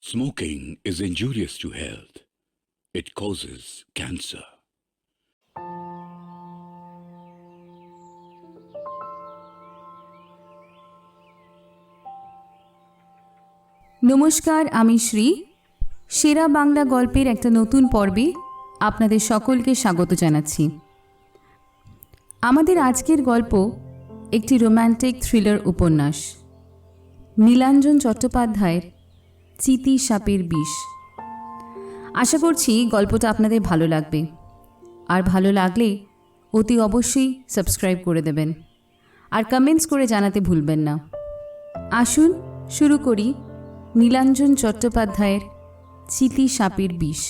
Smoking is injurious to health. It causes cancer. নমস্কার, আমি শ্রী। সেরা বাংলা গল্পের একটা নতুন পর্বে আপনাদের সকলকে স্বাগত জানাচ্ছি। আমাদের আজকের গল্প একটি রোম্যান্টিক থ্রিলার উপন্যাস, নীলাঞ্জন চট্টোপাধ্যায়ের চিতি সাপের বিষ। আশা করছি গল্পটা আপনাদের ভালো লাগবে, আর ভালো লাগলে অতি অবশ্যই সাবস্ক্রাইব করে দেবেন, আর কমেন্টস করে জানাতে ভুলবেন না। আসুন শুরু করি নীলাঞ্জন চট্টোপাধ্যায়ের চিতি সাপের বিষ।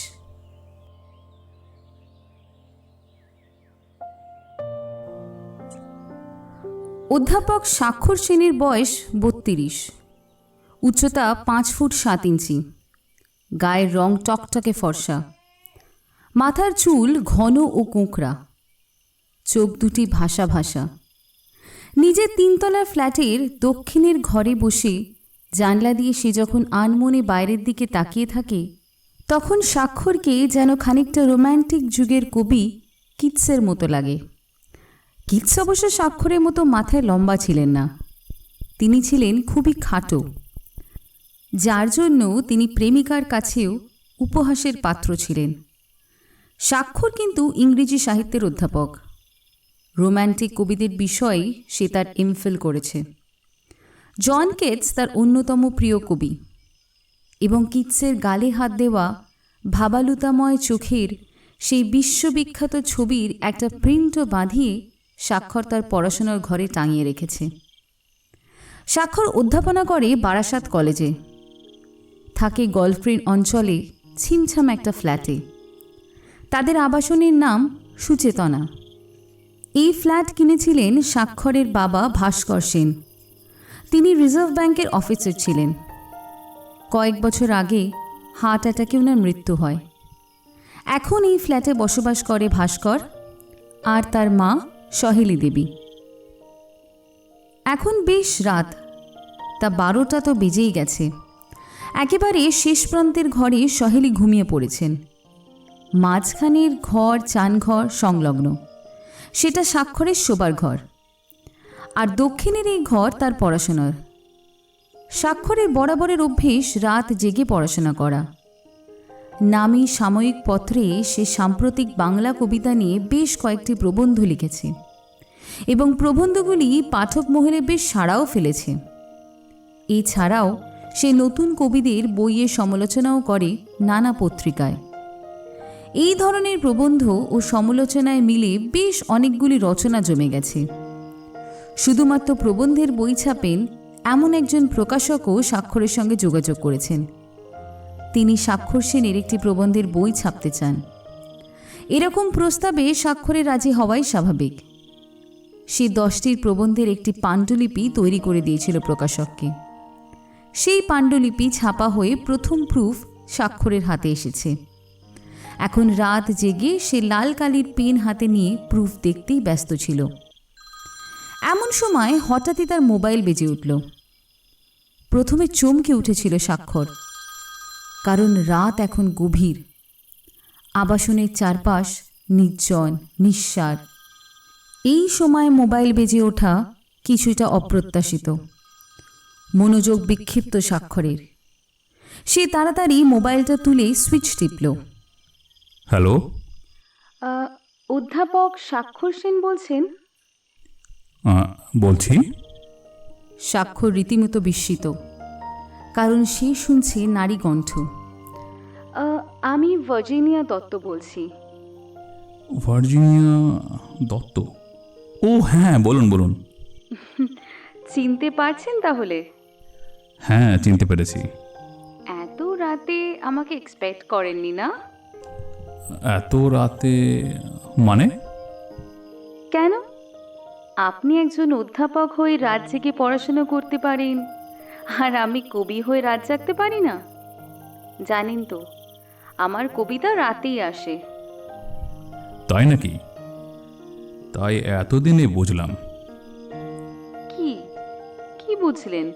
অধ্যাপক স্বাক্ষর সেনের বয়স 32, উচ্চতা 5 ফুট 7 ইঞ্চি, গায়ের রং টকটকে ফর্সা, মাথার চুল ঘন ও কোঁকড়া, চোখ দুটি ভাসা ভাসা। নিজের 3তলা ফ্ল্যাটের দক্ষিণের ঘরে বসে জানলা দিয়ে সে যখন আনমনে বাইরের দিকে তাকিয়ে থাকে, তখন স্বাক্ষরকে যেন খানিকটা রোম্যান্টিক যুগের কবি কিটসের মতো লাগে। কিটস অবশ্য স্বাক্ষরের মতো মাথায় লম্বা ছিলেন না, তিনি ছিলেন খুবই খাটো, যার জন্য তিনি প্রেমিকার কাছেও উপহাসের পাত্র ছিলেন। স্বাক্ষর কিন্তু ইংরেজি সাহিত্যের অধ্যাপক, রোম্যান্টিক কবিদের বিষয়ে সে তার এমফিল করেছে। জন কেটস তার অন্যতম প্রিয় কবি, এবং কিটসের গালে হাত দেওয়া ভাবালুতাময় চোখের সেই বিশ্ববিখ্যাত ছবির একটা প্রিন্টও বাঁধিয়ে স্বাক্ষর তার পড়াশোনার ঘরে টাঙিয়ে রেখেছে। স্বাক্ষর অধ্যাপনা করে বারাসাত কলেজে, থাকে গল্ফগ্রিন অঞ্চলে ছিমছাম একটা ফ্ল্যাটে। তাদের আবাসনের নাম সুচেতনা। এই ফ্ল্যাট কিনেছিলেন স্বাক্ষরের বাবা ভাস্কর সেন। তিনি রিজার্ভ ব্যাংকের অফিসার ছিলেন। কয়েক বছর আগে হার্ট অ্যাটাকে ওনার মৃত্যু হয়। এখন এই ফ্ল্যাটে বসবাস করে ভাস্কর আর তার মা সহেলি দেবী। এখন বেশ রাত, তা 12টা তো বেজেই গেছে। একেবারে শেষ প্রান্তের ঘরে সহেলি ঘুমিয়ে পড়েছেন। মাঝখানের ঘর চানঘর সংলগ্ন, সেটা স্বাক্ষরের শোবার ঘর, আর দক্ষিণের এই ঘর তার পড়াশোনার। স্বাক্ষরের বরাবরের অভ্যেস রাত জেগে পড়াশোনা করা। নামী সাময়িক পত্রে সে সাম্প্রতিক বাংলা কবিতা নিয়ে বেশ কয়েকটি প্রবন্ধ লিখেছে, এবং প্রবন্ধগুলি পাঠক মহলে বেশ সাড়াও ফেলেছে। এছাড়াও সে নতুন কবিদের বইয়ের সমালোচনাও করে নানা পত্রিকায়। এই ধরনের প্রবন্ধ ও সমালোচনায় মিলে বেশ অনেকগুলি রচনা জমে গেছে। শুধুমাত্র প্রবন্ধের বই ছাপেন এমন একজন প্রকাশকও স্বাক্ষরের সঙ্গে যোগাযোগ করেছেন। তিনি স্বাক্ষর সেনের একটি প্রবন্ধের বই ছাপতে চান। এরকম প্রস্তাবে স্বাক্ষরে রাজি হওয়াই স্বাভাবিক। সে 10টির প্রবন্ধের একটি পাণ্ডুলিপি তৈরি করে দিয়েছিল প্রকাশককে। সেই পাণ্ডুলিপি ছাপা হয়ে প্রথম প্রুফ স্বাক্ষরের হাতে এসেছে। এখন রাত জেগে সে লাল কালির পেন হাতে নিয়ে প্রুফ দেখতেই ব্যস্ত ছিল। এমন সময় হঠাৎই তার মোবাইল বেজে উঠল। প্রথমে চমকে উঠেছিল স্বাক্ষর, কারণ রাত এখন গভীর। আবাসনের চারপাশ নির্জন নিঃসার। এই সময় মোবাইল বেজে ওঠা কিছুটা অপ্রত্যাশিত। মনোযোগ বিক্ষিপ্ত স্বাক্ষরের। সে তাড়াতাড়ি মোবাইলটা তুলে সুইচ টিপল। হ্যালো, অধ্যাপক স্বাক্ষর সেন বলছেন? বলছি। স্বাক্ষর রীতিমতো বিস্মিত, কারণ সে শুনছে নারী কণ্ঠ। আমি ভার্জিনিয়া দত্ত বলছি। ভার্জিনিয়া দত্ত? ও হ্যাঁ, বলুন বলুন। চিনতে পারছেন তাহলে? হ্যাঁ, চিনতে পেরেছি। এত রাতে আমাকে এক্সপেক্ট করেননি না? এত রাতে মানে? কেন? আপনি একজন অধ্যাপক হয়ে রাত জেগে পড়াশোনা করতে পারেন, আর আমি কবি হয়ে রাত জাগতে পারি না? জানেন তো, আমার কবিতা রাতেই আসে। তাই নাকি? তাই এতদিনে বুঝলাম। কি কি বুঝলেন?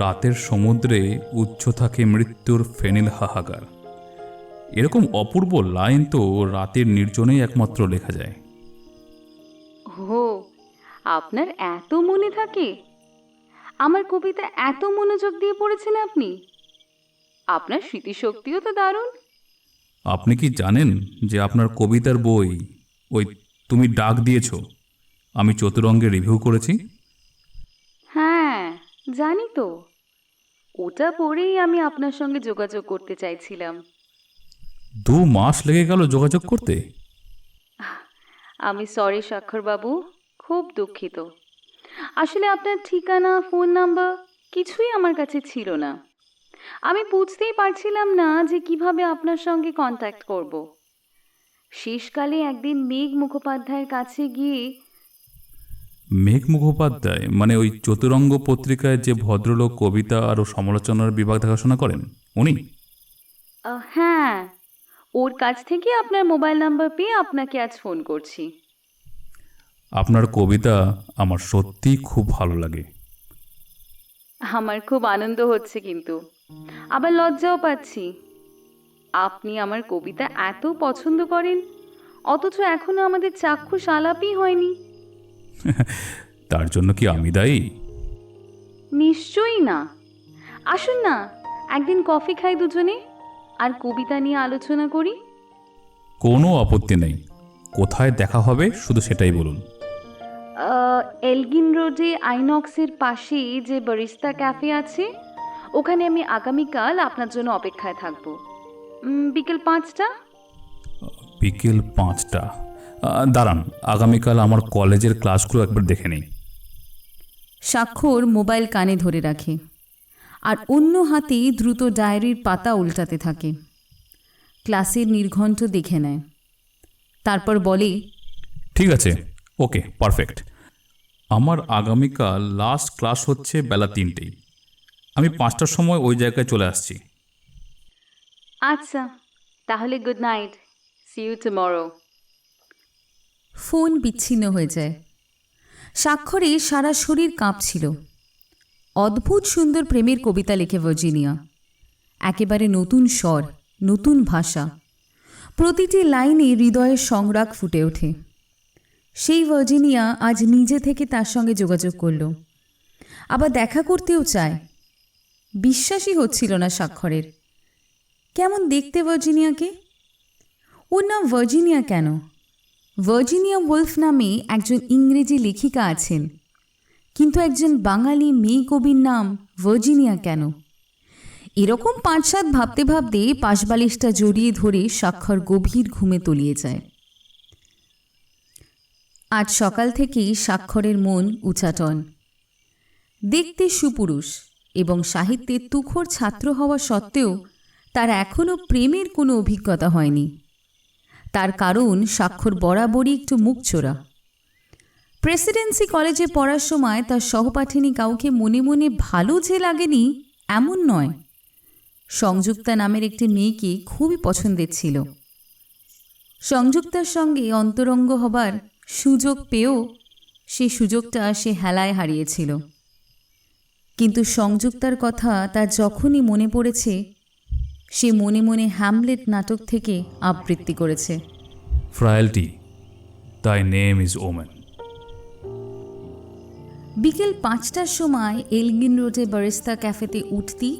রাতের সমুদ্রে উচ্চ থাকে মৃত্যুর ফেনিল হাহাকার। এরকম অপূর্ব লাইন তো রাতের নির্জনেই একমাত্র লেখা যায়। ও, আপনার এত মনে থাকে? আমার কবিতা এত মনোযোগ দিয়ে পড়েছেন আপনি? আপনার স্মৃতিশক্তিও তো দারুণ। আপনি কি জানেন যে আপনার কবিতার বই, ওই তুমি ডাক দিয়েছ, আমি চতুরঙ্গে রিভিউ করেছি? হ্যাঁ, জানি তো। ওটা পড়েই আমি আপনার সঙ্গে যোগাযোগ করতে চাইছিলাম। 2 মাস লেগে গেল যোগাযোগ করতে? আমি সরি স্বাক্ষরবাবু, খুব দুঃখিত। আসলে আপনার ঠিকানা, ফোন নাম্বার কিছুই আমার কাছে ছিল না। আমি বুঝতেই পারছিলাম না যে কিভাবে আপনার সঙ্গে কন্ট্যাক্ট করব। শেষকালে একদিন মেঘ মুখোপাধ্যায়ের কাছে গিয়ে। মেঘ মুখোপাধ্যায় মানে ওই চতুরঙ্গ পত্রিকায় যে ভদ্রলোক কবিতা আর সমালোচনার বিভাগ দেখাশোনা করেন, উনি? হ্যাঁ, ওর কাছ থেকে আপনার মোবাইল নাম্বার পেয়ে আপনাকে আজ ফোন করছি। আপনার কবিতা আমার সত্যিই খুব ভালো লাগে। আমার খুব আনন্দ হচ্ছে, কিন্তু আবার লজ্জাও পাচ্ছি। আপনি আমার কবিতা এত পছন্দ করেন, অথচ এখনো আমাদের চাক্ষুষ আলাপই হয়নি। তার জন্য কি আমি দায়ী? নিশ্চয়ই না। আসুন না, একদিন কফি খাই দুজনে, আর কবিতা নিয়ে আলোচনা করি। কোনো আপত্তি নেই। কোথায় দেখা হবে শুধু সেটাই বলুন। এলগিন রোডে আইনক্সের পাশে যে বারিস্তা ক্যাফে আছে, ওখানে আমি আগামীকাল আপনার জন্য অপেক্ষায় থাকবো। বিকেল 5টা। বিকেল 5টা? দাঁড়ান, আগামীকাল আমার কলেজের ক্লাসগুলো একবার দেখে নিই। স্বাক্ষর মোবাইল কানে ধরে রাখে আর অন্য হাতে দ্রুত ডায়েরির পাতা উল্টাতে থাকে। ক্লাসের নির্ঘণ্ট দেখে নেয়, তারপর বলে, ঠিক আছে, ওকে, পারফেক্ট। আমার আগামীকাল লাস্ট ক্লাস হচ্ছে বেলা 3টেই। আমি 5টার সময় ওই জায়গায় চলে আসছি। আচ্ছা, তাহলে good night, see you tomorrow. Phone বিচ্ছিন্ন হয়ে যায়। স্বাক্ষরে সারা শরীর কাঁপছিল। অদ্ভুত সুন্দর প্রেমের কবিতা লেখে ভার্জিনিয়া। একেবারে নতুন স্বর, নতুন ভাষা, প্রতিটি লাইনে হৃদয়ের সংরাগ ফুটে ওঠে। সেই ভার্জিনিয়া আজ নিজে থেকে তার সঙ্গে যোগাযোগ করল, আবার দেখা করতেও চায়। বিশ্বাসই হচ্ছিল না স্বাক্ষরের। কেমন দেখতে ভার্জিনিয়াকে! ওর নাম ভার্জিনিয়া কেন? ভার্জিনিয়া ওলফ নামে একজন ইংরেজি লেখিকা আছেন, কিন্তু একজন বাঙালি মেয়ে কবির নাম ভার্জিনিয়া কেন? এরকম 5-7 ভাবতে ভাবতে পাশবালিশটা জড়িয়ে ধরে স্বাক্ষর গভীর ঘুমে তলিয়ে যায়। আজ সকাল থেকেই স্বাক্ষরের মন উচাটন। দেখতে সুপুরুষ এবং সাহিত্যের তুখোড় ছাত্র হওয়া সত্ত্বেও তার এখনও প্রেমের কোনো অভিজ্ঞতা হয়নি। তার কারণ স্বাক্ষর বরাবরই একটু মুখচোরা। প্রেসিডেন্সি কলেজে পড়ার সময় তার সহপাঠিনী কাউকে মনে মনে ভালো যে লাগেনি এমন নয়, সংযুক্তা নামের একটি মেয়েকে খুবই পছন্দের ছিল। সংযুক্তার সঙ্গে অন্তরঙ্গ হবার সুযোগ পেয়েও সেই সুযোগটা সে হেলায় হারিয়েছিল। কিন্তু সংযুক্তার কথা তার যখনই মনে পড়েছে, সে মনে মনে হ্যামলেট নাটক থেকে আবৃত্তি করেছে, ফ্রায়ালটি, তাই নেম ইজ ওমেন। বিকেল 5টার সময় এলগিন রোডে বারিস্তা ক্যাফেতে উঠতি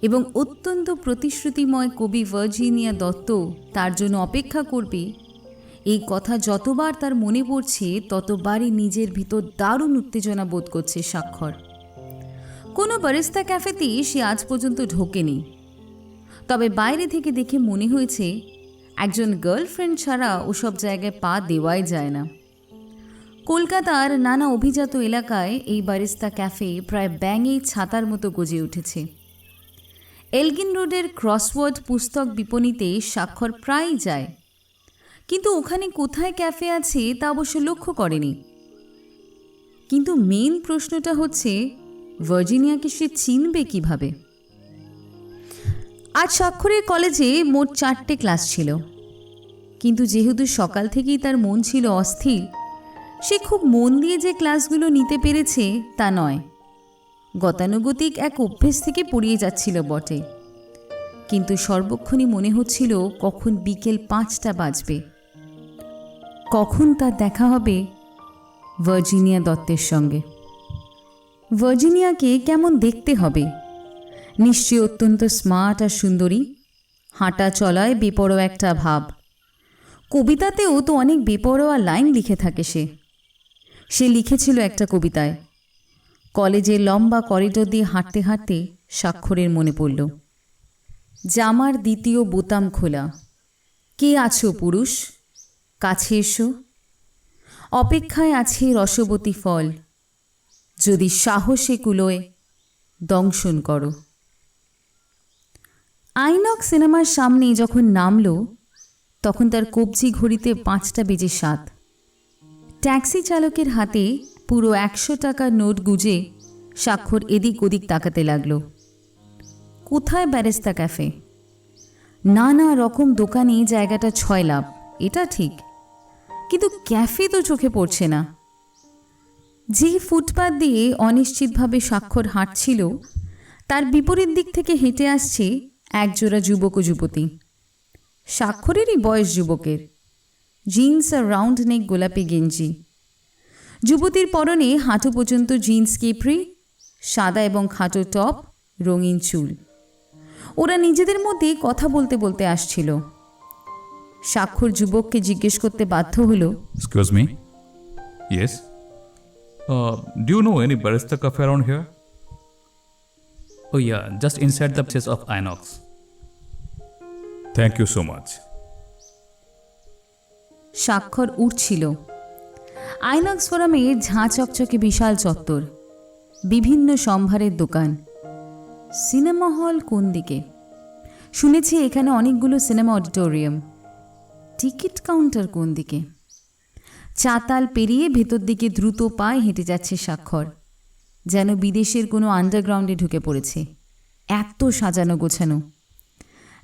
এবং অত্যন্ত প্রতিশ্রুতিময় কবি ভার্জিনিয়া দত্ত তার জন্য অপেক্ষা করবে, এই কথা যতবার তার মনে পড়ছে ততবারই নিজের ভিতর দারুণ উত্তেজনা বোধ করছে স্বাক্ষর। কোনো বারিস্তা ক্যাফেতে সে আজ পর্যন্ত ঢোকেনি, তবে বাইরে থেকে দেখে মনে হয়েছে একজন গার্লফ্রেন্ড ছাড়া ওসব জায়গায় পা দেওয়াই যায় না। কলকাতার নানা অভিজাত এলাকায় এই বারিস্তা ক্যাফে প্রায় ব্যাঙে ছাতার মতো গজে উঠেছে। এলগিন রোডের ক্রসওয়ার্ড পুস্তক বিপণীতে স্বাক্ষর প্রায়ই যায়, কিন্তু ওখানে কোথায় ক্যাফে আছে তা অবশ্য লক্ষ্য করেনি। কিন্তু মেন প্রশ্নটা হচ্ছে, ভার্জিনিয়াকে সে চিনবে কিভাবে? আজ স্বাক্ষরের কলেজে মোট 4টে ক্লাস ছিল, কিন্তু যেহেতু সকাল থেকেই তার মন ছিল অস্থির, সে খুব মন দিয়ে যে ক্লাসগুলো নিতে পেরেছে তা নয়। গতানুগতিক এক অভ্যেস থেকে পড়িয়ে যাচ্ছিল বটে, কিন্তু সর্বক্ষণই মনে হচ্ছিল কখন বিকেল 5টা বাজবে, কখন তার দেখা হবে ভার্জিনিয়া দত্তের সঙ্গে। ভার্জিনিয়াকে কেমন দেখতে হবে? নিশ্চয়ই অত্যন্ত স্মার্ট আর সুন্দরী, হাঁটা চলায় বেপরোয়া একটা ভাব। কবিতাতেও তো অনেক বেপরোয়া লাইন লিখে থাকে সে লিখেছিল একটা কবিতায়। কলেজের লম্বা করিডোর দিয়ে হাঁটতে হাঁটতে স্বাক্ষরের মনে পড়ল, জামার দ্বিতীয় বোতাম খোলা, কে আছো পুরুষ, কাছে এসো, অপেক্ষায় আছে রসবতী ফল, যদি সাহসে কুলোয় দংশন করো। আইনক্স সিনেমার সামনে যখন নামল তখন তার কবজি ঘড়িতে 5টা বেজে 7। ট্যাক্সি চালকের হাতে পুরো 100 টাকার নোট গুজে স্বাক্ষর এদিক ওদিক তাকাতে লাগল। কোথায় ব্যারেস্তা ক্যাফে? নানা রকম দোকানে জায়গাটা 6 লাভ, এটা ঠিক, কিন্তু ক্যাফে তো চোখে পড়ছে না। যে ফুটপাত দিয়ে অনিশ্চিতভাবে স্বাক্ষর হাঁটছিল তার বিপরীত দিক থেকে হেঁটে আসছে একজোড়া যুবক ও যুবতী। স্বাক্ষরেরই বয়স যুবকের, জিন্স আর রাউন্ড নেক গোলাপি গেঞ্জি। যুবতীর পরনে হাঁটু পর্যন্ত জিন্স কেপরি, সাদা এবং খাটো টপ, রঙিন চুল। ওরা নিজেদের মধ্যে কথা বলতে বলতে আসছিল। স্বাক্ষর যুবককে জিজ্ঞেস করতে বাধ্য হলো, excuse me, yes, do you know any barista cafe around here? Oh yeah, just inside the place of Inox. Thank you so much. স্বাক্ষর উঠছিল। আইনক্স ফোরামে ঝাঁ চকচকে বিশাল চত্বর, বিভিন্ন সম্ভারের দোকান। সিনেমা হল কোন দিকে? শুনেছি এখানে অনেকগুলো সিনেমা অডিটোরিয়াম। টিকিট কাউন্টার কোন দিকে? চাতাল পেরিয়ে ভেতর দিকে দ্রুত পায়ে হেঁটে যাচ্ছে স্বাক্ষর, যেন বিদেশের কোনো আন্ডারগ্রাউন্ডে ঢুকে পড়েছে। এত সাজানো গোছানো,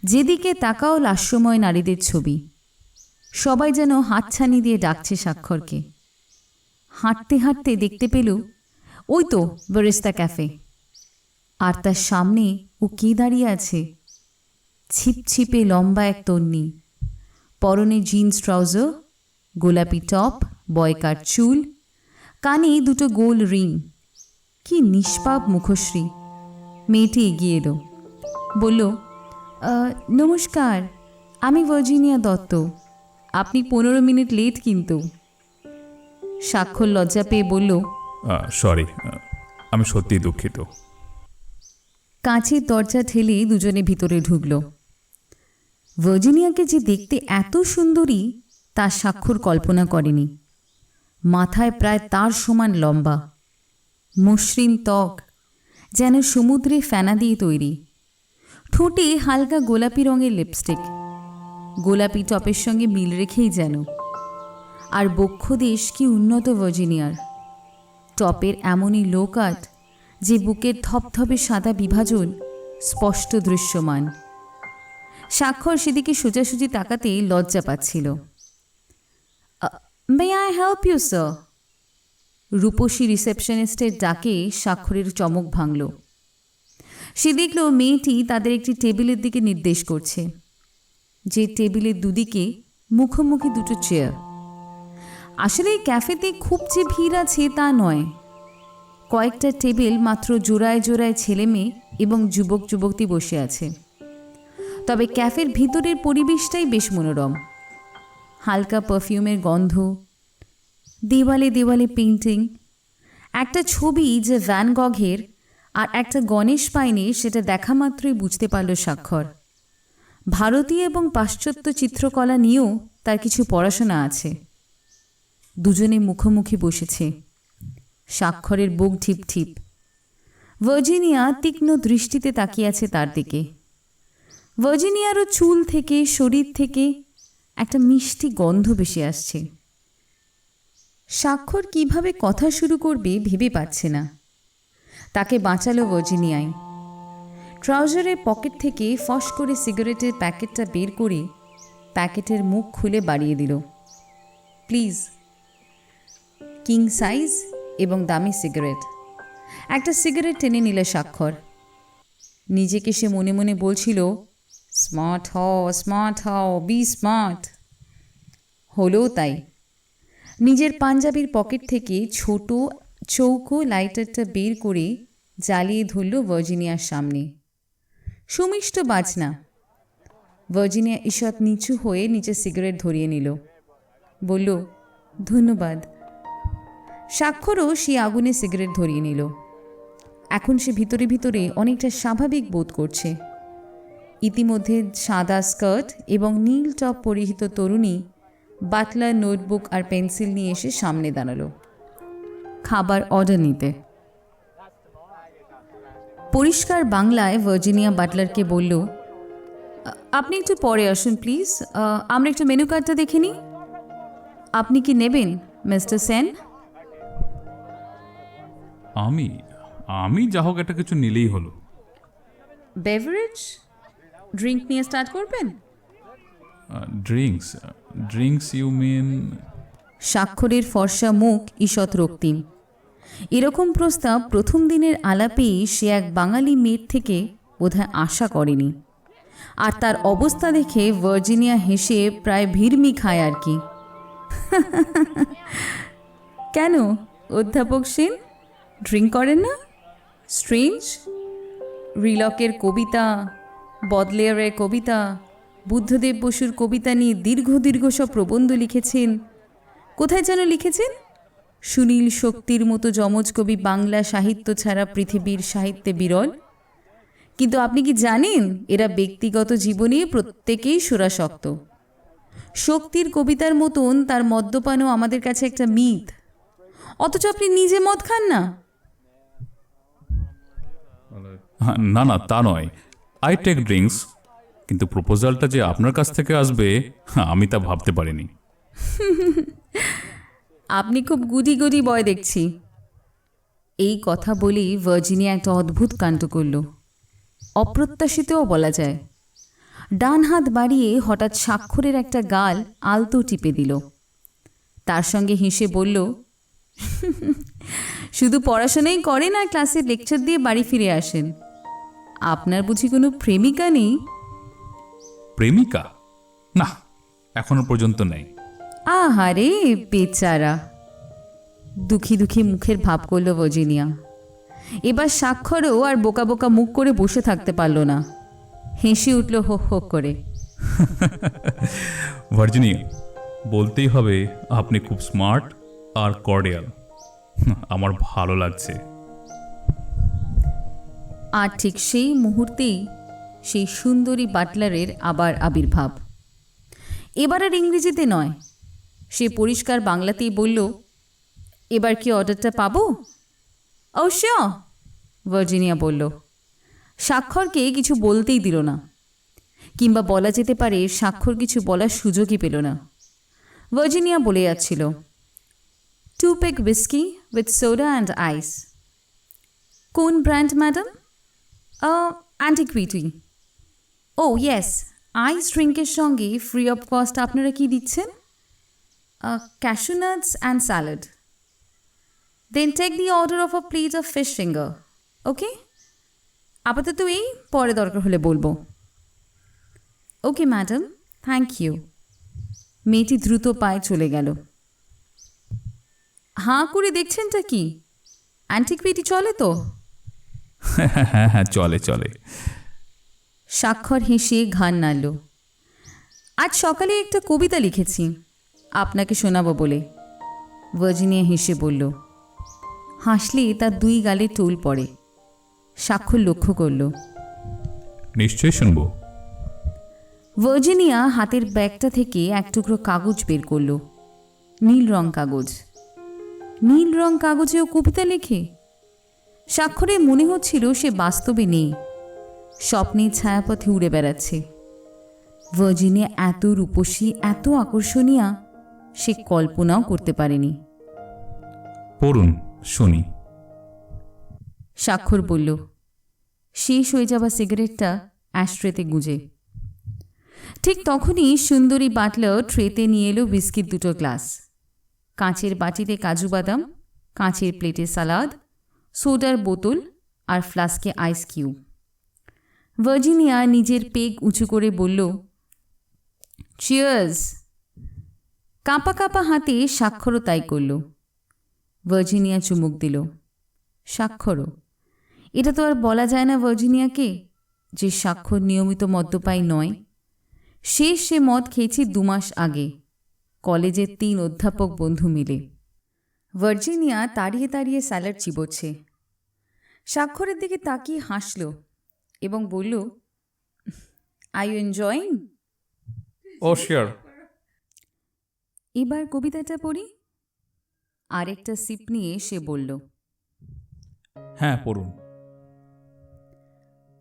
যেদিকে তাকাও লাস্যময় নারীদের ছবি। সবাই যেন হাতছানি দিয়ে ডাকছে স্বাক্ষরকে। হাঁটতে হাঁটতে দেখতে পেল ওই তো ব্যারেস্তা ক্যাফে, আর তার সামনে ও কে দাঁড়িয়ে আছে? ছিপছিপে লম্বা এক তন্নি, পরনে জিন্স ট্রাউজার, গোলাপি টপ, বয়কার চুল, কানে দুটো গোল রিং। কি নিষ্পাপ মুখশ্রী। মেয়েটি এগিয়ে এলো, বলল, নমস্কার, আমি ভার্জিনিয়া দত্ত, আপনি 15 মিনিট লেট কিন্তু। স্বাক্ষর লজ্জা পেয়ে বলল, সরি, আমি সত্যিই দুঃখিত। কাঁচের দরজা ঠেলে দুজনে ভিতরে ঢুকল। ভার্জিনিয়াকে যে দেখতে এত সুন্দরী তার স্বাক্ষর কল্পনা করেনি। মাথায় প্রায় তার সমান লম্বা, মসৃণ ত্বক, যেন সমুদ্রে ফেনা দিয়ে তৈরি। ঠোঁটে হালকা গোলাপি রঙের লিপস্টিক, গোলাপি টপের সঙ্গে মিল রেখেই যেন। আর বক্ষদেশ কি উন্নত ভার্জিনিয়ার। টপের এমনই লো কাট যে বুকের ধপধপে সাদা বিভাজন স্পষ্ট দৃশ্যমান। স্বাক্ষর সেদিকে সোজাসুজি তাকাতে লজ্জা পাচ্ছিল। May I help you sir? রূপসী রিসেপশনিস্টের ডাকে স্বাক্ষরের চমক ভাঙল। সে দেখল মেয়েটি তাদের একটি টেবিলের দিকে নির্দেশ করছে, যে টেবিলের দুদিকে মুখোমুখি দুটো চেয়ার। আসলে এই ক্যাফেতে খুব যে ভিড় আছে তা নয়। কয়েকটা টেবিল মাত্র জোড়ায় জোড়ায় ছেলে মেয়ে এবং যুবক যুবতী বসে আছে। তবে ক্যাফের ভিতরের পরিবেশটাই বেশ মনোরম। হালকা পারফিউমের গন্ধ, দেওয়ালে দেওয়ালে পেইন্টিং, একটা ছবি যে ভ্যান গঘের আর একটা গণেশ পাইনে, সেটা দেখা মাত্রই বুঝতে পারল স্বাক্ষর। ভারতীয় এবং পাশ্চাত্য চিত্রকলা নিয়েও তার কিছু পড়াশোনা আছে। দুজনে মুখোমুখি বসেছে। স্বাক্ষরের বুক ঠিপ ঠিপ। ভার্জিনিয়া তীক্ষ্ণ দৃষ্টিতে তাকিয়ে আছে তার দিকে। ভার্জিনিয়ারও চুল থেকে, শরীর থেকে একটা মিষ্টি গন্ধ ভেসে আসছে। স্বাক্ষর কিভাবে কথা শুরু করবে ভেবে পাচ্ছে না। তাকে বাঁচালো ভার্জিনিয়ায়। ট্রাউজারের পকেট থেকে ফস করে সিগারেটের প্যাকেটটা বের করে প্যাকেটের মুখ খুলে বাড়িয়ে দিল। প্লিজ। কিং সাইজ এবং দামি সিগারেট। একটা সিগারেট টেনে নিল স্বাক্ষর। নিজেকে সে মনে মনে বলছিল, স্মার্ট হও, বি স্মার্ট। হলোও তাই। নিজের পাঞ্জাবির পকেট থেকে ছোট চৌকো লাইটারটা বের করে জ্বালিয়ে ধরল ভার্জিনিয়ার সামনে। সুমিষ্ট বাজনা। ভার্জিনিয়া ঈষৎ নিচু হয়ে নিচে সিগারেট ধরিয়ে নিল, বলল, ধন্যবাদ। স্বাক্ষরও সে আগুনে সিগারেট ধরিয়ে নিল। এখন সে ভিতরে ভিতরে অনেকটা স্বাভাবিক বোধ করছে। ইতিমধ্যে সাদা স্কার্ট এবং নীল টপ পরিহিত তরুণী বাটলার নোটবুক আর পেন্সিল নিয়ে এসে সামনে দাঁড়ালো খাবার অর্ডার নিতে। পরিষ্কার বাংলায় ভার্জিনিয়া বাটলারকে বলল, আপনি একটু পরে আসুন প্লিজ, আমরা একটু মেনু কার্ডটা দেখে নিই। আপনি কি নেবেন মিস্টার সেন? আমি যা হোক একটা কিছু নিলেই হলো। বেভারেজ ড্রিঙ্ক নিয়ে স্টার্ট করবেন? Drinks you mean? স্বাক্ষরের ফর্সা মুখ ঈষৎ রক্তিম। এরকম প্রস্তাব প্রথম দিনের আলাপেই সে এক বাঙালি মেয়ের থেকে বোধহয় আশা করেনি। আর তার অবস্থা দেখে ভার্জিনিয়া হেসে প্রায় ভিড়মি খায় আর কি। কেন অধ্যাপক সেন, ড্রিঙ্ক করেন না? স্ট্রেঞ্জ। রিলকের কবিতা, বদলেয়ারের কবিতা, বুদ্ধদেব বসুর কবিতা নিয়ে দীর্ঘ দীর্ঘ সব প্রবন্ধ লিখেছেন। কোথায় যেন লিখেছেন, সুনীল শক্তির মতো যমজ কবি বাংলা সাহিত্য ছাড়া পৃথিবীর সাহিত্যে বিরল। কিন্তু আপনি কি জানেন, এরা ব্যক্তিগত জীবনে প্রত্যেকেই সুরাসক্ত। শক্তির কবিতার মতন তার মদ্যপানও আমাদের কাছে একটা মিথ, অথচ আপনি নিজে মদ খান না। না তা নয়, আই টেক ড্রিঙ্কস, কিন্তু প্রপোজালটা যে আপনার কাছ থেকে আসবে আমি তা ভাবতে পারিনি। আপনি খুব গুডি গুডি বয় দেখছি। এই কথা বলেই ভার্জিনিয়া একটা অদ্ভুত কাণ্ড করল, অপ্রত্যাশিতও বলা যায়। ডান হাত বাড়িয়ে হঠাৎ স্বাক্ষরের একটা গাল আলতো টিপে দিল। তার সঙ্গে হেসে বলল, শুধু পড়াশোনাই করেন আর ক্লাসে লেকচার দিয়ে বাড়ি ফিরে আসেন। আপনার বুঝি কোনো প্রেমিকা নেই? প্রেমিকা? না, এখনো পর্যন্ত নেই। আহারে বেচারা, দুঃখী দুঃখী মুখের ভাব করল ভার্জিনিয়া। এবার স্বাক্ষরও আর বোকা বোকা মুখ করে বসে থাকতে পারল না, হেসে উঠল হোক হোক করে। ভার্জিনিয়া, বলতেই হবে আপনি খুব স্মার্ট আর কর্ডিয়াল। আমার ভালো লাগছে। আর ঠিক সেই মুহূর্তেই সেই সুন্দরী বাটলারের আবার আবির্ভাব। এবার আর ইংরেজিতে নয়, সে পরিষ্কার বাংলাতেই বলল, এবার কি অর্ডারটা পাবো? অবশ্য, ভার্জিনিয়া বলল। স্বাক্ষরকে কিছু বলতেই দিল না, কিংবা বলা যেতে পারে স্বাক্ষর কিছু বলার সুযোগই পেল না। ভার্জিনিয়া বলে যাচ্ছিল, 2 peg whiskey with soda and ice. কোন brand madam? Antiquity. Oh yes, ice ড্রিঙ্কের সঙ্গে ফ্রি অফ কস্ট আপনারা কি দিচ্ছেন? Cashew nuts and salad. Then take the order of a plate of fish finger. Okay, আপাতত এই, পরে দরকার হলে বলবো। Okay madam, thank you. মেয়েটি দ্রুত পায়ে চলে গেল। হাঁ করে দেখছেনটা কি? অ্যান্টিকুইটি চলে তো? হ্যাঁ, চলে। স্বাক্ষর হেসে ঘাড় নাড়ল। আজ সকালে একটা কবিতা লিখেছি, আপনাকে শোনাবো বলে। ভার্জিনিয়া হেসে বলল। হাসলে তার 2 গালে টোল পড়ে। স্বাক্ষর লক্ষ্য করল। নিশ্চয়ই শুনবো। ভার্জিনিয়া হাতের ব্যাগটা থেকে এক টুকরো কাগজ বের করল, নীল রং কাগজ। নীল রং কাগজেও কবিতা লেখে? স্বাক্ষরে মনে হচ্ছিল সে বাস্তবে নেই, স্বপ্নের ছায়াপথে উড়ে বেড়াচ্ছে। ভার্জিনিয়া এত রূপসী, এত আকর্ষণীয় সে কল্পনাও করতে পারেনি। পড়ুন, শুনি। স্বাক্ষর বলল, শেষ হয়ে যাওয়া সিগারেটটা অ্যাশট্রেতে গুঁজে। ঠিক তখনই সুন্দরী বাটলার ট্রেতে নিয়ে এলো বিস্কিট 2 গ্লাস, কাঁচের বাটিতে কাজু বাদাম, কাঁচের প্লেটে সালাদ, সোডার বোতল আর ফ্লাস্কে আইস কিউব। ভার্জিনিয়া নিজের পেগ উঁচু করে বলল, চিয়ার্স। কাঁপা কাঁপা হাতে স্বাক্ষরও তাই করল। ভার্জিনিয়া চুমুক দিল। স্বাক্ষরও? এটা তো আর বলা যায় না ভার্জিনিয়াকে যে স্বাক্ষর নিয়মিত মদ্যপায়ী নয়। শেষ সে মদ খেয়েছি 2 মাস আগে, কলেজের 3 অধ্যাপক বন্ধু মিলে। ভার্জিনিয়া তাড়িয়ে তাড়িয়ে স্যালাড চিবোচ্ছে। স্বাক্ষরের দিকে তাকিয়ে হাসল এবং বলল, I you enjoying? Oh sure. এবার কবিতাটা পড়ি। আরেকটা সিপ নিয়ে সে বলল। হ্যাঁ, পড়ুন।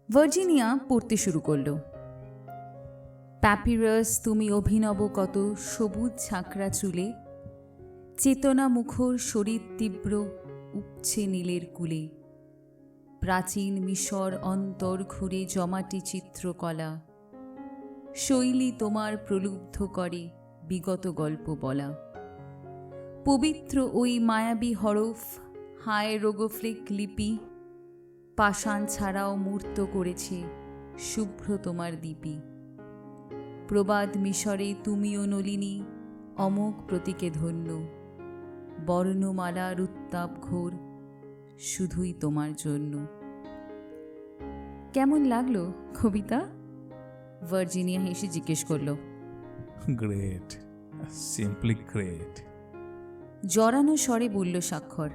ভার্জিনিয়া পড়তে শুরু করল। প্যাপিরাস তুমি অভিনব কত সবুজ ঝাঁকড়া চুলে, চেতনা মুখর শরীর তীব্র উপছে নীলের কুলে, প্রাচীন মিশর অন্তর ঘুরে জমাটি চিত্রকলা, শৈলী তোমার প্রলুব্ধ করে বিগত গল্প বলা, পবিত্র ওই মায়াবী হরফ হায় রোগোফ্লিক লিপি, পাষাণ ছাড়াও মূর্ত করেছে শুভ্র তোমার দীপি, প্রবাদ মিশরে তুমিও নলিনী অমোঘ প্রতীকে ধন্য, বর্ণমালার উত্তাপ ঘোর শুধুই তোমার জন্য। কেমন লাগলো কবিতা? ভার্জিনিয়া হেসে জিজ্ঞেস করল। Great, simply great. জড়ানো স্বরে বলল স্বাক্ষর।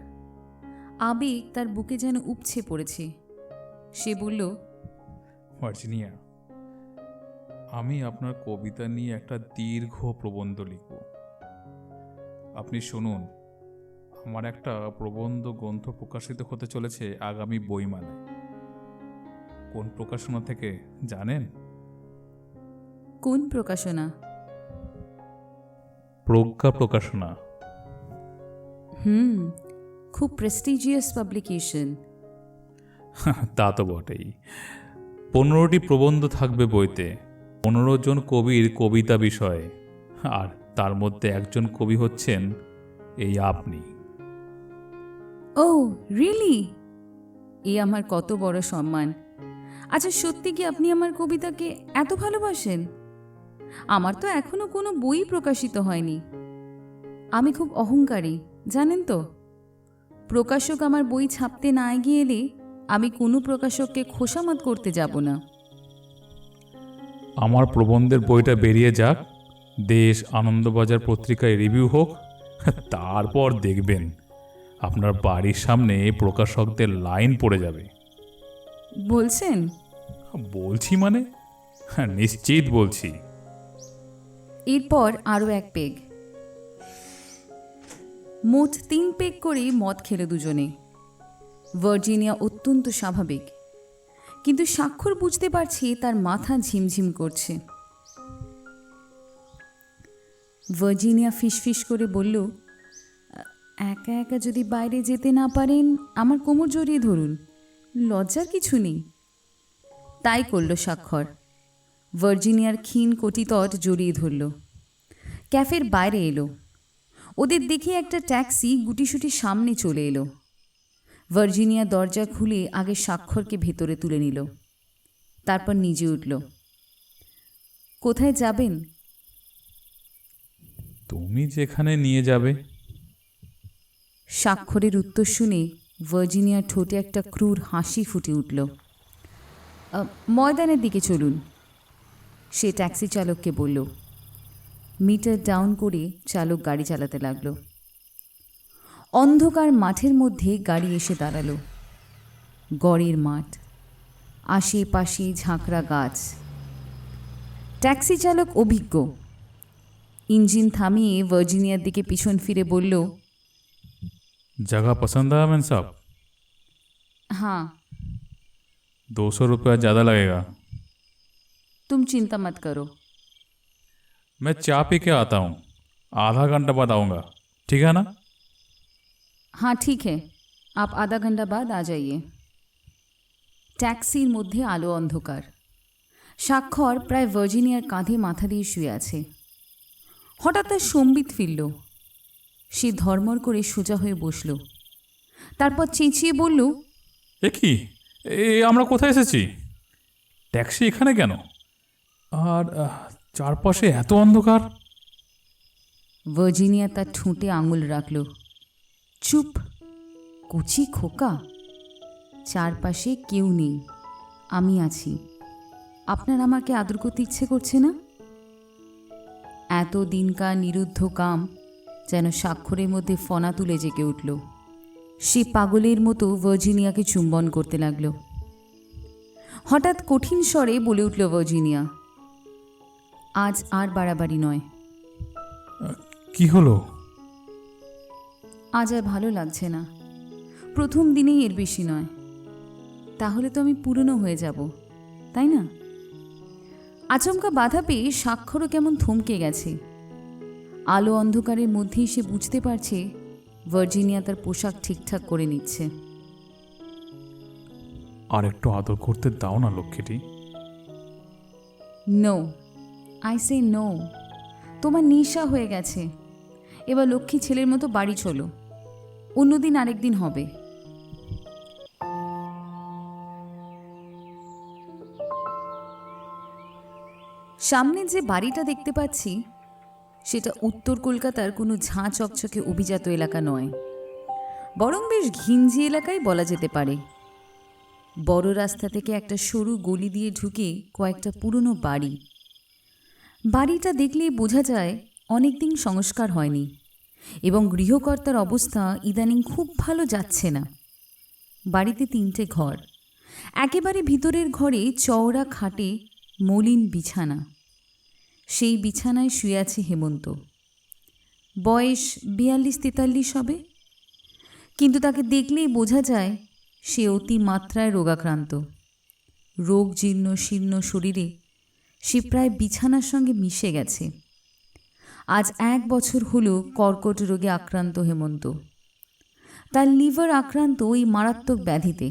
আবেগ তার বুকে যেন উপছে পড়েছে। সে বলল, ভার্জিনিয়া, আমি আপনার কবিতা নিয়ে একটা দীর্ঘ প্রবন্ধ লিখব। আপনি শুনুন, আমার একটা প্রবন্ধ গ্রন্থ প্রকাশিত হতে চলেছে আগামী বইমেলায়। কোন প্রকাশনা থেকে জানেন? কোন প্রকাশনা? প্রজ্ঞা প্রকাশনা। খুব প্রেস্টিজিয়াস পাবলিকেশন। তা তো বটেই। 15টি প্রবন্ধ থাকবে বইতে, 15 জন কবির কবিতা বিষয়ে, আর তার মধ্যে একজন কবি হচ্ছেন এই আপনি। ও রিয়েলি? এ আমার কত বড় সম্মান। আচ্ছা, সত্যি কি আপনি আমার কবিতাকে এত ভালোবাসেন? আমার তো এখনো কোনো বই প্রকাশিত হয়নি। আমি খুব অহংকারী, জানেন তো। প্রকাশক আমার বই ছাপতে না এগিয়ে এলে আমি কোনো প্রকাশককে খোসামত করতে যাব না। আমার প্রবন্ধের বইটা বেরিয়ে যাক, দেশ আনন্দবাজার পত্রিকায় রিভিউ হোক, তারপর দেখবেন আপনার বাড়ির সামনে প্রকাশকদের লাইন পড়ে যাবে। বলছেন? বলছি মানে? নিশ্চিত বলছি। এরপর আরও 1 পেগ। মোট 3 পেগ করে মদ খেলে দুজনে। ভার্জিনিয়া অত্যন্ত স্বাভাবিক, কিন্তু স্বাক্ষর বুঝতে পারছে তার মাথা ঝিমঝিম করছে। ভার্জিনিয়া ফিসফিস করে বলল, একা একা যদি বাইরে যেতে না পারেন আমার কোমর জড়িয়ে ধরুন, লজ্জার কিছু নেই। তাই করল স্বাক্ষর। ভার্জিনিয়ার ক্ষীণ কটিতট জড়িয়ে ধরল। ক্যাফের বাইরে এলো। ওদের দেখে একটা ট্যাক্সি গুটিসুটি সামনে চলে এলো। ভার্জিনিয়া দরজা খুলে আগে স্বাক্ষরকে ভেতরে তুলে নিল, তারপর নিজে উঠল। কোথায় যাবেন? তুমি যেখানে নিয়ে যাবে। স্বাক্ষরের উত্তর শুনে ভার্জিনিয়ার ঠোঁটে একটা ক্রূর হাসি ফুটে উঠল। ময়দানের দিকে চলুন, সে ট্যাক্সি চালককে বলল। মিটার ডাউন করে চালক গাড়ি চালাতে লাগলো। অন্ধকার মাঠের মধ্যে গাড়ি এসে দাঁড়ালো। গড়ের মাঠ, আশেপাশে ঝাঁকড়া গাছ। ট্যাক্সি চালক অভিজ্ঞ। ইঞ্জিন থামিয়ে ভার্জিনিয়ার দিকে পিছন ফিরে বলল, जगह पसंद आया मैन साहब? हाँ। 200 रुपया ज़्यादा लगेगा। तुम चिंता मत करो। मैं चाय पी के आता हूँ, आधा घंटा बाद आऊँगा, ठीक है ना? हाँ ठीक है, आप आधा घंटा बाद आ जाइए। ট্যাক্সির মধ্যে আলো অন্ধকার। স্বাক্ষর প্রায় ভার্জিনিয়ার কাঁধে মাথা দিয়ে শুয়ে আছে। হঠাৎ তার সম্বিত ফিরল। সে ধর্মর করে সোজা হয়ে বসল। তারপর চেঁচিয়ে বলল, এ কি, আমরা কোথায় এসেছি? ট্যাক্সি এখানে কেন? আর চারপাশে এত অন্ধকার। ভার্জিনিয়া তার ঠোঁটে আঙুল রাখল। চুপ, কচি খোকা। চারপাশে কেউ নেই, আমি আছি। আপনার আমাকে আদর করতে ইচ্ছে করছে না? এত দিনকার নিরুদ্ধ কাম যেন স্বাক্ষরের মধ্যে ফনা তুলে জেগে উঠল। সে পাগলের মতো ভার্জিনিয়াকে চুম্বন করতে লাগল। হঠাৎ কঠিন স্বরে বলে উঠল ভার্জিনিয়া, আজ আর বাড়াবাড়ি নয়। কি হলো? আজ আর ভালো লাগছে না। প্রথম দিনেই এর বেশি নয়। তাহলে তো আমি পুরনো হয়ে যাব, তাই না? আচমকা বাধা পেয়ে স্বাক্ষরও কেমন থমকে গেছে। আলো অন্ধকারের মধ্যেই সে বুঝতে পারছে ভার্জিনিয়া তার পোশাক ঠিকঠাক করে নিচ্ছে। আর একটু আদর করতে দাও না লক্ষ্মীটি। No, I say no. তোমার নেশা হয়ে গেছে। এবার লক্ষ্মী ছেলের মতো বাড়ি চলো। অন্যদিন আরেকদিন হবে। সামনে যে বাড়িটা দেখতে পাচ্ছি সেটা উত্তর কলকাতার কোনো ঝাঁ চকচকে অভিজাত এলাকা নয়, বরং বেশ ঘিঞ্জি এলাকাই বলা যেতে পারে। বড় রাস্তা থেকে একটা সরু গলি দিয়ে ঢুকে কয়েকটা পুরনো বাড়ি। বাড়িটা দেখলেই বোঝা যায় অনেকদিন সংস্কার হয়নি এবং গৃহকর্তার অবস্থা ইদানিং খুব ভালো যাচ্ছে না। বাড়িতে 3টে ঘর। একেবারে ভিতরের ঘরে চওড়া খাটে মলিন বিছানা। সেই বিছানায় শুয়ে আছে হেমন্ত। বয়স 42-43 হবে, কিন্তু তাকে দেখলেই বোঝা যায় সে অতি মাত্রায় রোগাক্রান্ত। রোগ জীর্ণ শীর্ণ শরীরে সে প্রায় বিছানার সঙ্গে মিশে গেছে। আজ 1 বছর হলো কর্কট রোগে আক্রান্ত হেমন্ত। তার লিভার আক্রান্ত ওই মারাত্মক ব্যাধিতে।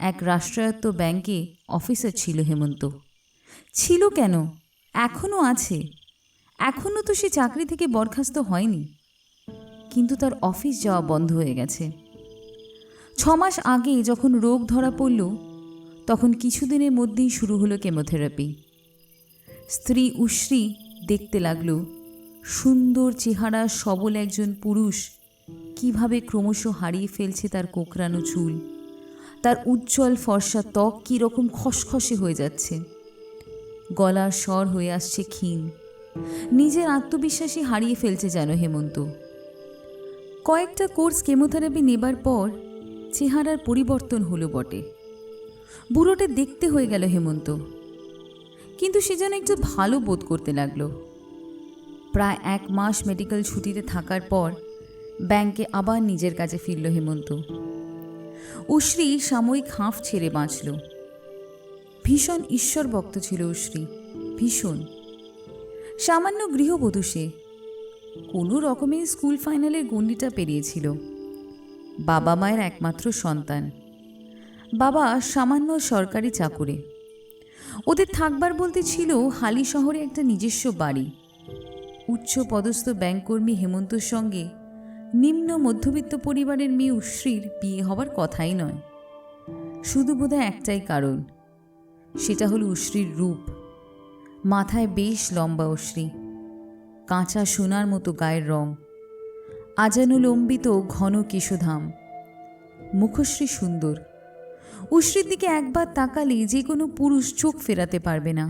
এক রাষ্ট্রায়ত্ত ব্যাংকে অফিসার ছিল হেমন্ত। ছিল কেন, এখনও আছে। এখনও তো সে চাকরি থেকে বরখাস্ত হয়নি, কিন্তু তার অফিস যাওয়া বন্ধ হয়ে গেছে। 6 মাস আগে যখন রোগ ধরা পড়ল, তখন কিছুদিনের মধ্যেই শুরু হলো কেমোথেরাপি। স্ত্রী উশ্রী দেখতে লাগল সুন্দর চেহারা সবল একজন পুরুষ কিভাবে ক্রমশ হারিয়ে ফেলছে তার কোঁকড়ানো চুল। তার উজ্জ্বল ফর্সা ত্বক কীরকম খসখসে হয়ে যাচ্ছে। গলার স্বর হয়ে আসছে ক্ষীণ। নিজের আত্মবিশ্বাসই হারিয়ে ফেলছে যেন হেমন্ত। কয়েকটা কোর্স কেমোথেরাপি নেবার পর চেহারার পরিবর্তন হলো বটে। বুড়োটে দেখতে হয়ে গেল হেমন্ত, কিন্তু সে যেন একটু ভালো বোধ করতে লাগলো। প্রায় 1 মাস মেডিকেল ছুটিতে থাকার পর ব্যাংকে আবার নিজের কাজে ফিরল হেমন্ত। উশ্রী সাময়িক হাঁফ ছেড়ে বাঁচল। ভীষণ ঈশ্বরভক্ত ছিল উশ্রী, ভীষণ। সামান্য গৃহবধূ সে। কোনো রকমে স্কুল ফাইনালের গণ্ডিটা পেরিয়েছিল। বাবা মায়ের একমাত্র সন্তান। বাবা সামান্য সরকারি চাকুরে। ওদের থাকবার বলতে ছিল হালি শহরে একটা নিজস্ব বাড়ি। উচ্চ পদস্থ ব্যাংককর্মী হেমন্তর সঙ্গে নিম্ন মধ্যবিত্ত পরিবারের মেয়ে উশ্রীর বিয়ে হবার কথাই নয়। শুধু বোধহয় একটাই কারণ, সেটা হলো উশ্রীর রূপ। মাথায় বেশ লম্বা উশ্রী, কাঁচা সোনার মতো গায়ের রং, আজানুলম্বিত ঘন কেশধাম, মুখশ্রী সুন্দর। উশ্রীর দিকে একবার তাকালে যে কোনো পুরুষ চোখ ফেরাতে পারবে না।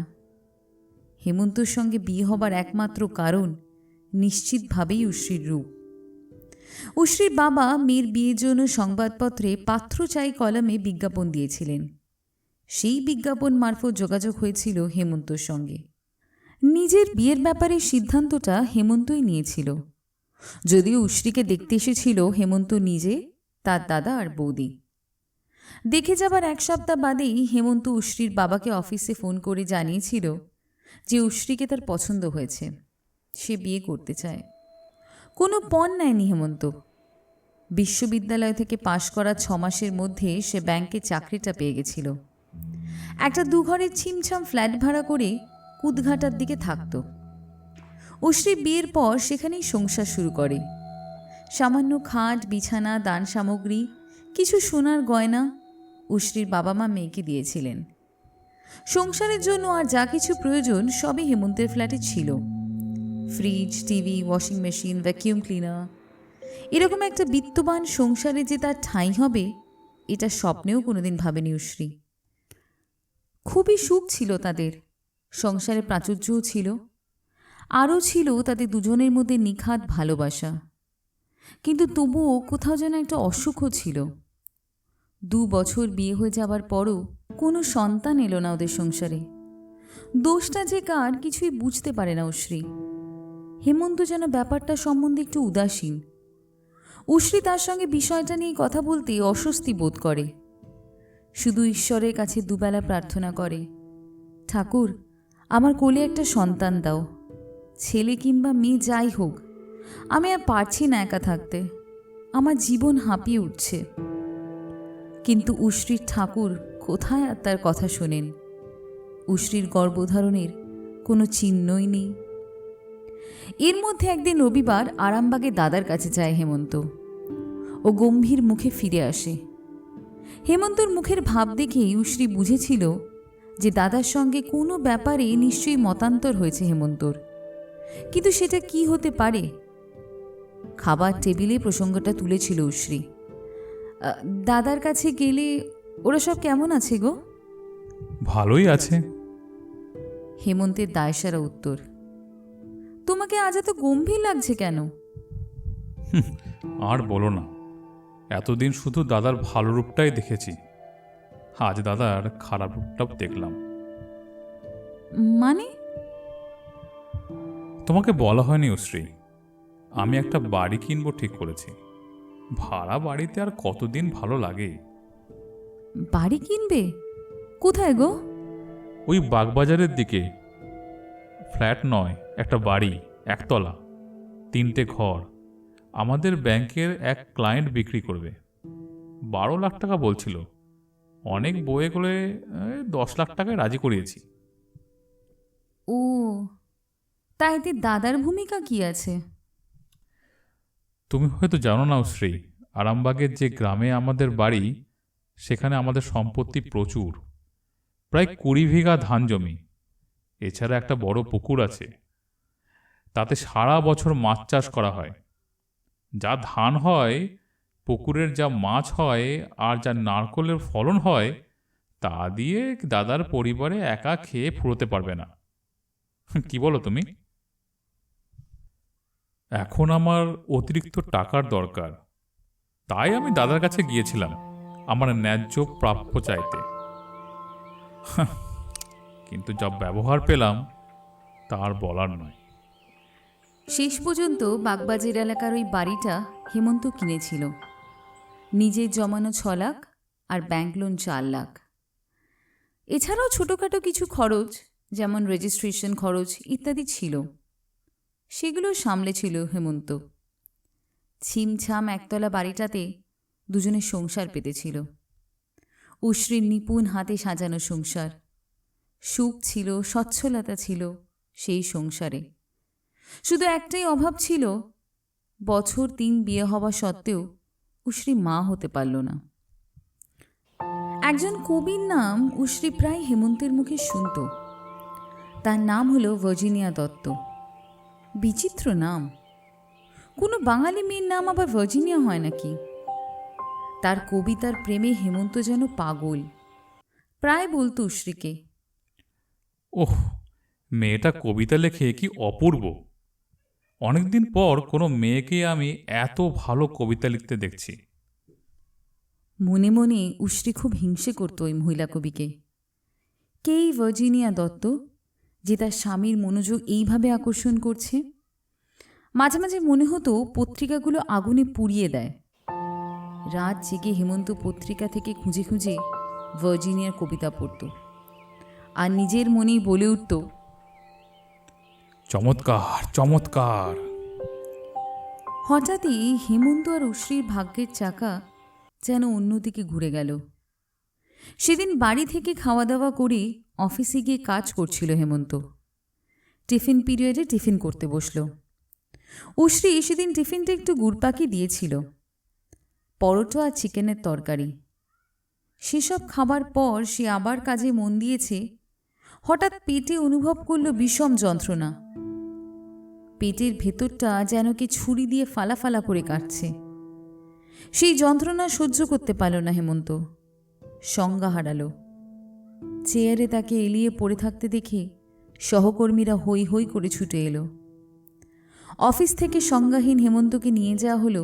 হেমন্তর সঙ্গে বিয়ে হবার একমাত্র কারণ নিশ্চিতভাবেই উশ্রীর রূপ। উশ্রীর বাবা মেয়ের বিয়ের জন্য সংবাদপত্রে পাত্র চাই কলামে বিজ্ঞাপন দিয়েছিলেন। সেই বিজ্ঞাপন মারফত যোগাযোগ হয়েছিল হেমন্তর সঙ্গে। নিজের বিয়ের ব্যাপারে সিদ্ধান্তটা হেমন্তই নিয়েছিল, যদিও উশ্রীকে দেখতে এসেছিল হেমন্ত নিজে, তার দাদা আর বৌদি। দেখে যাবার 1 সপ্তাহ বাদেই হেমন্ত উশ্রীর বাবাকে অফিসে ফোন করে জানিয়েছিল যে উশ্রীকে তার পছন্দ হয়েছে, সে বিয়ে করতে চায়। কোনো পণ নেয়নি হেমন্ত। বিশ্ববিদ্যালয় থেকে পাশ করা 6 মাসের মধ্যে সে ব্যাংকে চাকরিটা পেয়ে গেছিল। একটা 2 ঘরের ছিমছাম ফ্ল্যাট ভাড়া করে কুদঘাটার দিকে থাকত। উশ্রী বিয়ের পর সেখানেই সংসার শুরু করে। সামান্য খাট, বিছানা, দান সামগ্রী, কিছু সোনার গয়না উশ্রীর বাবা মা মেয়েকে দিয়েছিলেন। সংসারের জন্য আর যা কিছু প্রয়োজন সবই হেমন্তের ফ্ল্যাটে ছিল। Fridge, TV, washing machine, vacuum cleaner. এরকম একটা বিত্তবান সংসারে যে তার ঠাঁই হবে এটা স্বপ্নেও কোনোদিন ভাবেনি উশ্রী। খুবই সুখ ছিল তাদের, সংসারে প্রাচুর্যও ছিল, আরও ছিল তাদের দুজনের মধ্যে নিখাদ ভালোবাসা। কিন্তু তবুও কোথাও যেন একটা অসুখও ছিল। 2 বছর বিয়ে হয়ে যাবার পরও কোনো সন্তান এলো না ওদের সংসারে। দোষটা যে কার কিছুই বুঝতে পারে না উশ্রী। হেমন্ত যেন ব্যাপারটা সম্বন্ধে একটু উদাসীন। উশ্রী তার সঙ্গে বিষয়টা নিয়ে কথা বলতে অস্বস্তি বোধ করে। শুধু ঈশ্বরের কাছে দুবেলা প্রার্থনা করে, ঠাকুর আমার কোলে একটা সন্তান দাও, ছেলে কিংবা মেয়ে যাই হোক, আমি আর পারছি না একা থাকতে, আমার জীবন হাঁপিয়ে উঠছে। কিন্তু উশ্রীর ঠাকুর কোথায় আর তার কথা শোনেন? উশ্রীর গর্ভধারণের কোনো চিহ্নই নেই। এর মধ্যে একদিন রবিবার আরামবাগে দাদার কাছে যায় হেমন্ত। ও গম্ভীর মুখে ফিরে আসে। হেমন্তর মুখের ভাব দেখেই উশ্রী বুঝেছিল যে দাদার সঙ্গে কোনো ব্যাপারে নিশ্চয়ই মতান্তর হয়েছে হেমন্তর। কিন্তু সেটা কি হতে পারে? খাবার টেবিলে প্রসঙ্গটা তুলেছিল উশ্রী। দাদার কাছে গেলে ওরা সব কেমন আছে গো? ভালোই আছে। হেমন্তের দায়সারা উত্তর। তোমাকে আজ এত গম্ভীর লাগছে কেন? আর বলো না, এতদিন শুধু দাদার ভালো রূপটাই দেখেছি, আজ দাদার খারাপ রূপটাও দেখলাম। মানে? তোমাকে বলা হয়নি উশ্রী, আমি একটা বাড়ি কিনবো ঠিক করেছি। ভাড়া বাড়িতে আর কতদিন ভালো লাগে। বাড়ি কিনবে? কোথায় গো? ওই বাগবাজারের দিকে। ফ্ল্যাট নয়, একটা বাড়ি, একতলা, 3টে ঘর। আমাদের ব্যাংকের এক ক্লায়েন্ট বিক্রি করবে। 12 লাখ টাকা বলছিল। অনেক বয়ে করে 10 লাখ টাকায় রাজি করিয়েছি। ও, তাই এতে দাদার ভূমিকা কি আছে? তুমি হয়তো জানো না শ্রী, আরামবাগের যে গ্রামে আমাদের বাড়ি, সেখানে আমাদের সম্পত্তি প্রচুর, প্রায় 20 বিঘা ধান জমি। এছাড়া একটা বড় পুকুর আছে, তাতে সারা বছর মাছ চাষ করা হয়। যা ধান হয়, পুকুরের যা মাছ হয়, আর যা নারকলের ফলন হয়, তা দিয়ে দাদার পরিবারে একা খেয়ে ফুরোতে পারবে না। কি বলো তুমি? এখন আমার অতিরিক্ত টাকার দরকার, তাই আমি দাদার কাছে গিয়েছিলাম আমার ন্যায্য প্রাপ্য চাইতে। কিন্তু যা ব্যবহার পেলাম তার বলার নয়। শেষ পর্যন্ত বাগবাজার এলাকার ওই বাড়িটা হেমন্ত কিনেছিল। নিজের জমানো 6 লাখ আর ব্যাংক লোন 4 লাখ। এছাড়াও ছোটোখাটো কিছু খরচ, যেমন রেজিস্ট্রেশন খরচ ইত্যাদি ছিল, সেগুলো সামলেছিল হেমন্ত। ছিমছাম একতলা বাড়িটাতে দুজনের সংসার পেতেছিল। উশ্রীর নিপুণ হাতে সাজানো সংসার। সুখ ছিল, স্বচ্ছলতা ছিল সেই সংসারে। শুধু একটাই অভাব ছিল, বছর 3 বিয়ে হওয়া সত্ত্বেও উশ্রী মা হতে পারল না। একজন কবির নাম উশ্রী প্রায় হেমন্তের মুখে শুনত। তার নাম হলো ভার্জিনিয়া দত্ত। বিচিত্র নাম। কোনো বাঙালি মেয়ের নাম আবার ভার্জিনিয়া হয় নাকি? তার কবিতার প্রেমে হেমন্ত যেন পাগল। প্রায় বলতো উশ্রীকে, ওহ, মেয়েটা কবিতা লেখে কি অপূর্ব! অনেকদিন পর কোনো মেয়েকে আমি এত ভালো কবিতা লিখতে দেখছি। মনে মনে উশ্রী খুব হিংসে করত ওই মহিলা কবিকে। কে এই ভার্জিনিয়া দত্ত, যে তার স্বামীর মনোযোগ এইভাবে আকর্ষণ করছে? মাঝে মাঝে মনে হতো পত্রিকাগুলো আগুনে পুড়িয়ে দেয়। রাত জেগে হেমন্ত পত্রিকা থেকে খুঁজে খুঁজে ভার্জিনিয়ার কবিতা পড়ত, আর নিজের মনেই বলে উঠত, চমৎকার, চমৎকার। হঠাৎই হেমন্ত আর উশ্রীর ভাগ্যের চাকা যেন অন্যদিকে ঘুরে গেল। সেদিন বাড়ি থেকে খাওয়া দাওয়া করে অফিসে গিয়ে কাজ করছিল হেমন্ত। টিফিন পিরিয়ডে টিফিন করতে বসল। উশ্রী সেদিন টিফিনটা একটু গুড়পাকি দিয়েছিল, পরোটা আর চিকেনের তরকারি। সেসব খাবার পর সে আবার কাজে মন দিয়েছে। হঠাৎ পেটে অনুভব করল বিষম যন্ত্রণা। পেটের ভেতরটা যেন কি ছুরি দিয়ে ফালা করে কাটছে। সেই যন্ত্রণা সহ্য করতে পারল না হেমন্ত, সংজ্ঞা হারালো। চেয়ারে তাকে এলিয়ে পড়ে থাকতে দেখে সহকর্মীরা হৈ হৈ করে ছুটে এলো। অফিস থেকে সংজ্ঞাহীন হেমন্তকে নিয়ে যাওয়া হলো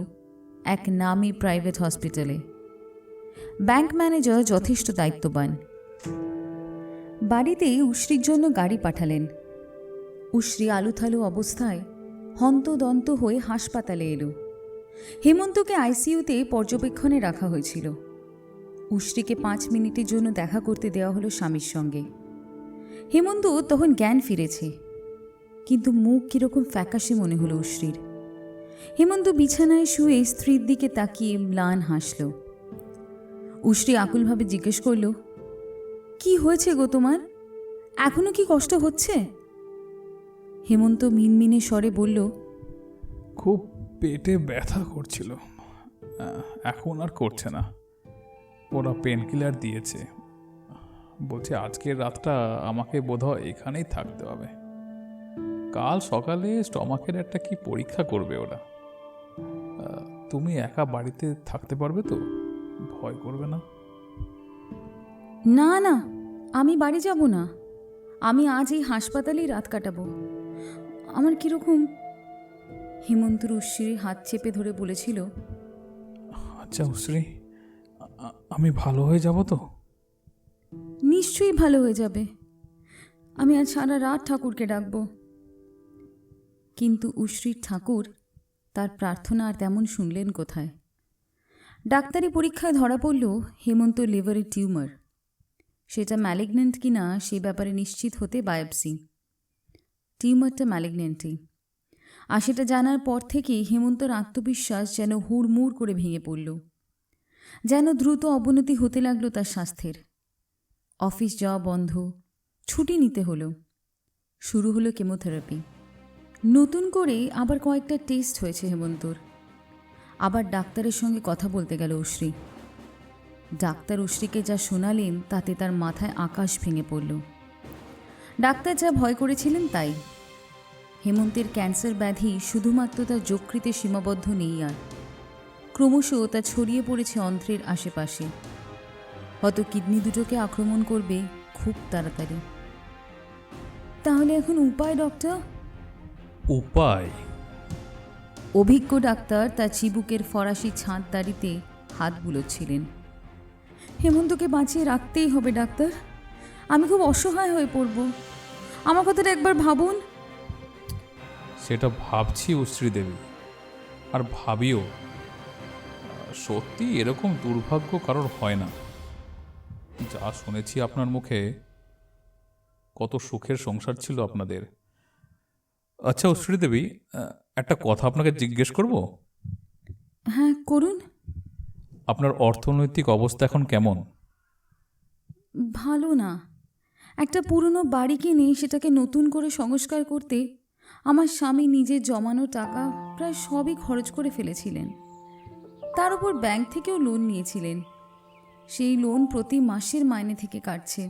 এক নামী প্রাইভেট হসপিটালে। ব্যাংক ম্যানেজার যথেষ্ট দায়িত্ববান। বাড়িতে উশ্রীর জন্য গাড়ি পাঠালেন। উশ্রী আলুথালু অবস্থায় হন্তদন্ত হয়ে হাসপাতালে এলো। হেমন্তকে আইসিইউতে পর্যবেক্ষণে রাখা হয়েছিল। উশ্রীকে 5 মিনিটের জন্য দেখা করতে দেওয়া হলো স্বামীর সঙ্গে। হেমন্ত তখন জ্ঞান ফিরেছে, কিন্তু মুখ কিরকম ফ্যাকাশে মনে হলো উশ্রীর। হেমন্ত বিছানায় শুয়ে স্ত্রীর দিকে তাকিয়ে ম্লান হাসল। উশ্রী আকুলভাবে জিজ্ঞেস করল, কি হয়েছে গো তোমার? এখনো কি কষ্ট হচ্ছে? হেমন্ত মিনমিনে স্বরে বলল, খুব পেটে ব্যথা করছিল, এখন আর করছে না। ওরা পেন কিলার দিয়েছে। বলছে আজকের রাতটা আমাকে বোধহয় এখানেই থাকতে হবে। কাল সকালে স্টমাকের একটা কি পরীক্ষা করবে ওরা। তুমি একা বাড়িতে থাকতে পারবে তো? ভয় করবে না? না না, আমি বাড়ি যাব না। আমি আজ এই হাসপাতালেই রাত কাটাবো। আমার কিরকম। হেমন্তর উশ্রীর হাত চেপে ধরে বলেছিল, আচ্ছা উশ্রী, আমি ভালো হয়ে যাব তো? নিশ্চয়ই ভালো হয়ে যাবে। আমি আজ সারা রাত ঠাকুরকে ডাকব। কিন্তু উশ্রীর ঠাকুর তার প্রার্থনা আর তেমন শুনলেন কোথায়। ডাক্তারি পরীক্ষায় ধরা পড়ল হেমন্ত লিভারের টিউমার। সেটা ম্যালিগন্যান্ট কিনা সে ব্যাপারে নিশ্চিত হতে বায়োপসি। টিউমারটা ম্যালিগন্যান্টই। আর সেটা জানার পর থেকেই হেমন্তর আত্মবিশ্বাস যেন হুড়মুড় করে ভেঙে পড়ল। যেন দ্রুত অবনতি হতে লাগলো তার স্বাস্থ্যের। অফিস যাওয়া বন্ধ, ছুটি নিতে হলো। শুরু হলো কেমোথেরাপি। নতুন করে আবার কয়েকটা টেস্ট হয়েছে হেমন্তর। আবার ডাক্তারের সঙ্গে কথা বলতে গেল উশ্রী। ডাক্তার উশ্রীকে যা শোনালেন তাতে তার মাথায় আকাশ ভেঙে পড়ল। ডাক্তার যা ভয় করেছিলেন তাই। হেমন্তের ক্যান্সার ব্যাধি শুধুমাত্র তার যকৃতে সীমাবদ্ধ নেই, আর ক্রমশ তা ছড়িয়ে পড়েছে অন্ত্রের আশেপাশে। হয়তো কিডনি দুটোকে আক্রমণ করবে খুব তাড়াতাড়ি। তাহলে এখন উপায় ডক্টর? উপায়? অভিজ্ঞ ডাক্তার তার চিবুকের ফরাসি ছাদ দাড়িতে হাত বুলোচ্ছিলেন। হেমন্তকে বাঁচিয়ে রাখতেই হবে ডাক্তার। আমি খুব অসহায় হয়ে পড়ব। আমার কথাটা একবার ভাবুন। সেটা ভাবছি উশ্রী দেবী, আর ভাবিও। সত্যি এরকম দুর্ভাগ্য কারোর হয় না। যা শুনেছি আপনার মুখে, কত সুখের সংসার ছিল আপনাদের। আচ্ছা উশ্রী দেবী, একটা কথা আপনাকে জিজ্ঞেস করব? হ্যাঁ করুন। আপনার অর্থনৈতিক অবস্থা এখন কেমন? ভালো না। একটা পুরনো বাড়ি কিনে সেটাকে নতুন করে সংস্কার করতে আমার স্বামী নিজের জমানো টাকা প্রায় সবই খরচ করে ফেলেছিলেন। তার উপর ব্যাংক থেকেও লোন নিয়েছিলেন। সেই লোন প্রতি মাসের মাইনে থেকে কাটছে।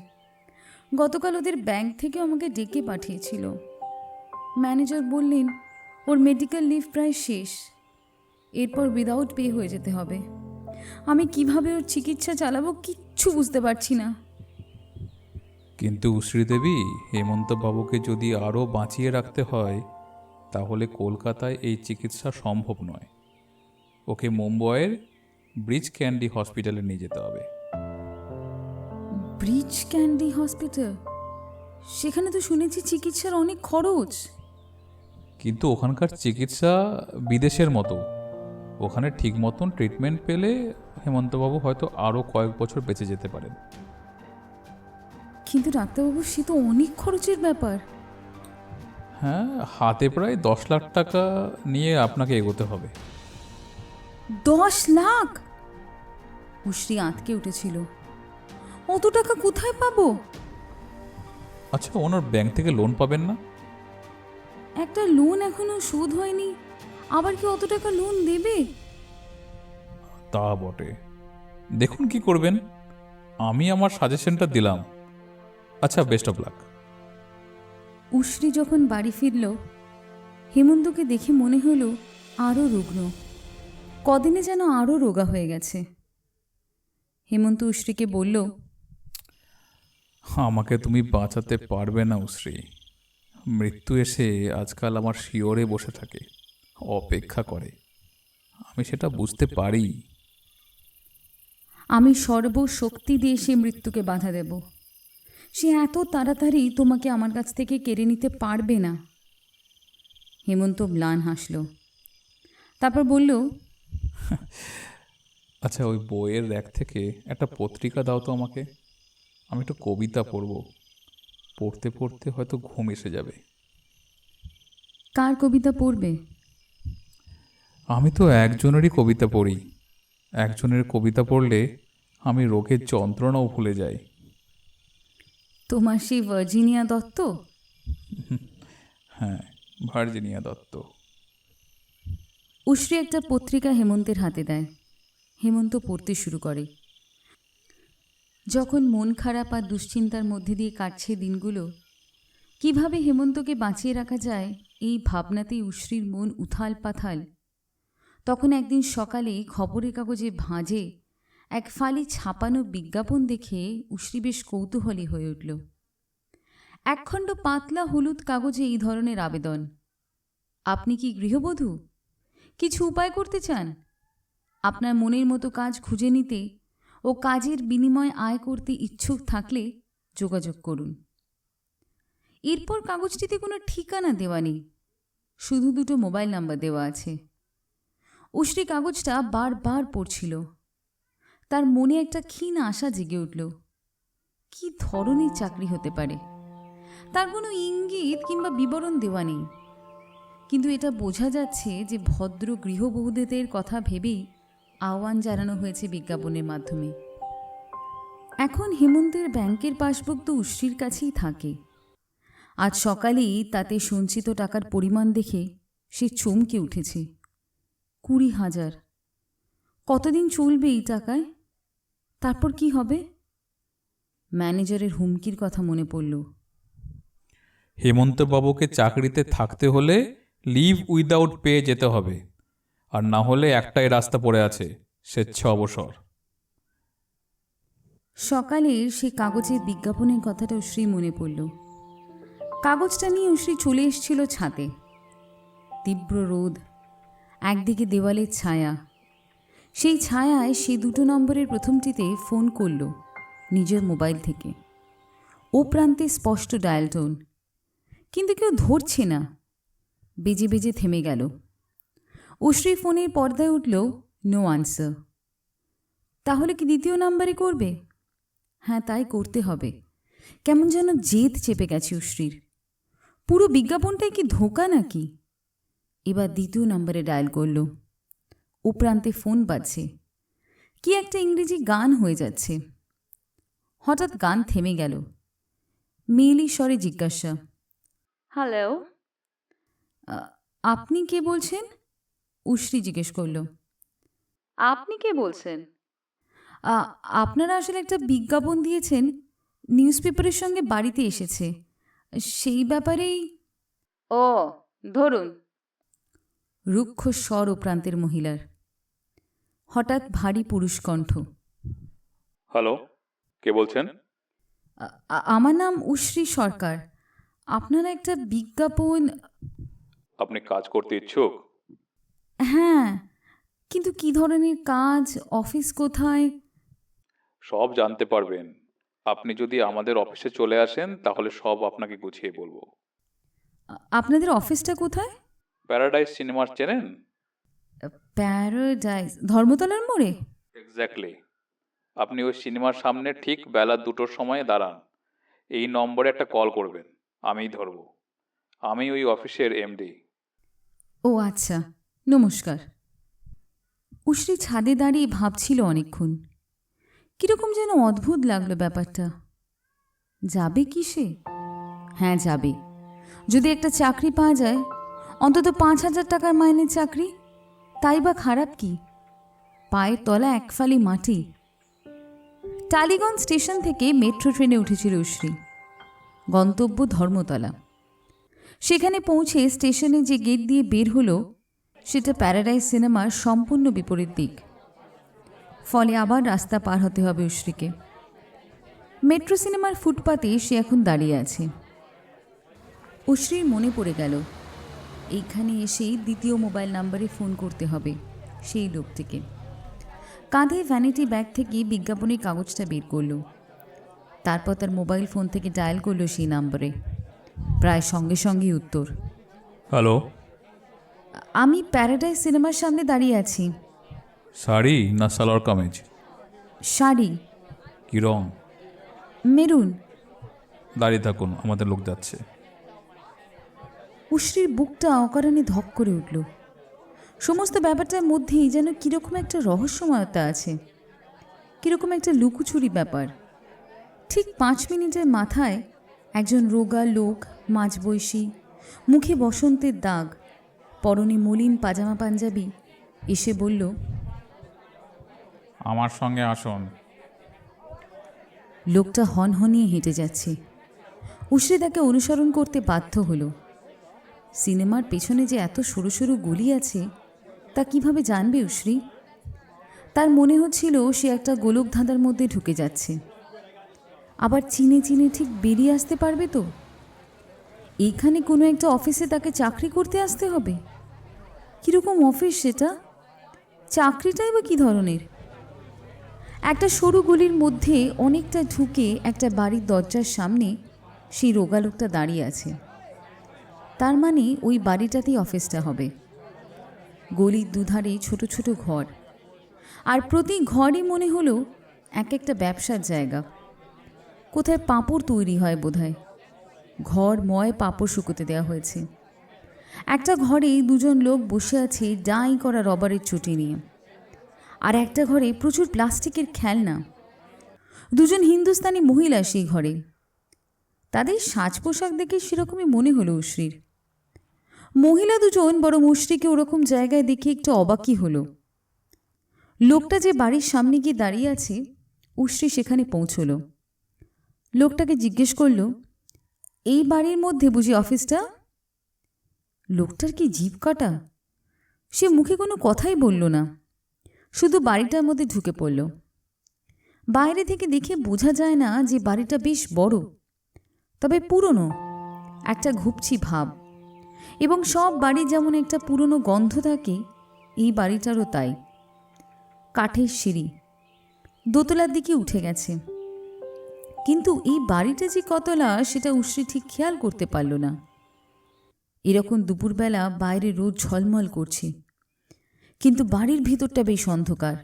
গতকাল ওদের ব্যাংক থেকেও আমাকে ডেকে পাঠিয়েছিল। ম্যানেজার বললেন ওর মেডিকেল লিভ প্রায় শেষ, এরপর উইদাউট পে হয়ে যেতে হবে। আমি কিভাবে ওর চিকিৎসা চালাবো কিচ্ছু বুঝতে পারছি না। কিন্তু উশ্রী দেবী, হেমন্ত বাবুকে যদি আরও বাঁচিয়ে রাখতে হয় তাহলে কলকাতায় এই চিকিৎসা সম্ভব নয়। ওকে মুম্বইয়ের ব্রিজ ক্যান্ডি হসপিটালে নিয়ে যেতে হবে। Bridge candy hospital? সেখানে তো শুনেছি চিকিৎসার অনেক খরচ। কিন্তু ওখানকার চিকিৎসা বিদেশের মতো। ওখানে ঠিক মতন ট্রিটমেন্ট পেলে হেমন্তবাবু হয়তো আরও কয়েক বছর বেঁচে যেতে পারেন। কিন্তু ডাক্তারবাবু, সে তো অনেক খরচের ব্যাপার। হ্যাঁ, হাতে প্রায় 10 লাখ টাকা নিয়ে আপনাকে এগোতে হবে। 10 লাখ? উশ্রী আঁতকে উঠেছিল। অত টাকা কোথায় পাবো? আচ্ছা, ওনার ব্যাংক থেকে লোন পাবেন না? একটা লোন এখনো শোধ হয়নি, আবার কি অত টাকা লোন দেবে? তা বটে, দেখুন কি করবেন। আমি আমার সাজেশনটা দিলাম। আচ্ছা, বেস্ট অফ লাক। উশ্রী যখন বাড়ি ফিরল, হেমন্তকে দেখে মনে হলো আরও রুগ্ন, কদিনে যেন আরও রোগা হয়ে গেছে। হেমন্ত উশ্রীকে বলল, আমাকে তুমি বাঁচাতে পারবে না উশ্রী। মৃত্যু এসে আজকাল আমার শিয়রে বসে থাকে, অপেক্ষা করে। আমি সেটা বুঝতে পারি। আমি সর্বশক্তি দিয়ে সে মৃত্যুকে বাধা দেব। সে এত তাড়াতাড়ি তোমাকে আমার কাছ থেকে কেড়ে নিতে পারবে না। হেমন্ত ম্লান হাসল, তারপর বলল, আচ্ছা, ওই বইয়ের র্যাক থেকে একটা পত্রিকা দাও তো আমাকে। আমি একটা কবিতা পড়ব। পড়তে পড়তে হয়তো ঘুম এসে যাবে। কার কবিতা পড়বে? আমি তো একজনেরই কবিতা পড়ি। একজনের কবিতা পড়লে আমি রোগের যন্ত্রণাও ভুলে যাই। তোমার সেই ভার্জিনিয়া দত্ত? হ্যাঁ, ভার্জিনিয়া দত্ত। উশ্রী একটা পত্রিকা হেমন্তের হাতে দেয়। হেমন্ত পড়তে শুরু করে। যখন মন খারাপ আর দুশ্চিন্তার মধ্যে দিয়ে কাটছে দিনগুলো, কিভাবে হেমন্তকে বাঁচিয়ে রাখা যায় এই ভাবনাতেই উশ্রীর মন উথাল পাথাল। তখন একদিন সকালে খবরের কাগজে ভাঁজে এক ফালি ছাপানো বিজ্ঞাপন দেখে উশ্রী বেশ কৌতূহলী হয়ে উঠল। একখণ্ড পাতলা হলুদ কাগজে এই ধরনের আবেদন: আপনি কি গৃহবধূ? কিছু উপায় করতে চান? আপনার মনের মতো কাজ খুঁজে নিতে ও কাজের বিনিময়ে আয় করতে ইচ্ছুক থাকলে যোগাযোগ করুন। এরপর কাগজটিতে কোনো ঠিকানা দেওয়া নেই, শুধু দুটো মোবাইল নাম্বার দেওয়া আছে। উশ্রী কাগজটা বারবার পড়ছিল। তার মনে একটা ক্ষীণ আশা জেগে উঠল। কি ধরনের চাকরি হতে পারে? তার কোনো ইঙ্গিত কিংবা বিবরণ দেওয়া নেই, কিন্তু এটা বোঝা যাচ্ছে যে ভদ্র গৃহবধূদের কথা ভেবেই আহ্বান জানানো হয়েছে বিজ্ঞাপনের মাধ্যমে। এখন হেমন্তের ব্যাংকের পাসবুক তো উশ্রীর কাছেই থাকে। আজ সকালেই তাতে সঞ্চিত টাকার পরিমাণ দেখে সে চমকে উঠেছে। 20,000! কতদিন চলবে এই টাকায়? তারপর কি হবে? ম্যানেজারের হুমকির কথা মনে পড়ল। হেমন্তবাবুকে চাকরিতে থাকতে হলে লিভ উইদাউট পে যেতে হবে, আর না হলে একটাই রাস্তা পড়ে আছে, স্বেচ্ছা অবসর। সকালের সে কাগজের বিজ্ঞাপনের কথাটা উশ্রী মনে পড়ল। কাগজটা নিয়ে উশ্রী চলে এসেছিল ছাদে। তীব্র রোদ, একদিকে দেওয়ালের ছায়া। সেই ছায়ায় সে 2 নম্বরের প্রথমটিতে ফোন করল নিজের মোবাইল থেকে। ও প্রান্তে স্পষ্ট ডায়াল টোন, কিন্তু কেউ ধরছে না। বেজে বেজে থেমে গেল। উশ্রী ফোনের পর্দায় উঠল নো আনসার। তাহলে কি দ্বিতীয় নাম্বারে করবে? হ্যাঁ, তাই করতে হবে। কেমন যেন জেদ চেপে গেছে উশ্রীর। পুরো বিজ্ঞাপনটাই কি ধোঁকা নাকি? এবার দ্বিতীয় নম্বরে ডায়াল করল। ও প্রান্তে ফোন বাজছে। কি একটা ইংরেজি গান হয়ে যাচ্ছে। হঠাৎ গান থেমে গেল। মেয়েলি স্বরে জিজ্ঞাসা, হ্যালো, আপনি কে বলছেন? উশ্রী জিজ্ঞেস করল, আপনি কে বলছেন? আপনারা আসলে একটা বিজ্ঞাপন দিয়েছেন, নিউজ পেপারের সঙ্গে বাড়িতে এসেছে, সেই ব্যাপারেই। ও, ধরুন। রুক্ষ স্বর ও প্রান্তের মহিলার। হঠাৎ ভারী পুরুষ কণ্ঠ, হ্যালো, কে বলছেন? আমার নাম উশ্রী সরকার। আপনারা একটা বিজ্ঞাপন। আপনি কাজ করতে ইচ্ছুক? হ্যাঁ, কিন্তু কি ধরনের কাজ, অফিস কোথায়? সব জানতে পারবেন। আপনি যদি আমাদের অফিসে চলে আসেন তাহলে সব আপনাকে গুছিয়ে বলবো। আপনাদের অফিসটা কোথায়? প্যারাডাইস সিনেমা চেনেন? প্যারাডাইস, ধর্মতলার মোড়ে? এক্স্যাক্টলি। আপনি ওই সিনেমার সামনে ঠিক বেলা 2টোর সময় দাঁড়ান। এই নম্বরে একটা কল করবেন, আমিই ধরবো। আমি ওই অফিসের এমডি। ও আচ্ছা, নমস্কার। উশ্রী ছাদে দাঁড়িয়ে ভাবছিল অনেকক্ষণ। কীরকম যেন অদ্ভুত লাগলো ব্যাপারটা। যাবে কি সে? হ্যাঁ, যাবে। যদি একটা চাকরি পাওয়া যায়, অন্তত 5,000 টাকার মাইনের চাকরি, তাই বা খারাপ কি? পায়ের তলা এক ফালি মাটি। টালিগঞ্জ স্টেশন থেকে মেট্রো ট্রেনে উঠেছিল শ্রী। গন্তব্য ধর্মতলা। সেখানে পৌঁছে স্টেশনে যে গেট দিয়ে বের হলো সেটা প্যারাডাইস সিনেমার সম্পূর্ণ বিপরীত দিক। ফলে আবার রাস্তা পার হতে হবে উশ্রীকে। মেট্রো সিনেমার ফুটপাতে সে এখন দাঁড়িয়ে আছে। উশ্রীর মনে পড়ে গেল এইখানে এসেই দ্বিতীয় মোবাইল নাম্বারে ফোন করতে হবে সেই লোকটিকে। কাঁধে ভ্যানিটি ব্যাগ থেকে বিজ্ঞাপনের কাগজটা বের করল। তারপর তার মোবাইল ফোন থেকে ডায়াল করলো সেই নাম্বারে। প্রায় সঙ্গে সঙ্গেই উত্তর। হ্যালো, আমি প্যারাডাইস সিনেমার সামনে দাঁড়িয়ে আছি। শাড়ি না সালোয়ার কামিজ? শাড়ি। কী রং? মেরুন। দাঁড়িয়ে থাকুন, আমাদের লোক যাচ্ছে। উশ্রীর বুকটা অকারণে ধক করে উঠল। সমস্ত ব্যাপারটার মধ্যেই যেন কীরকম একটা রহস্যময়তা আছে, কীরকম একটা লুকোচুরি ব্যাপার। ঠিক 5 মিনিটের মাথায় একজন রোগা লোক, মাঝবয়সী, মুখে বসন্তের দাগ, পরনে মলিন পাজামা পাঞ্জাবি, এসে বলল, আমার সঙ্গে আসুন। লোকটা হনহনিয়ে হেঁটে যাচ্ছে। উশ্রী তাকে অনুসরণ করতে বাধ্য হলো। সিনেমার পেছনে যে এত সরু সরু গলি আছে তা কিভাবে জানবে উশ্রী? তার মনে হচ্ছিল সে একটা গোলক ধাঁধার মধ্যে ঢুকে যাচ্ছে। আবার চিনে চিনে ঠিক বেরিয়ে আসতে পারবে তো? এইখানে কোনো একটা অফিসে তাকে চাকরি করতে আসতে হবে। কীরকম অফিস সেটা? চাকরিটাই বা কী ধরনের? একটা সরু গলির মধ্যে অনেকটা ঢুকে একটা বাড়ির দরজার সামনে সেই রোগা লোকটা দাঁড়িয়ে আছে। তার মানে ওই বাড়িটাতেই অফিসটা হবে। গলির দুধারে ছোট ছোট ঘর, আর প্রতি ঘরই মনে হলো এক একটা ব্যবসার জায়গা। কোথায় পাঁপড় তৈরি হয় বোধহয়। ঘর ময় পাঁপড় শুকোতে দেওয়া হয়েছে। একটা ঘরে 2জন লোক বসে আছে ডাই করা রবারের চটি নিয়ে, আর একটা ঘরে প্রচুর প্লাস্টিকের খেলনা। 2জন হিন্দুস্তানি মহিলা সেই ঘরে। তাদের সাজ পোশাক দেখে সেরকমই মনে হলো উশ্রীর। মহিলা 2জন বরং উশ্রীকে ওরকম জায়গায় দেখে একটু অবাকই হলো। লোকটা যে বাড়ির সামনে গিয়ে দাঁড়িয়ে আছে, উশ্রী সেখানে পৌঁছল। লোকটাকে জিজ্ঞেস করল, এই বাড়ির মধ্যে বুঝি অফিসটা? লোকটার কি জিভ কাটা! সে মুখে কোনো কথাই বলল না, শুধু বাড়িটার মধ্যে ঢুকে পড়ল। বাইরে থেকে দেখে বোঝা যায় না যে বাড়িটা বেশ বড়, তবে পুরনো, একটা ঘুপছি ভাব। এবং সব বাড়ি যেমন একটা পুরনো গন্ধ থাকে, এই বাড়িটারও তাই। কাঠের সিঁড়ি, দোতলার দিকে উঠে গেছে। কিন্তু এই বাড়িটা যে কতলা সেটা উশ্রী ঠিক খেয়াল করতে পারল না। এরকম দুপুরবেলা বাইরে রোদ ঝলমল করছে, কিন্তু বাড়ির ভিতরটা বেশ অন্ধকার।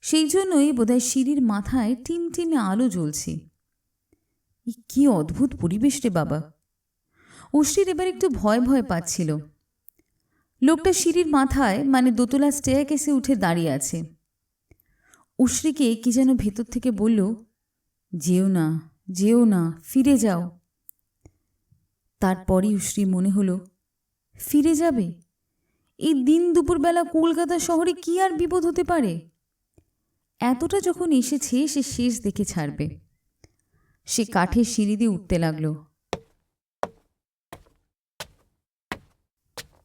সেই জন্যই বোধহয় সিঁড়ির মাথায় টিমটিমে আলো জ্বলছে। কি অদ্ভুত পরিবেশ রে বাবা! উশ্রীর এবার একটু ভয় ভয় পাচ্ছিল। লোকটা সিঁড়ির মাথায় মানে দোতলা স্টেয়ারকেসে উঠে দাঁড়িয়ে আছে। উশ্রীকে কি যেন ভেতর থেকে বলল, যেও না, যেও না, ফিরে যাও। তারপরই উশ্রী মনে হলো, ফিরে যাবে? এই দিন দুপুরবেলা কলকাতা শহরে কি আর বিপদ হতে পারে? এতটা যখন এসেছে সে শেষ দেখে ছাড়বে। সে কাঠের সিঁড়ি দিয়ে উঠতে লাগলো।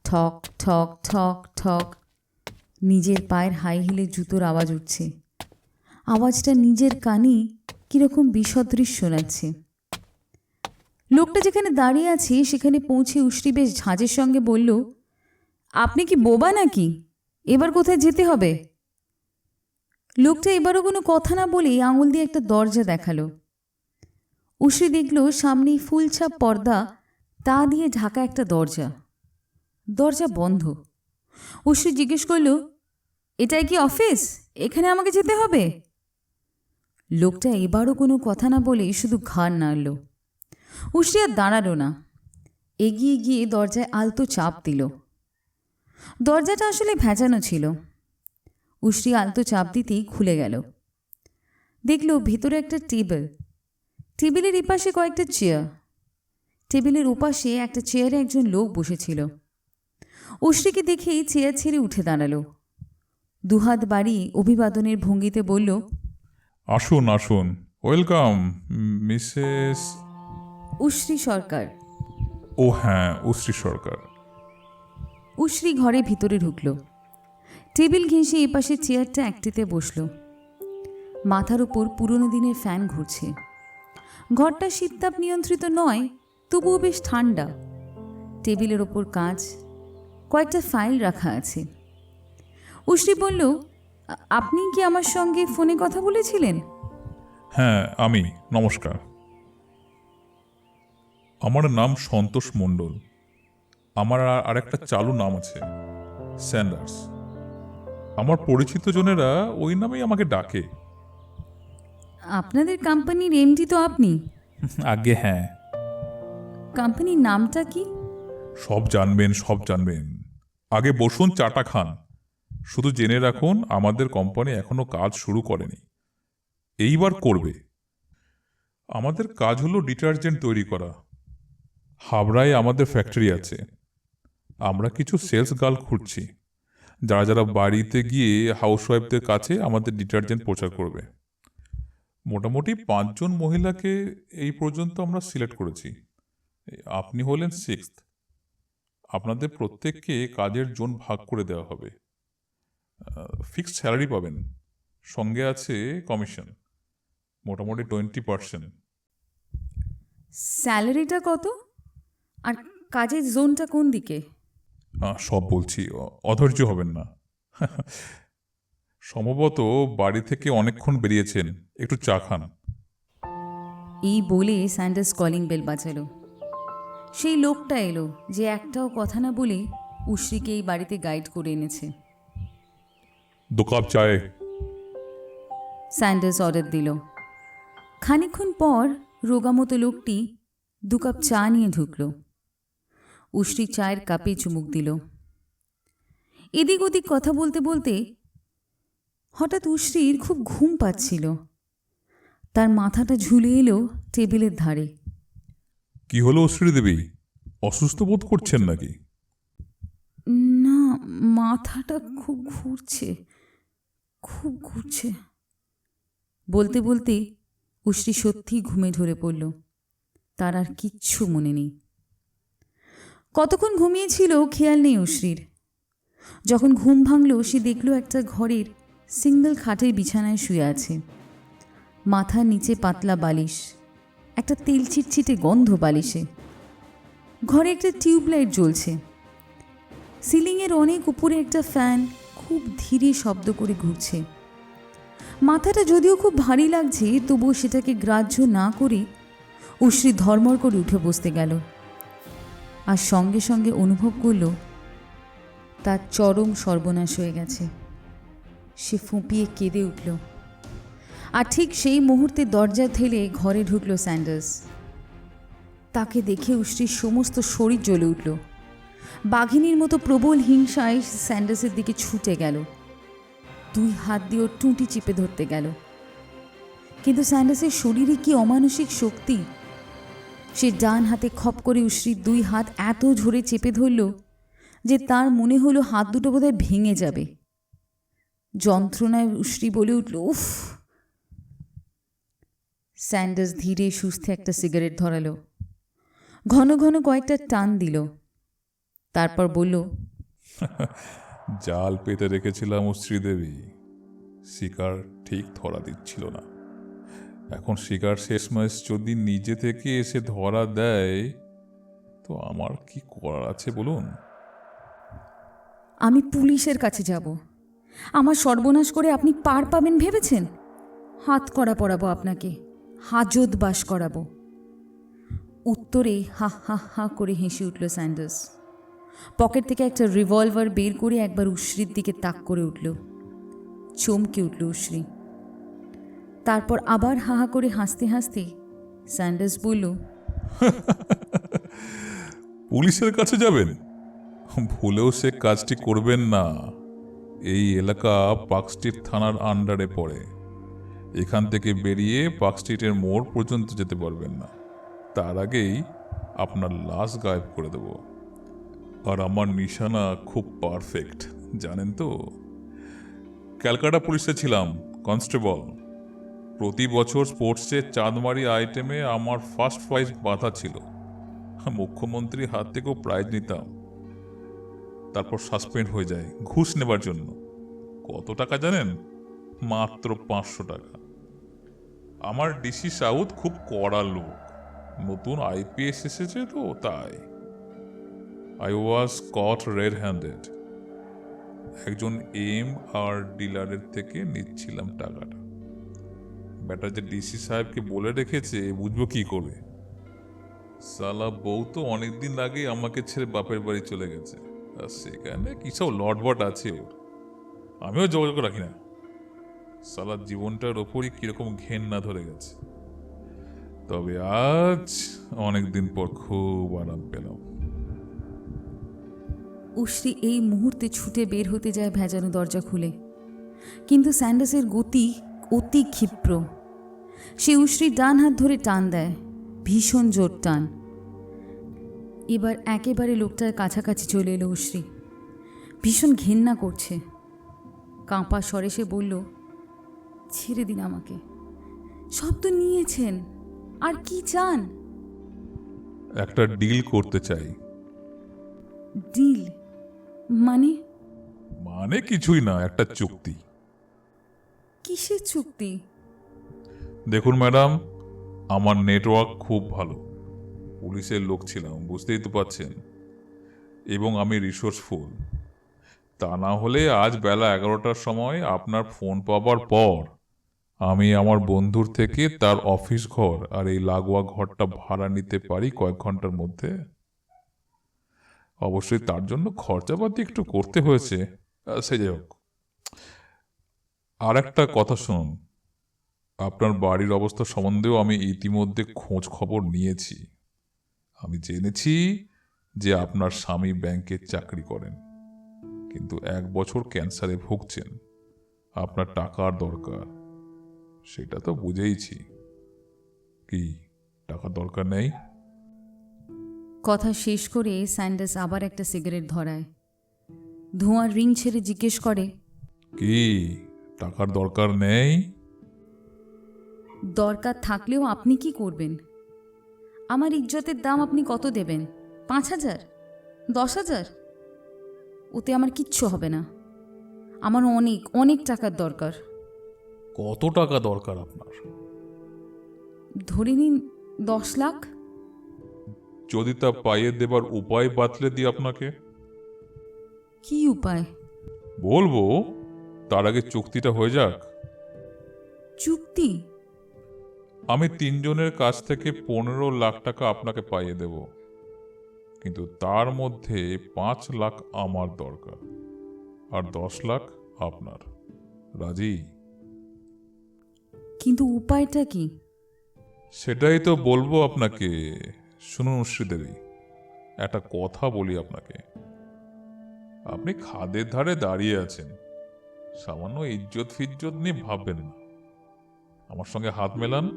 ঠক ঠক ঠক ঠক নিজের পায়ের হাই হিলে জুতোর আওয়াজ উঠছে। আওয়াজটা নিজের কানেই কীরকম বিসদৃশ শোনাচ্ছে। লোকটা যেখানে দাঁড়িয়ে আছে সেখানে পৌঁছে উশ্রী বেশ ঝাঁজের সঙ্গে বলল, আপনি কি বোবা নাকি? এবার কোথায় যেতে হবে? লোকটা এবারও কোনো কথা না বলেই আঙুল দিয়ে একটা দরজা দেখালো। উশ্রী দেখল সামনেই ফুলছাপ পর্দা, তা দিয়ে ঢাকা একটা দরজা। দরজা বন্ধ। উশ্রী জিজ্ঞেস করল, এটাই কি অফিস? এখানে আমাকে যেতে হবে? লোকটা এবারও কোনো কথা না বলে শুধু ঘাড় নাড়ল। উশ্রী আর দাঁড়ালো না, এগিয়ে গিয়ে দরজায় আলতো চাপ দিল। দরজাটা আসলে ভেজানো ছিল। উশ্রী আলতো চাপ দিতেই খুলে গেল। দেখল ভেতরে একটা টেবিল, টেবিলের এপাশে কয়েকটা চেয়ার, টেবিলের ওপাশে একটা চেয়ারে একজন লোক বসেছিল। উশ্রীকে দেখেই চেয়ার ছেড়ে উঠে দাঁড়ালো। দুহাত বাড়িয়ে অভিবাদনের ভঙ্গিতে বলল, আসুন আসুন, ওয়েলকাম মিসেস। উশ্রী সরকার। ও হ্যাঁ, উশ্রী সরকার। উশ্রী ঘরে ভিতরে ঢুকল। টেবিল ঘেঁষে এপাশে চেয়ারটা একটিতে বসল। মাথার উপর পুরনো দিনের ফ্যান ঘুরছে। ঘরটা শীততাপ নিয়ন্ত্রিত নয়, তবুও বেশ ঠান্ডা। টেবিলের ওপর কাঁচ, কয়েকটা ফাইল রাখা আছে। উশ্রী বলল, আপনি কি আমার সঙ্গে ফোনে কথা বলেছিলেন? হ্যাঁ আমি, নমস্কার। আমার নাম সন্তোষ মণ্ডল। আমার আরেকটা চালু নাম আছে, স্যান্ডার্স। আমার পরিচিত জনেরা ওই নামেই আমাকে ডাকে। আপনাদের কোম্পানির এমডি তো আপনি? আগে হ্যাঁ। কোম্পানির নামটা কি? সব জানবেন, সব জানবেন। আগে বসুন, চাটা খান। শুধু জেনে রাখুন, আমাদের কোম্পানি এখনো কাজ শুরু করেনি, এইবার করবে। আমাদের কাজ হলো ডিটারজেন্ট তৈরি করা। হাবড়ায় আমাদের ফ্যাক্টরি আছে। আমরা কিছু সেলস গার্ল খুঁজছি, যারা যারা বাড়িতে গিয়ে হাউসওয়াইফদের কাছে আমাদের ডিটারজেন্ট প্রচার করবে। মোটামুটি 5 জন মহিলাকে এই পর্যন্ত আমরা সিলেক্ট করেছি। আপনি হলেন 6th। আপনাদের প্রত্যেককে কাজের জোন ভাগ করে দেওয়া হবে। ফিক্সড স্যালারি পাবেন, সঙ্গে আছে কমিশন, মোটামুটি 20%। স্যালারিটা কত? আর কাজের জোনটা কোন দিকে? সব বলছি, অধৈর্য হবেন না। সম্ভবত বাড়ি থেকে অনেকক্ষণ বেরিয়েছেন, একটু চা খান। এই বলে স্যান্ডার্স কলিং বেল বাজালো। সেই লোকটা এলো যে একটাও কথা না বলে উশ্রীকে এই বাড়িতে গাইড করে এনেছে। 2 কাপ চায়। স্যান্ডার্স অর্ডার দিল। খানিকক্ষণ পর রোগামতো লোকটি 2 কাপ চা নিয়ে ঢুকল। উশ্রী চায়ের কাপে চুমুক দিল। এদিক ওদিক কথা বলতে বলতে হঠাৎ উশ্রীর খুব ঘুম পাচ্ছিল। তার মাথাটা ঝুলে এলো টেবিলের ধারে। কি হলো শ্রী দেবী, অসুস্থ বোধ করছেন নাকি? না, মাথাটা খুব ঘুরছে, খুব ঘুরছে। বলতে বলতে উশ্রী সত্যি ঘুমে ধরে পড়ল। তার আর কিচ্ছু মনে নেই। কতক্ষণ ঘুমিয়েছিল খেয়াল নেই উশ্রীর। যখন ঘুম ভাঙল, সে দেখল একটা ঘরের সিঙ্গল খাটের বিছানায় শুয়ে আছে। মাথার নিচে পাতলা বালিশ, একটা তেল ছিটছিটে গন্ধ বালিশে। ঘরে একটা টিউবলাইট জ্বলছে। সিলিংয়ের অনেক উপরে একটা ফ্যান খুব ধীরে শব্দ করে ঘুরছে। মাথাটা যদিও খুব ভারী লাগছে, তবুও সেটাকে গ্রাহ্য না করে উশ্রী ধর্মর করে উঠে বসতে গেল। আর সঙ্গে সঙ্গে অনুভব করল তার চরম সর্বনাশ হয়ে গেছে। সে ফুঁপিয়ে কেঁদে উঠল। আর ঠিক সেই মুহূর্তে দরজা ঠেলে ঘরে ঢুকল স্যান্ডার্স। তাকে দেখে উশ্রীর সমস্ত শরীর জ্বলে উঠল। বাঘিনীর মতো প্রবল হিংসায় স্যান্ডার্সের দিকে ছুটে গেল। 2 হাত দিয়ে ওর টুঁটি চিপে ধরতে গেল। কিন্তু স্যান্ডার্সের শরীরে কি অমানসিক শক্তি! সে ডান হাতে খপ করে উশ্রীর 2 হাত এত ঝোরে চেপে ধরল যে তার মনে হলো হাত দুটো বোধহয় ভেঙে যাবে। যন্ত্রণায় উশ্রী বলে উঠল, উফ! স্যান্ডার্স ধীরে সুস্থে একটা সিগারেট ধরালো। ঘন ঘন কয়েকটা টান দিল। তারপর বলল, জাল পেতে রেখেছিলাম শ্রীদেবী, শিকার ঠিক ধরা দিচ্ছিল না। এখন শিকার শেষমেশ যদি নিজে থেকে এসে ধরা দেয়, তো আমার কি করার আছে বলুন? আমি পুলিশের কাছে যাব। আমার সর্বনাশ করে আপনি পার পাবেন ভেবেছেন? হাত করা পড়াবো আপনাকে, হাজত বাস করাবো। উত্তরে হা হা হা করে হেসে উঠল স্যান্ডার্স। পকেট থেকে একটা রিভলভার বের করে একবার উশ্রীর দিকে তাক করে উঠল। চমকে উঠল উশ্রী। তারপর আবার হা হা করে হাসতে হাসতে স্যান্ডার্স বলল, পুলিশের কাছে যাবেন? ভুলেও সে কাজটি করবেন না। এই এলাকা পার্ক স্ট্রিট থানার আন্ডারে পড়ে। এখান থেকে বেরিয়ে পার্ক স্ট্রিটের মোড় পর্যন্ত যেতে পারবেন না। তার আগেই আপনার লাশ গায়েব করে দেব। আর আমার নিশানা খুব পারফেক্ট, জানেন তো। ক্যালকাটা পুলিশে ছিলাম, কনস্টেবল। প্রতি বছর স্পোর্টসের চাঁদমারি আইটেমে আমার ফার্স্ট প্রাইজ বাঁধা ছিল। মুখ্যমন্ত্রীর হাত থেকেও প্রাইজ নিতাম। তারপর সাসপেন্ড হয়ে যায় ঘুষ নেবার জন্য। কত টাকা জানেন? মাত্র 500 টাকা। আমার ডিসি সাউথ খুব কড়া লোক, নতুন আইপিএস এসেছে তো তাই। I was caught red handed. একজন এম আর ডিলারের থেকে নিচ্ছিলাম টাকাটা। বেটা যে ডিসি সাহেবকে বলে রেখেছে, বুঝবো কি করে? সালা বউ তো অনেকদিন আগেই আমাকে ছেড়ে বাপের বাড়ি চলে গেছে, আর সেখানে কিসব লটবট আছে ওর। আমিও যোগাযোগ রাখি না। সালার জীবনটার ওপরই কিরকম ঘেন্না ধরে গেছে। তবে আজ অনেকদিন পর খুব আরাম পেলাম। উশ্রী এই মুহূর্তে ছুটে বের হতে যায় ভেজানো দরজা খুলে, কিন্তু স্যান্ডাসের গতি অতি ক্ষিপ্র। সে উশ্রীর ডান হাত ধরে টান দেয়, ভীষণ জোর টান। এবার একেবারে লোকটার কাছাকাছি চলে এলো উশ্রী। ভীষণ ঘেন্না করছে। কাঁপা স্বরে সে বলল, ছেড়ে দিন আমাকে, সব তো নিয়েছেন, আর কি চান? একটা ডিল করতে চাই। ডিল মানে? মানে কিছুই না, একটা চুক্তি। কিসের চুক্তি? দেখুন ম্যাডাম, আমার নেটওয়ার্ক খুব ভালো। পুলিশের লোক ছিলাম, বুঝতেই তো পারছেন। এবং আমি রিসোর্সফুল। তা না হলে আজ বেলা 11টার সময় আপনার ফোন পাবার পর আমি আমার বন্ধুর থেকে তার অফিস ঘর আর এই লাগোয়া ঘরটা ভাড়া নিতে পারি কয়েক ঘন্টার মধ্যে। অবশ্যই তার জন্য খরচাপাতি একটু করতে হয়েছে, সে যাই হোক। আর একটা কথা শুনুন, আপনার বাড়ির অবস্থা সম্বন্ধেও আমি ইতিমধ্যে খোঁজ খবর নিয়েছি। আমি জেনেছি যে আপনার স্বামী ব্যাংকে চাকরি করেন, কিন্তু 1 বছর ক্যান্সারে ভুগছেন। আপনার টাকার দরকার, সেটা তো বুঝেইছি। কি টাকা দরকার নেই? কথা শেষ করে স্যান্ডাস আবার একটা সিগারেট ধরায়, ধোঁয়ার রিং ছেড়ে জিজ্ঞেস করে, কি টাকার দরকার নেই? দরকার থাকলেও আপনি কি করবেন? আমার ইজ্জতের দাম আপনি কত দেবেন? 5,000? 10,000? ওতে আমার কিচ্ছু হবে না। আমার অনেক অনেক টাকার দরকার। কত টাকা দরকার আপনার? ধরে নিন 10 লাখ। যদি তা পাইয়ে দেবার উপায় বাতলে দিই আপনাকে। কি উপায়? বলবো, তার আগে চুক্তিটা হয়ে যাক। চুক্তি? আমি 3 জনের কাছ থেকে 15 লাখ টাকা আপনাকে পাইয়ে দেব, কিন্তু তার মধ্যে 5 লাখ আমার দরকার, আর 10 লাখ আপনার। রাজি? কিন্তু উপায়টা কি? সেটাই তো বলবো আপনাকে। শুনুন শ্রীদেবী, একটা কথা বলি আপনাকে। আপনি খাদের ধারে দাঁড়িয়ে আছেন, সামান্য ইজ্জত ফিজ্জত নিয়ে ভাববেন না। আমার সঙ্গে হাত মেলান,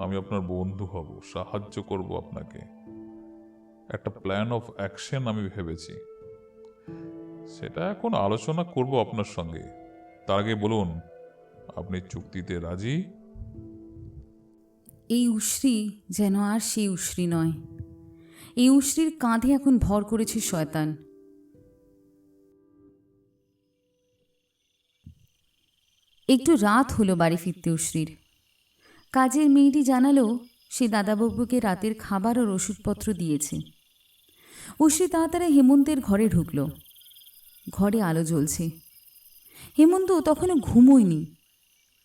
আমি আপনার বন্ধু হব, সাহায্য করব আপনাকে। একটা প্ল্যান অফ অ্যাকশন আমি ভেবেছি, সেটা এখন আলোচনা করব আপনার সঙ্গে। তার আগে বলুন, আপনি চুক্তিতে রাজি? এই উশ্রী যেন আর সেই উশ্রী নয়। এই উশ্রীর কাঁধে এখন ভর করেছে শয়তান। একটু রাত হলো বাড়ি ফিরতে উশ্রীর। কাজের মেয়েটি জানালো সে দাদাবাবুকে রাতের খাবার আর ওষুধপত্র দিয়েছে। উশ্রী তাড়াতাড়ি হেমন্তের ঘরে ঢুকল। ঘরে আলো জ্বলছে। হেমন্ত তখনও ঘুমোয়নি,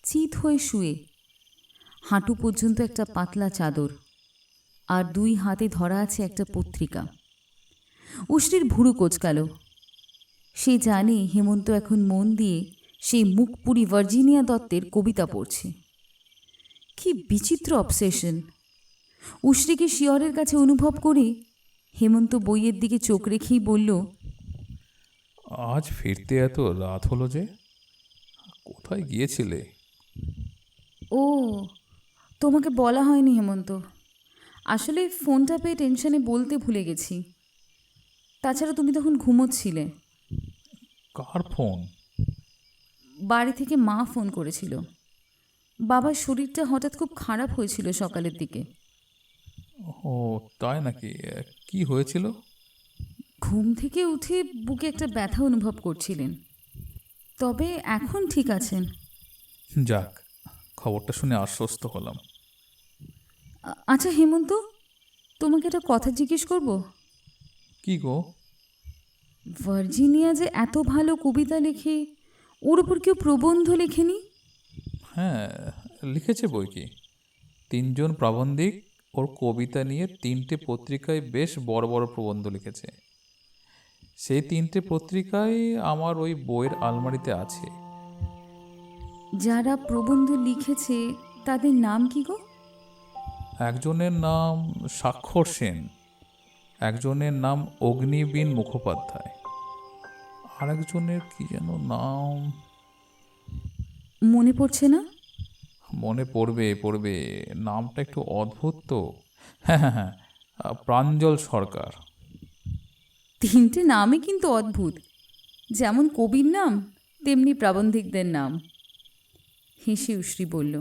চিত হয়ে শুয়ে, হাঁটু পর্যন্ত একটা পাতলা চাদর, আর 2 হাতে ধরা আছে একটা পত্রিকা। উশ্রীর ভুরু কোঁচকাল। সে জানে হেমন্ত এখন মন দিয়ে সেই মুখপুরি ভার্জিনিয়া দত্তের কবিতা পড়ছে। কি বিচিত্র অবসেশন! উশ্রীকে শিয়রের কাছে অনুভব করে হেমন্ত বইয়ের দিকে চোখ রেখেই বলল, আজ ফিরতে এত রাত হলো যে? কোথায় গিয়েছিলে? ও, তোমাকে বলা হয়নি হেমন্ত। আসলে ফোনটা পেয়ে টেনশনে বলতে ভুলে গেছি। তাছাড়া তুমি তখন ঘুমোচ্ছিলে। কার ফোন? বাড়ি থেকে মা ফোন করেছিল। বাবার শরীরটা হঠাৎ খুব খারাপ হয়েছিল সকালের দিকে। ও তাই নাকি? কি হয়েছিল? ঘুম থেকে উঠে বুকে একটা ব্যথা অনুভব করছিলেন, তবে এখন ঠিক আছেন। যাক, খবরটা শুনে আশ্বস্ত হলাম। আচ্ছা হেমন্ত, তোমাকে একটা কথা জিজ্ঞেস করব। কি গো? ভার্জিনিয়া যে এত ভালো কবিতা লেখে, ওর উপর কেউ প্রবন্ধ লেখেনি? হ্যাঁ, লিখেছে বই কি। 3জন প্রাবন্ধিক ওর কবিতা নিয়ে 3টে পত্রিকায় বেশ বড় বড় প্রবন্ধ লিখেছে। সেই 3টে পত্রিকায় আমার ওই বইয়ের আলমারিতে আছে। যারা প্রবন্ধ লিখেছে তাদের নাম কি গো? একজনের নাম স্বাক্ষর সেন, একজনের নাম অগ্নিবীণ মুখোপাধ্যায়, আরেকজনের কি যেন নাম। মনে পড়ছে না? মনে পড়বে পড়বে, নামটা একটু অদ্ভুত তো। হ্যাঁ হ্যাঁ হ্যাঁ, প্রাঞ্জল সরকার। 3টে নামই কিন্তু অদ্ভুত, যেমন কবির নাম তেমনি প্রাবন্ধিকদের নাম। হেসে উশ্রী বলল।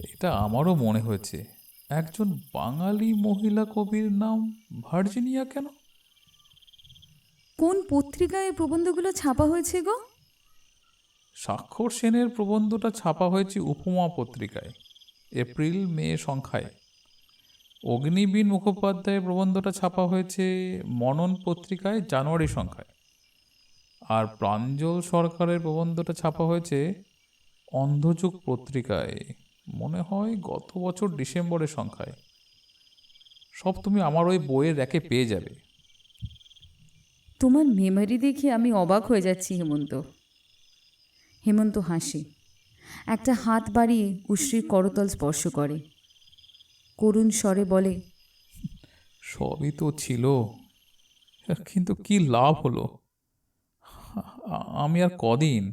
এটা আমারও মনে হয়েছে। একজন বাঙালি মহিলা কবির নাম ভার্জিনিয়া কেন? কোন পত্রিকায় এই প্রবন্ধগুলো ছাপা হয়েছে গো? স্বাক্ষর সেনের প্রবন্ধটা ছাপা হয়েছে উপমা পত্রিকায়, এপ্রিল মে সংখ্যায়। অগ্নিবীণ মুখোপাধ্যায়ের প্রবন্ধটা ছাপা হয়েছে মনন পত্রিকায় জানুয়ারি সংখ্যায়। আর প্রাঞ্জল সরকারের প্রবন্ধটা ছাপা হয়েছে অন্ধযুগ পত্রিকায়, মনে হয় গত বছর ডিসেম্বরের সংখ্যায়। সব তুমি আমার ওই বইয়ের র্যাকে পেয়ে যাবে। তোমার মেমোরি দেখে আমি অবাক হয়ে যাচ্ছি হেমন্ত। হেমন্ত হাসে, একটা হাত বাড়িয়ে উশ্রীর করতল স্পর্শ করে, করুণ স্বরে বলে, সবই তো ছিল, কিন্তু কি লাভ হলো? আমি আর কদিন।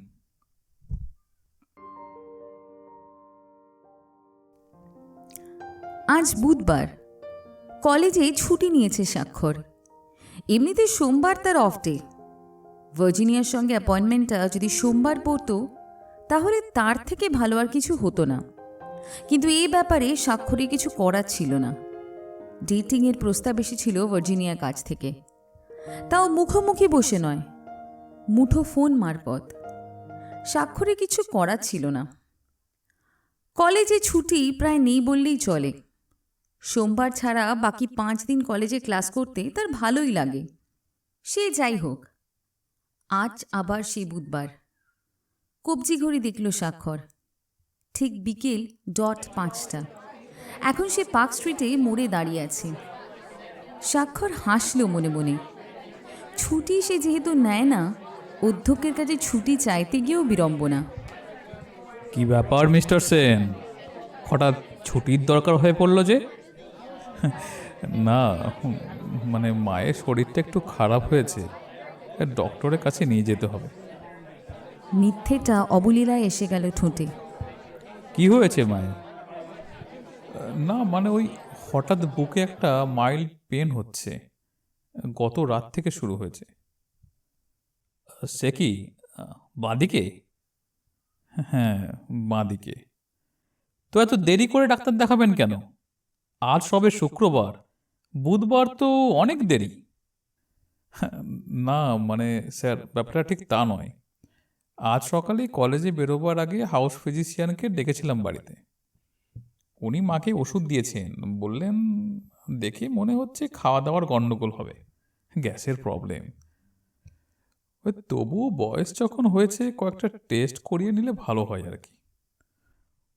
আজ বুধবার, কলেজে ছুটি নিয়েছে স্বাক্ষর। এমনিতে সোমবার তার অফ ডে। ভার্জিনিয়ার সঙ্গে অ্যাপয়েন্টমেন্টটা যদি সোমবার পড়তো তাহলে তার থেকে ভালো আর কিছু হতো না। কিন্তু এই ব্যাপারে স্বাক্ষরে কিছু করার ছিল না। ডেটিংয়ের প্রস্তাব এসেছিল ভার্জিনিয়ার কাছ থেকে, তাও মুখোমুখি বসে নয়, মুঠো ফোন মারফত। স্বাক্ষরে কিছু করার ছিল না। কলেজে ছুটি প্রায় নেই বললেই চলে। সোমবার ছাড়া বাকি 5 দিন কলেজে ক্লাস করতে তার ভালোই লাগে। সে যাই হোক, আজ আবার সেই বুধবার। কবজি ঘড়ি দেখল স্বাক্ষর, ঠিক বিকেল 5:00। এখন সে পার্ক স্ট্রিটে মোড়ে দাঁড়িয়ে আছে। স্বাক্ষর হাসল মনে মনে। ছুটি সে যেহেতু নেয় না, অধ্যক্ষের কাছে ছুটি চাইতে গিয়েও বিড়ম্বনা। কি ব্যাপার মিস্টার সেন, হঠাৎ ছুটির দরকার হয়ে পড়লো যে? না, মানে মায়ের শরীরটা একটু খারাপ হয়েছে, ডক্টরের কাছে নিয়ে যেতে হবে। মিথ্যেটা অবলীলায় এসে গেল ঠোঁটে। কি হয়েছে মায়ের? না মানে ওই হঠাৎ বুকে একটা মাইল্ড পেন হচ্ছে, গত রাত থেকে শুরু হয়েছে। সে কি বাঁদিকে? হ্যাঁ, বাঁদিকে। তো এত দেরি করে ডাক্তার দেখাবেন কেন? আজ সবে শুক্রবার, বুধবার তো অনেক দেরি। না মানে স্যার, ব্যাপারটা ঠিক তা নয়। আজ সকালে কলেজে বেরোবার আগে হাউস ফিজিশিয়ানকে ডেকেছিলাম বাড়িতে। উনি মাকে ওষুধ দিয়েছেন, বললেন দেখে মনে হচ্ছে খাওয়া দাওয়ার গণ্ডগোল হবে, গ্যাসের প্রবলেম। ওই তবুও বয়স যখন হয়েছে কয়েকটা টেস্ট করিয়ে নিলে ভালো হয় আর কি।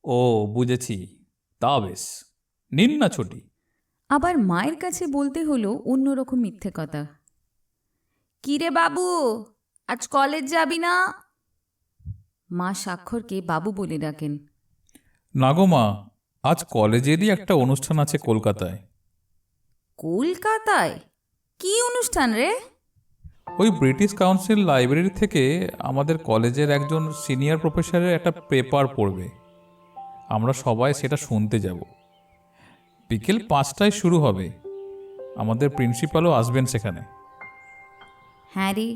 ও বুঝেছি, তা বেশ, নিন না ছুটি। আবার মায়ের কাছে বলতে হলো অন্যরকম মিথ্যে কথা। কিরে বাবু, আজ কলেজ যাবি না? মা স্বাক্ষরকে বাবু বলে ডাকেন। না গো মা, আজ কলেজেরই একটা অনুষ্ঠান আছে কলকাতায়। কলকাতায়? কি অনুষ্ঠান রে? ওই ব্রিটিশ কাউন্সিল লাইব্রেরি থেকে আমাদের কলেজের একজন সিনিয়র প্রফেসরের একটা পেপার পড়বে। আমরা সবাই সেটা শুনতে যাব। বিকেল 5টায় শুরু হবে। আমাদের প্রিন্সিপালও আসবেন সেখানে। হ্যাঁ রে,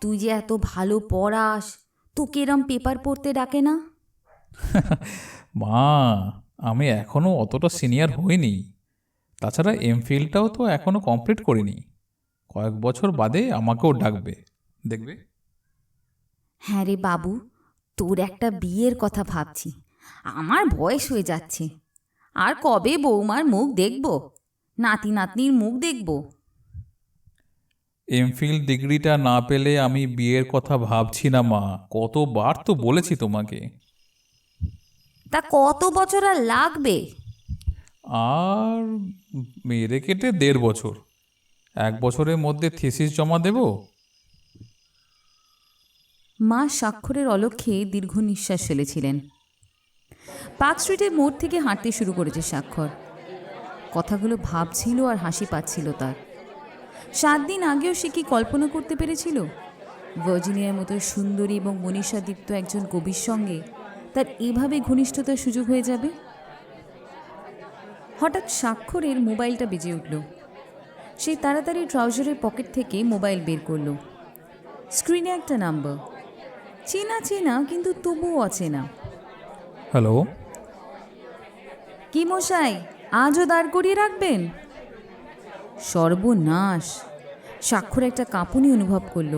তুই যে এত ভালো পড়াস, তোকে এরম পেপার পড়তে ডাকে না? মা, আমি এখনও অতটা সিনিয়র হইনি। তাছাড়া এমফিলটাও তো এখনও কমপ্লিট করিনি। কয়েক বছর বাদে আমাকেও ডাকবে, দেখবে। হ্যাঁ রে বাবু, তোর একটা বিয়ের কথা ভাবছি। আমার বয়স হয়ে যাচ্ছে, আর কবে বৌমার মুখ দেখব, নাতি নাতনির মুখ দেখব? এমফিল ডিগ্রিটা না পেলে আমি বিয়ের কথা ভাবছি না মা, কতবার তো বলেছি তোমাকে। তা কত বছর আর লাগবে? আর মেরে কেটে 1.5 বছর। 1 বছরের মধ্যে থিসিস জমা দেব। মা স্বাক্ষরের অলক্ষ্যে দীর্ঘ নিঃশ্বাস ফেলেছিলেন। পার্ক স্ট্রিটের মোড় থেকে হাঁটতে শুরু করেছে স্বাক্ষর। কথাগুলো ভাবছিল আর হাসি পাচ্ছিল তার। 7 দিন আগেও সে কি কল্পনা করতে পেরেছিল ভার্জিনিয়ার মতো সুন্দরী এবং মনীষাদীপ্ত একজন কবির সঙ্গে তার এভাবে ঘনিষ্ঠতার সুযোগ হয়ে যাবে? হঠাৎ স্বাক্ষরের মোবাইলটা বেজে উঠল। সে তাড়াতাড়ি ট্রাউজারের পকেট থেকে মোবাইল বের করল। স্ক্রিনে একটা নাম্বার, চেনা চেনা কিন্তু তবুও অচেনা। হ্যালো। কি মশাই, আজও দাঁড় করিয়ে রাখবেন? সর্বনাশ! স্বাক্ষর একটা কাঁপুনি অনুভব করল।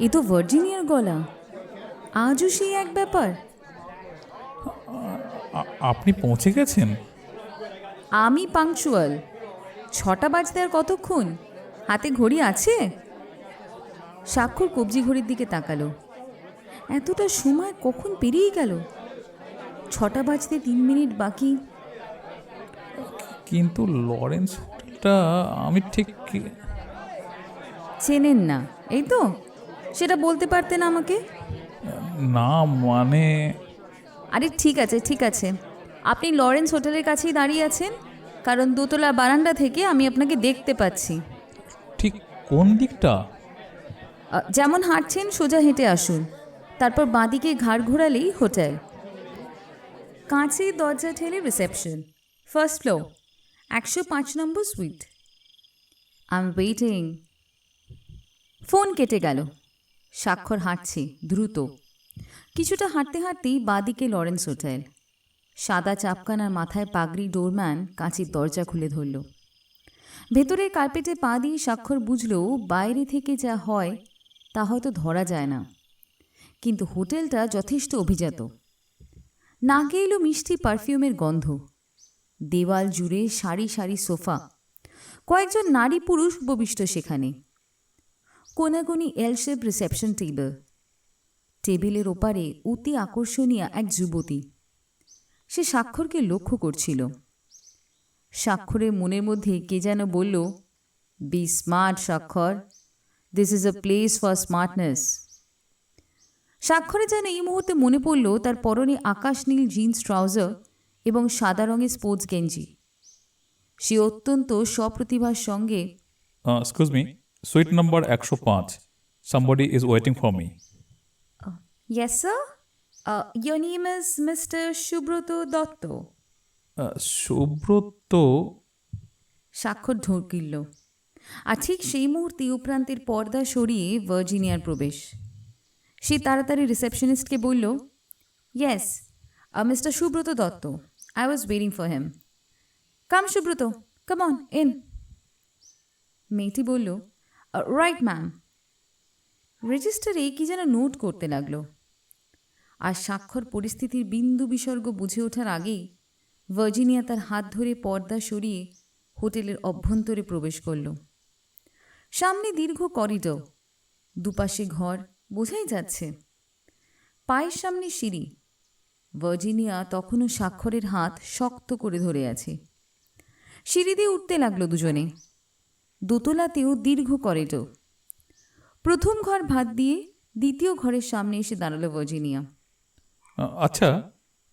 এ তো ভার্জিনিয়ার গলা। আজও সেই এক ব্যাপার। আপনি পৌঁছে গেছেন? আমি পাংচুয়াল। 6টা বাজতে আর কতক্ষণ? হাতে ঘড়ি আছে? স্বাক্ষর কবজি ঘড়ির দিকে তাকালো। এতটা সময় কখন পেরিয়ে গেল? 6টা বাজতে 3 মিনিট বাকি। কিন্তু লরেন্স হোটেলটা আমি ঠিক চেনেন না, এই তো? সেটা বলতে পারতেন আমাকে। না, মানে আরে ঠিক আছে ঠিক আছে, আপনি লরেন্স হোটেলের কাছেই দাঁড়িয়ে আছেন, কারণ দোতলা বারান্দা থেকে আমি আপনাকে দেখতে পাচ্ছি। ঠিক কোন দিকটা? যেমন হাঁটছেন সোজা হেঁটে আসুন, তারপর বাঁদিকে ঘাড় ঘোরালেই হোটেল। কাঁচে দরজা ঠেলে reception, first floor, 105 number sweet. I am waiting. Phone কেটে গেল। স্বাক্ষর হাঁটছে দ্রুত। কিছুটা হাঁটতে হাঁটতেই বাঁদিকে লরেন্স হোটেল। সাদা চাপকানার মাথায় পাগড়ি ডোরম্যান কাঁচের দরজা খুলে ধরল। ভেতরের কার্পেটে পা দিয়ে স্বাক্ষর বুঝল বাইরে থেকে যা হয় তা হয়তো ধরা যায় না, কিন্তু হোটেলটা যথেষ্ট অভিজাত। নাকে এলো মিষ্টি পারফিউমের গন্ধ। দেওয়াল জুড়ে সারি সারি সোফা, কয়েকজন নারী পুরুষ উপবিষ্ট সেখানে। কোনাকুনি এল শেপ রিসেপশন টেবিল। টেবিলের ওপারে অতি আকর্ষণীয় এক যুবতী। সে স্বাক্ষরকে লক্ষ্য করছিল। স্বাক্ষরের মনের মধ্যে কে যেন বলল, be smart Swakshar, this is a place for smartness. স্বাক্ষরে যেন এই মুহূর্তে মনে পড়ল তার পরনে আকাশ নীল জিন্স ট্রাউজার এবং সাদা রঙের স্পোর্টস গেঞ্জি। সে অত্যন্ত সপ্রতিভার সঙ্গে, excuse me, sweet number 105, somebody is waiting for me. Yes sir, your name is mister Subrata Dutta. Subrata? স্বাক্ষর ঢোক গিলল। আর ঠিক সেই মুহূর্তে উপরান্তের পর্দা সরিয়ে ভার্জিনিয়ার প্রবেশ। সে তাড়াতাড়ি রিসেপশনিস্টকে বলল, yes, mister Subrata Datta, I was waiting for him. Come Subrata, come on in. মেয়েটি বলল, রাইট ম্যাম। রেজিস্টারে কি যেন নোট করতে লাগলো। আর স্বাক্ষর পরিস্থিতির বিন্দু বিসর্গ বুঝে ওঠার আগেই ভার্জিনিয়া তার হাত ধরে পর্দা সরিয়ে হোটেলের অভ্যন্তরে প্রবেশ করল। সামনে দীর্ঘ করিডোর, দুপাশে ঘর, বোঝাই যাচ্ছে। পায়ের সামনে সিঁড়ি। ভার্জিনিয়া তখনও স্বাক্ষরের হাত শক্ত করে ধরে আছে। সিঁড়ি দিয়ে উঠতে লাগলো দুজনে। দোতলাতেও দীর্ঘ করিডোর। প্রথম ঘর ভাত দিয়ে দ্বিতীয় ঘরের সামনে এসে দাঁড়ালো ভার্জিনিয়া। আচ্ছা,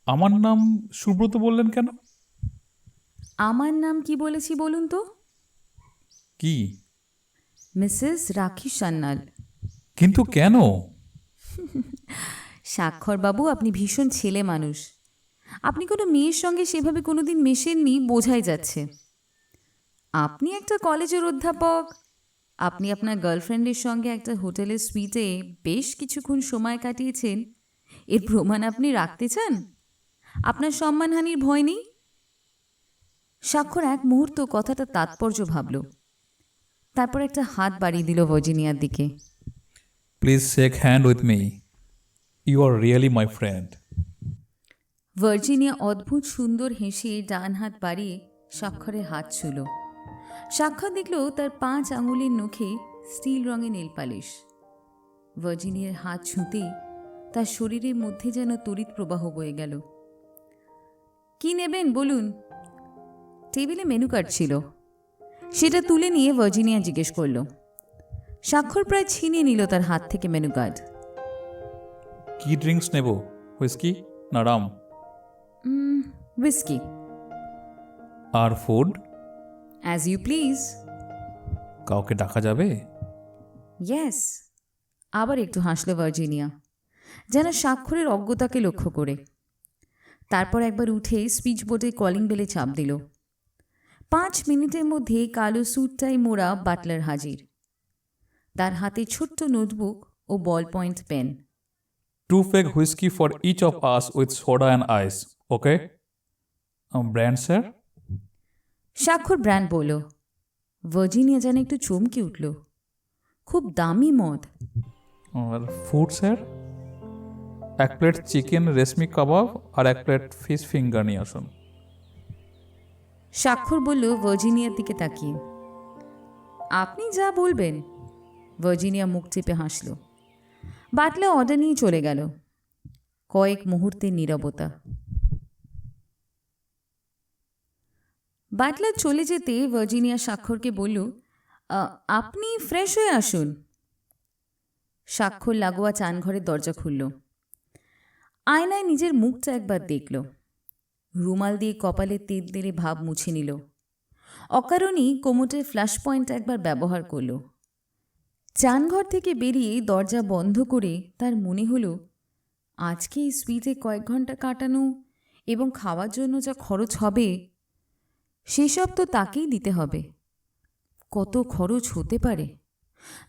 আমার নাম সুব্রত বললেন কেন? আমার নাম কি বলেছি বলুন তো? কি? মিসেস রাখি সান্যাল। কিন্তু কেন? স্বাক্ষরবাবু, আপনি ভীষণ ছেলে মানুষ। আপনি কোনো মেয়ের সঙ্গে সেভাবে কোনোদিন মেশেননি, বোঝাই যাচ্ছে। আপনি একটা কলেজের অধ্যাপক, আপনি আপনার গার্লফ্রেন্ডের সঙ্গে একটা হোটেলের সুইটে বেশ কিছুক্ষণ সময় কাটিয়েছেন, এর প্রমাণ আপনি রাখতে চান? আপনার সম্মানহানির ভয় নেই? স্বাক্ষর এক মুহূর্ত কথাটা তাৎপর্য ভাবল, তারপর একটা হাত বাড়িয়ে দিল ভার্জিনিয়ার দিকে। Please shake hand with me, you are really my friend. Virginia অদ্ভুত সুন্দর হেসে ডান হাত বাড়িয়ে স্বাক্ষরের হাত ছুঁল। স্বাক্ষর দেখল তার 5 আঙুলের নখে স্টিল রঙের নেল পালিশ। ভার্জিনিয়ার হাত ছুঁতেই তার শরীরের মধ্যে যেন তড়িৎ প্রবাহ বয়ে গেল। কি নেবেন বলুন? টেবিলে মেনু কার্ড ছিল, সেটা তুলে নিয়ে ভার্জিনিয়া জিজ্ঞেস করল। স্বাক্ষর প্রায় ছিনিয়ে নিল তার হাত থেকে মেনু কার্ড। কি ড্রিঙ্কস নেব, হুইস্কি না রাম? হুইস্কি। আর ফুড? As you please. কাউকে ডাকা যাবে? ইয়েস। আবার একটু হাসল ভার্জিনিয়া, যেন স্বাক্ষরের অজ্ঞতাকে লক্ষ্য করে। তারপর একবার উঠে সুইচ বোর্ডে কলিং বেলে চাপ দিল। 5 মিনিটের মধ্যে কালো স্যুটটাই মোড়া বাটলার হাজির। তার হাতে ছোট্ট নোটবুক ও ball point pen. 2 fake whiskey for each of us with soda and ice, okay? Brand, sir? স্বাক্ষর ব্র্যান্ড বলল। ভার্জিনিয়া যেন একটু চমকে উঠল। খুব দামি মদ। আর ফুড, স্যার? 1 প্লেট চিকেন রেশমি কাবাব আর 1 প্লেট ফিশ ফিঙ্গার নিয়ে আসুন। স্বাক্ষর বলল ভার্জিনিয়ার দিকে তাকিয়ে। আপনি যা বলবেন। ভার্জিনিয়া মুখ চেপে হাসল। বাটলা অর্ডার নিয়ে চলে গেল। কয়েক মুহূর্তের নীরবতা। বাটলার চলে যেতে ভার্জিনিয়া স্বাক্ষরকে বলল, আপনি ফ্রেশ হয়ে আসুন। স্বাক্ষর লাগোয়া চানঘরের দরজা খুলল। আয়নায় নিজের মুখটা একবার দেখল। রুমাল দিয়ে কপালে তেল তেলে ভাব মুছে নিল। অকারণেই কোমরের ফ্ল্যাশ পয়েন্ট একবার ব্যবহার করল। চানঘর থেকে বেরিয়ে দরজা বন্ধ করে তার মনে হলো, আজকে এই সুইটে কয়েক ঘন্টা কাটানো এবং খাওয়ার জন্য যা খরচ হবে, সেসব তো তাকেই দিতে হবে। কত খরচ হতে পারে?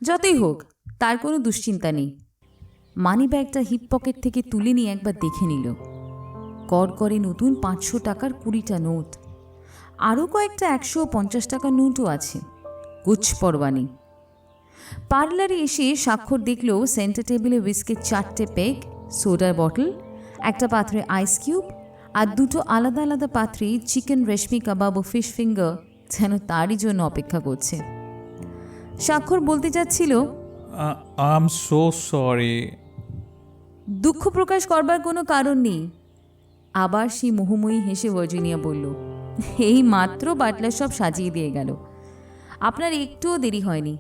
যতই হোক, তার কোনো দুশ্চিন্তা নেই। মানি ব্যাগটা হিপ পকেট থেকে তুলে নিয়ে একবার দেখে নিল। করে নতুন 500 টাকার 20টা নোট, আরও কয়েকটা 150 টাকার নোটও আছে। কুছ পরোয়া নেই। পার্লারে এসে স্বাক্ষর দেখল সেন্টার টেবিলে হুইস্কির 4টে পেগ, সোডার বটল, একটা পাত্রে আইস কিউব আর 2টো আলাদা আলাদা পাত্রে চিকেন রেশমি কাবাব ও ফিশ ফিঙ্গার যেন তারই জন্য অপেক্ষা করছে। স্বাক্ষর বলতে যাচ্ছিল, আই এম সো সরি। দুঃখ প্রকাশ করবার কোনো কারণ নেই। আবার সেই মোহময়ী হেসে ভার্জিনিয়া বলল, এই মাত্র বাটলার সব সাজিয়ে দিয়ে গেল। আপনার একটুও দেরি হয়নি।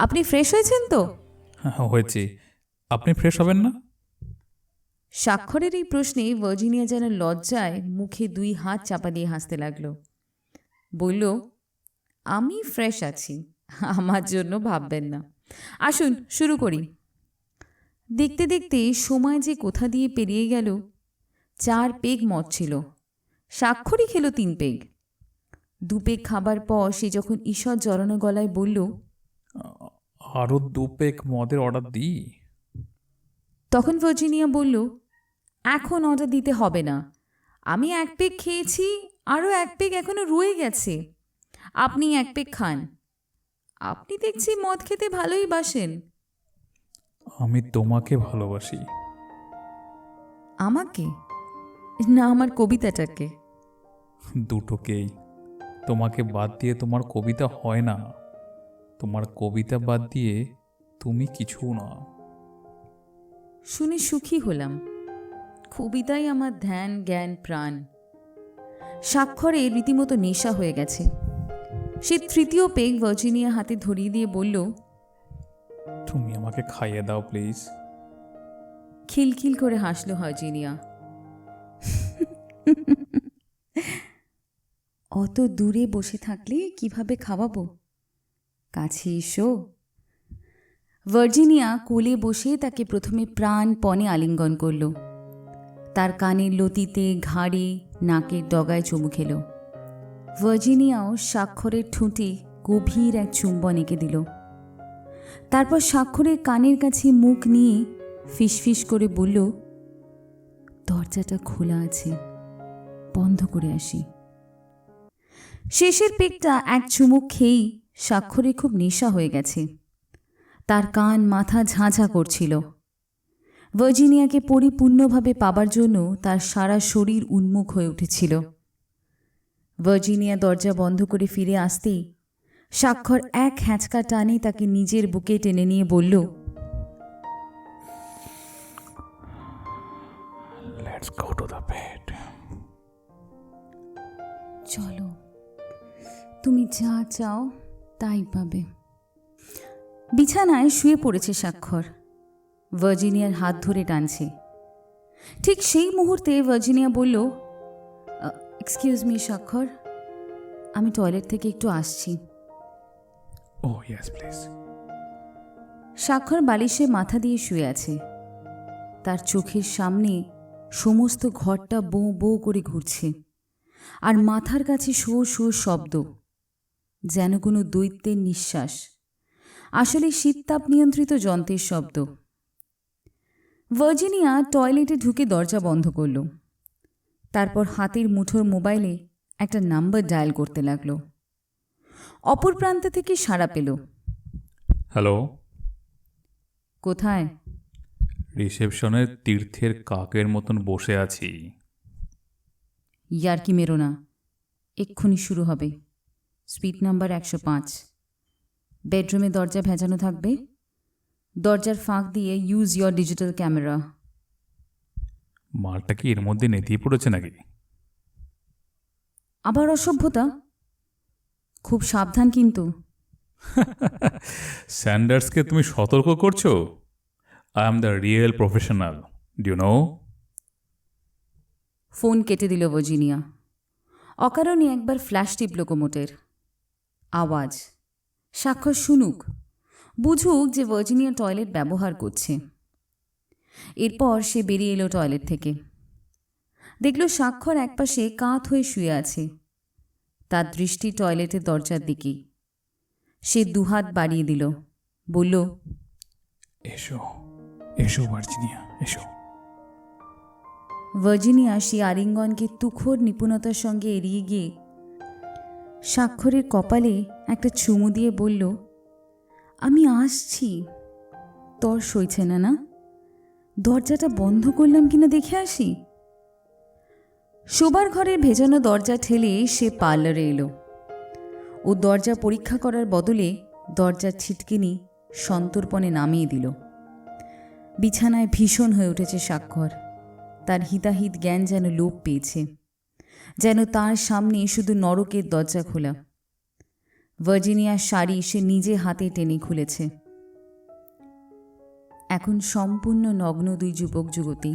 আপনি ফ্রেশ হয়েছেন তো? হয়েছি। আপনি ফ্রেশ হবেন না? স্বাক্ষরের এই প্রশ্নে ভার্জিনিয়া যেন লজ্জায় মুখে 2 হাত চাপা দিয়ে হাসতে লাগল। বলল, আমি ফ্রেশ আছি, আমার জন্য ভাববেন না। আসুন শুরু করি। দেখতে দেখতে সময় যে কোথা দিয়ে পেরিয়ে গেল। 4 পেগ মদ ছিল। স্বাক্ষরই খেল 3 পেগ। 2 পেগ খাবার পর সে যখন ঈষৎ জড়ানো গলায় বলল, আরও 2 পেগ মদের অর্ডার দিই? তখন ভার্জিনিয়া বলল, এখন অর্ডার দিতে হবে না। আমি 1 পেগ খেয়েছি, আরও 1 পেগ এখনো রয়ে গেছে। আপনি 1 পেগ খান। আপনি দেখছি মদ খেতে ভালোই বাসেন। আমি তোমাকে ভালোবাসি। আমাকে না আমার কবিতাটাকে? দুটোকেই। তোমাকে বাদ দিয়ে তোমার কবিতা হয় না, তোমার কবিতা বাদ দিয়ে তুমি কিছু না। শুনে সুখী হলাম। কবিতাই আমার ধ্যান জ্ঞান প্রাণ। স্বাক্ষরে রীতিমতো নেশা হয়ে গেছে। সে 3য় পেগ ভার্জিনিয়া হাতে ধরিয়ে দিয়ে বলল, তুমি আমাকে খাইয়ে দাও প্লিজ। খিলখিল করে হাসল ভার্জিনিয়া। অত দূরে বসে থাকলে কিভাবে খাওয়াবো? কাছে এসো। ভার্জিনিয়া কোলে বসে তাকে প্রথমে প্রাণপণে আলিঙ্গন করল। তার কানের লতিতে, ঘাড়ে, নাকের ডগায় চুমু খেল। ভার্জিনিয়াও স্বাক্ষরের ঠোঁটে গভীর এক চুম্বন এঁকে দিল। তারপর স্বাক্ষরের কানের কাছে মুখ নিয়ে ফিসফিস করে বলল, দরজাটা খোলা আছে, বন্ধ করে আসি। শেষের পেকটা এক চুমুক খেয়েই স্বাক্ষরে খুব নেশা হয়ে গেছে। তার কান মাথা ঝাঁঝা করছিল। ভার্জিনিয়াকে পরিপূর্ণভাবে পাবার জন্য তার সারা শরীর উন্মুখ হয়ে উঠেছিল। ভার্জিনিয়া দরজা বন্ধ করে ফিরে আসতেই স্বাক্ষর এক হ্যাঁচকা টানে তাকে নিজের বুকে টেনে নিয়ে বলল, let's go to the bed. চলো, তুমি যা চাও তাই পাবে। বিছানায় শুয়ে পড়েছে স্বাক্ষর। ভার্জিনিয়ার হাত ধরে টানছে। ঠিক সেই মুহূর্তে ভার্জিনিয়া বলল, এক্সকিউজ মি স্বাক্ষর, আমি টয়লেট থেকে একটু আসছি। ও ইয়েস প্লিজ। স্বাক্ষর বালিশে মাথা দিয়ে শুয়ে আছে। তার চোখের সামনে সমস্ত ঘরটা বো বো করে ঘুরছে, আর মাথার কাছে শো শো শব্দ, যেন কোনো দৈত্যের নিঃশ্বাস, আসলে শীততাপ নিয়ন্ত্রিত যন্ত্রের শব্দ। ভার্জিনিয়া টয়লেটে ঢুকে দরজা বন্ধ করল। তারপর হাতের মুঠোর মোবাইলে একটা নাম্বার ডায়াল করতে লাগলো। অপর প্রান্ত থেকে সাড়া পেল। হ্যালো, কোথায়? রিসেপশনের তীর্থের কাকের মতন বসে আছি। ইয়ার্কি মেরো না, এক্ষুনি শুরু হবে। Speed number 105। বেডরুমে দরজা ভেজানো থাকবে। দরজার ফাঁক দিয়ে ইউজ ইয়োর ডিজিটাল ক্যামেরা। মালটা কি এর মধ্যে নেতিয়ে পড়েছে নাকি? আবার অসভ্যতা, খুব সাবধান কিন্তু। স্যান্ডার্সকে তুমি সতর্ক করছো? I am the real professional, do know? Phone কেটে দিল ভার্জিনিয়া। অকারণে একবার ফ্ল্যাশ টিপল কোমোটের। আওয়াজ স্বাক্ষর শুনুক, বুঝুক যে ভার্জিনিয়া টয়লেট ব্যবহার করছে। এরপর সে বেরিয়ে এলো টয়লেট থেকে। দেখল স্বাক্ষর একপাশে কাত হয়ে শুয়ে আছে। তার দৃষ্টি টয়লেটের দরজার দিকেই। সে দুহাত বাড়িয়ে দিল, বলল, এসো এসো ভার্জিনিয়া, এসো। ভার্জিনিয়া সেই আলিঙ্গনকে তুখোর নিপুণতার সঙ্গে এড়িয়ে গিয়ে স্বাক্ষরের কপালে একটা চুমু দিয়ে বলল, আমি আসছি। তর সইছে না না? দরজাটা বন্ধ করলাম কিনা দেখে আসি। শোবার ঘরের ভেজানো দরজা ঠেলে সে পার্লারে এলো। ও দরজা পরীক্ষা করার বদলে দরজার ছিটকিনি সন্তর্পণে নামিয়ে দিল। বিছানায় ভীষণ হয়ে উঠেছে স্বাক্ষর। তার হিতাহিত জ্ঞান যেন লোপ পেয়েছে, যেন তার সামনে শুধু নরকের দরজা খোলা। ভার্জিনিয়ার শাড়ি সে নিজে হাতে টেনে খুলেছে। এখন সম্পূর্ণ নগ্ন দুই যুবক যুবতী।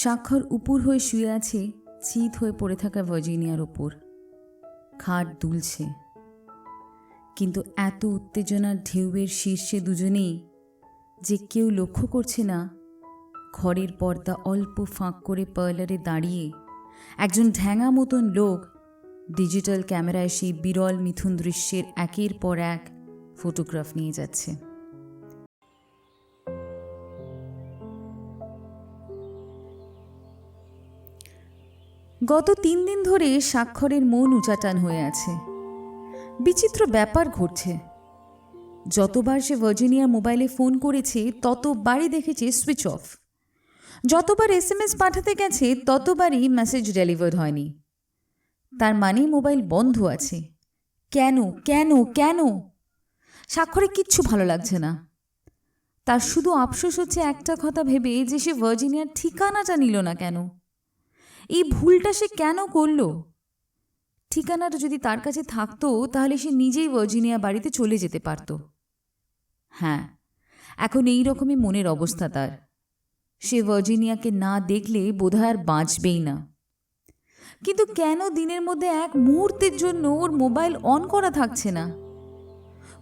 স্বাক্ষর উপুর হয়ে শুয়ে আছে চিত হয়ে পড়ে থাকা ভার্জিনিয়ার ওপর। খাট দুলছে, কিন্তু এত উত্তেজনার ঢেউয়ের শীর্ষে দুজনেই যে কেউ লক্ষ্য করছে না, ঘরের পর্দা অল্প ফাঁক করে পার্লারে দাঁড়িয়ে একজন ঢ্যাঙা মতন লোক ডিজিটাল ক্যামেরায় সেই বিরল মিথুন দৃশ্যের একের পর এক ফটোগ্রাফ নিয়ে যাচ্ছে। গত 3 দিন ধরে স্বাক্ষরের মন উচাটান হয়ে আছে। বিচিত্র ব্যাপার ঘটছে। যতবার সে ভার্জিনিয়ার মোবাইলে ফোন করেছে ততবারই দেখেছে সুইচ অফ। যতবার SMS পাঠাতে গেছে ততবারই মেসেজ ডেলিভার্ড হয়নি। তার মানে মোবাইল বন্ধ আছে। কেন কেন কেন? স্বাক্ষরে কিচ্ছু ভালো লাগছে না। তার শুধু আফসোস হচ্ছে একটা কথা ভেবে, যে সে ভার্জিনিয়ার ঠিকানাটা নিল না কেন। এই ভুলটা সে কেন করল? ঠিকানাটা যদি তার কাছে থাকতো তাহলে সে নিজেই ভার্জিনিয়া বাড়িতে চলে যেতে পারত। হ্যাঁ, এখন এই রকমই মনের অবস্থা তার। সে ভার্জিনিয়াকে না দেখলে বোধহয় আর বাঁচবেই না। কিন্তু কেন দিনের মধ্যে এক মুহূর্তের জন্য ওর মোবাইল অন করা থাকছে না?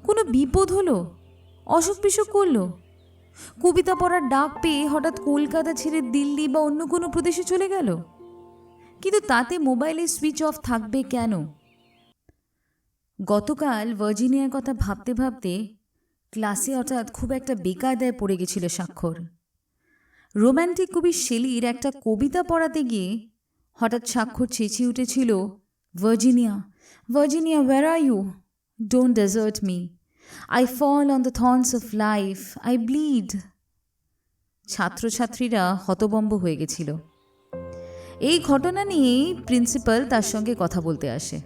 কোনো বিপদ হলো? অসুখ বিসুখ করলো? কবিতা পড়ার ডাক পেয়ে হঠাৎ কলকাতা ছেড়ে দিল্লি বা অন্য কোনো প্রদেশে চলে গেল? কিন্তু তাতে মোবাইলে সুইচ অফ থাকবে কেন? গতকাল ভার্জিনিয়ার কথা ভাবতে ভাবতে ক্লাসে হঠাৎ খুব একটা বেকায়দায় পড়ে গেছিল স্বাক্ষর। রোম্যান্টিক কবি শেলির একটা কবিতা পড়াতে গিয়ে হঠাৎ স্বাক্ষর চেঁচিয়ে উঠেছিল, Virginia, Virginia, where are you? Don't desert me. I fall on the thorns of life. I bleed. ছাত্রছাত্রীরা হতবম্ব হয়ে গেছিল। এই ঘটনা নিয়েই প্রিন্সিপাল তার সঙ্গে কথা বলতে আসে।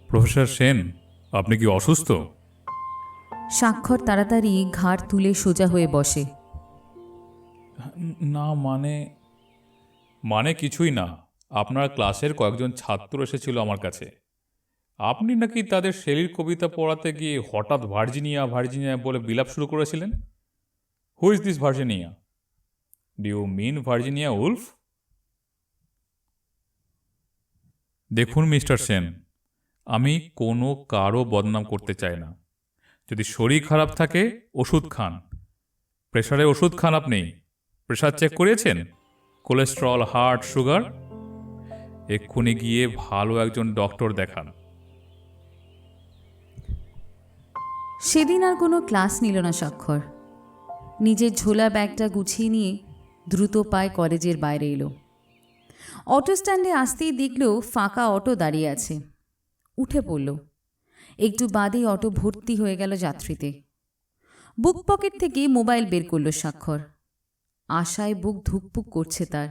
প্রফেসর সেন, আপনি কি অসুস্থ? স্বাক্ষর তাড়াতাড়ি ঘাড় তুলে সোজা হয়ে বসে। না, মানে কিছুই না। আপনার ক্লাসের কয়েকজন ছাত্র এসেছিল আমার কাছে। আপনি নাকি তাদের শেলির কবিতা পড়াতে গিয়ে হঠাৎ ভার্জিনিয়া ভার্জিনিয়া বলে বিলাপ শুরু করেছিলেন। Who is this Virginia? Do you mean Virginia Woolf? দেখুন মিস্টার সেন, আমি কোনো কারো বদনাম করতে চাই না। যদি শরীর খারাপ থাকে ওষুধ খান। প্রেশারে ওষুধ খান আপনি? প্রেশার চেক করিয়েছেন? Cholesterol, heart, sugar? এক্ষুনি গিয়ে ভালো একজন ডক্টর দেখান। সেদিন আর কোনো ক্লাস নিল না স্বাক্ষর। নিজের ঝোলা ব্যাগটা গুছিয়ে নিয়ে দ্রুত পায়ে কলেজের বাইরে এলো। অটো স্ট্যান্ডে আসতেই দেখল ফাঁকা অটো দাঁড়িয়ে আছে। উঠে পড়ল। একটু বাদেই অটো ভর্তি হয়ে গেল যাত্রীতে। বুক পকেট থেকে মোবাইল বের করল স্বাক্ষর। আশায় বুক ধুকপুক করছে তার।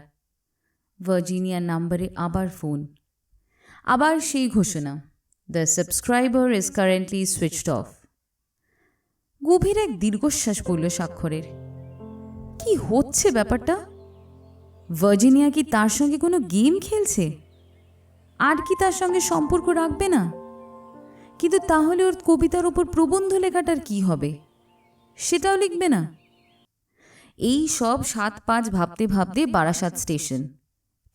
ভার্জিনিয়ার নাম্বারে আবার ফোন। আবার সেই ঘোষণা, the subscriber is currently switched off. গভীর এক দীর্ঘশ্বাস পড়ল স্বাক্ষরের। কি হচ্ছে ব্যাপারটা? ভার্জিনিয়া কি তার সঙ্গে কোনো গেম খেলছে? আর কি তার সঙ্গে সম্পর্ক রাখবে না? কিন্তু তাহলে ওর কবিতার ওপর প্রবন্ধ লেখাটার কি হবে? সেটাও লিখবে না? এই সব ৭-৫ ভাবতে ভাবতে Barasat station,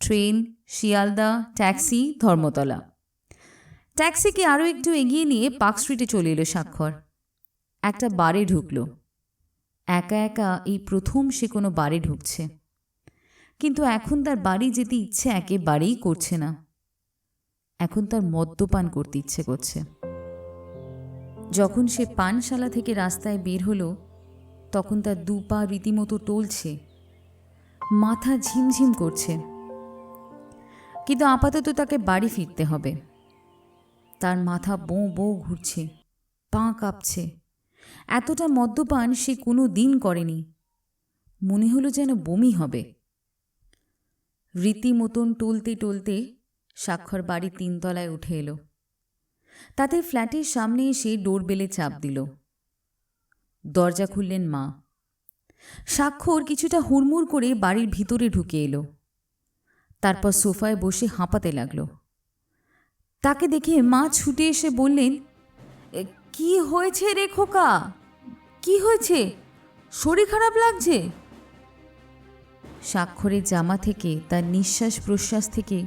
train, Sealdah, taxi, Dharmatala. ট্যাক্সিকে আরও একটু এগিয়ে নিয়ে পার্ক স্ট্রিটে চলে এলো স্বাক্ষর। একটা বারে ঢুকল। একা একা এই প্রথম সে কোনো বারে ঢুকছে। কিন্তু এখন তার বাড়ি যেতে ইচ্ছে একেবারেই করছে না। এখন তার মদ্যপান করতে ইচ্ছে করছে। যখন সে পানশালা থেকে রাস্তায় বের হলো তখন তার দু পা রীতিমতো টলছে, মাথা ঝিমঝিম করছে। কিন্তু আপাতত তাকে বাড়ি ফিরতে হবে। তার মাথা বোঁ বোঁ ঘুরছে, পা কাঁপছে। এতটা মদ্যপান সে কোনো দিন করেনি। মনে হলো যেন বমি হবে। রীতিমতন টলতে টলতে স্বাক্ষর বাড়ির ৩ তলায় উঠে এলো। তাদের ফ্ল্যাটের সামনে এসে ডোরবেলে চাপ দিল। দরজা খুললেন মা। স্বাক্ষর কিছুটা হুড়মুড় করে বাড়ির ভিতরে ঢুকে এলো। তারপর সোফায় বসে হাঁপাতে লাগল। তাকে দেখে মা ছুটে এসে বললেন, কি হয়েছে রে খোকা? কি হয়েছে? শরীর খারাপ লাগছে? স্বাক্ষরের জামা থেকে, তার নিঃশ্বাস প্রশ্বাস থেকে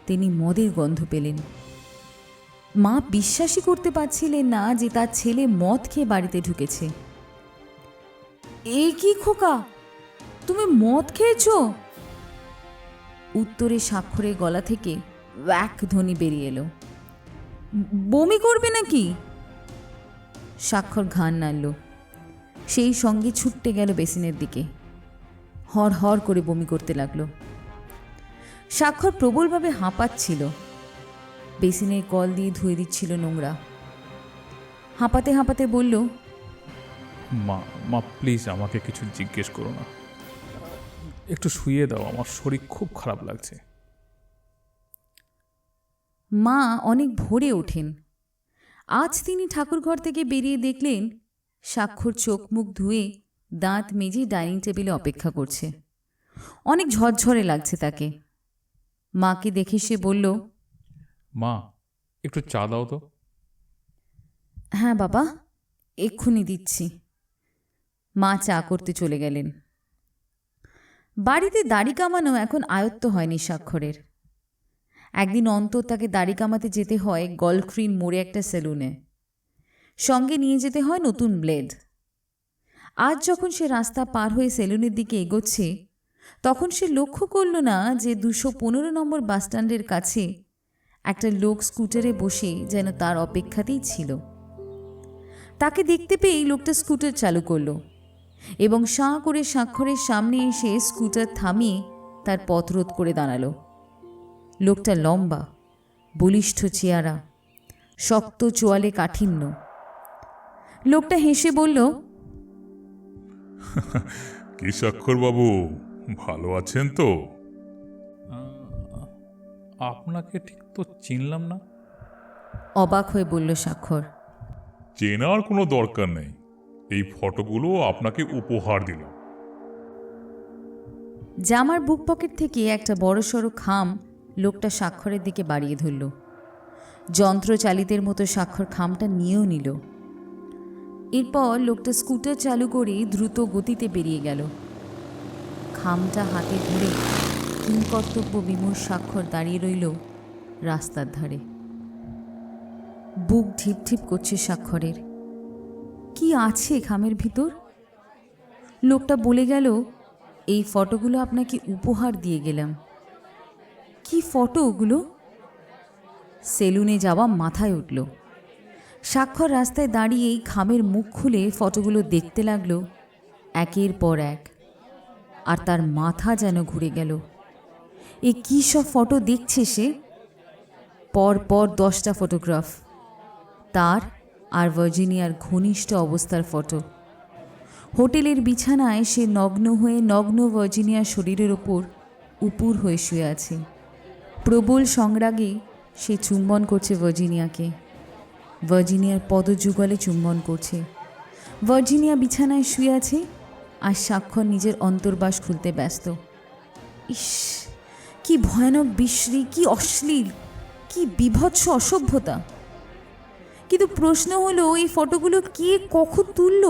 তিনি মদের গন্ধ পেলেন। মা বিশ্বাসই করতে পারছিলেন না যে তার ছেলে মদ খেয়ে বাড়িতে ঢুকেছে। এ কি খোকা, তুমি মদ খেয়েছো? উত্তরে স্বাক্ষরের গলা থেকে ওয়াক ধ্বনি বেরিয়ে এলো। বমি করবে নাকি? স্বাক্ষর ঘাড় নাড়ল। সেই সঙ্গে ছুটতে গেল বেসিনের দিকে। হর হর করে বমি করতে লাগলো। স্বাক্ষর প্রবলভাবে হাঁপাচ্ছিল। বেসিনের কল দিয়ে ধুয়ে দিচ্ছিল নোংরা। হাঁপাতে হাঁপাতে বলল, মা প্লিজ আমাকে কিছু জিজ্ঞেস করো না। একটু শুইয়ে দাও, আমার শরীর খুব খারাপ লাগছে। মা অনেক ভোরে ওঠেন। আজ তিনি ঠাকুরঘর থেকে বেরিয়ে দেখলেন স্বাক্ষর চোখ মুখ ধুয়ে দাঁত মেজে ডাইনিং টেবিলে অপেক্ষা করছে। অনেক ঝরঝরে লাগছে তাকে। মাকে দেখে সে বলল, মা একটু চা দাও তো। হ্যাঁ বাবা, এক্ষুনি দিচ্ছি। মা চা করতে চলে গেলেন। বাড়িতে দাড়ি কামানো এখন আয়ত্ত হয়নি স্বাক্ষরের। একদিন অন্তর তাকে দাড়ি কামাতে যেতে হয় গলফগ্রিন মোড়ে একটা সেলুনে। সঙ্গে নিয়ে যেতে হয় নতুন ব্লেড। আজ যখন সে রাস্তা পার হয়ে সেলুনের দিকে এগোচ্ছে তখন সে লক্ষ্য করল না যে 215 নম্বর বাসস্ট্যান্ডের কাছে একটা লোক স্কুটারে বসে যেন তার অপেক্ষাতেই ছিল। তাকে দেখতে পেয়েই লোকটা স্কুটার চালু করলো এবং সাঁ করে স্বাক্ষরের সামনে এসে স্কুটার থামিয়ে তার পথ রোধ করে দাঁড়ালো। লোকটা লম্বা, বলিষ্ঠ চেহারা, শক্ত চোয়ালে কাঠিন্য। লোকটা হেসে বলল, কি স্বাক্ষর বাবু, ভালো আছেন তো? আপনাকে ঠিক তো চিনলাম না। অবাক হয়ে বলল স্বাক্ষর। চেনার কোনো দরকার নেই, এই ফটোগুলো আপনাকে উপহার দিলাম। জামার বুক পকেট থেকে একটা বড়সড় খাম লোকটা স্বাক্ষরের দিকে বাড়িয়ে ধরল। যন্ত্রচালিতের মতো স্বাক্ষর খামটা নিয়েও নিল। এরপর লোকটা স্কুটার চালু করে দ্রুত গতিতে বেরিয়ে গেল। খামটা হাতে ধরে কিংকর্তব্য বিমূঢ় স্বাক্ষর দাঁড়িয়ে রইল রাস্তার ধারে। বুক ঢিপ ঢিপ করছে স্বাক্ষরের। কি আছে খামের ভিতর? লোকটা বলে গেল, এই ফটোগুলো আপনাকে উপহার দিয়ে গেলাম। কি ফটো ওগুলো? সেলুনে যাওয়া মাথায় উঠল। স্বাক্ষর রাস্তায় দাঁড়িয়েই খামের মুখ খুলে ফটোগুলো দেখতে লাগলো একের পর এক। আর তার মাথা যেন ঘুরে গেল। এ কী সব ফটো দেখছে সে? পর পর 10টা ফটোগ্রাফ, তার আর ভার্জিনিয়ার ঘনিষ্ঠ অবস্থার ফটো। হোটেলের বিছানায় সে নগ্ন হয়ে নগ্ন ভার্জিনিয়ার শরীরের ওপর উপুর হয়ে শুয়ে আছে। প্রবল সংরাগে সে চুম্বন করছে ভার্জিনিয়াকে। ভার্জিনিয়ার পদযুগলে চুম্বন করছে। ভার্জিনিয়া বিছানায় শুয়ে আছে আর স্বাক্ষর নিজের অন্তর্বাস খুলতে ব্যস্ত। ইস, কি ভয়ানক বিশ্রী, কি অশ্লীল, কি বীভৎস অসভ্যতা! কিন্তু প্রশ্ন হলো, এই ফটোগুলো কে কখন তুলল?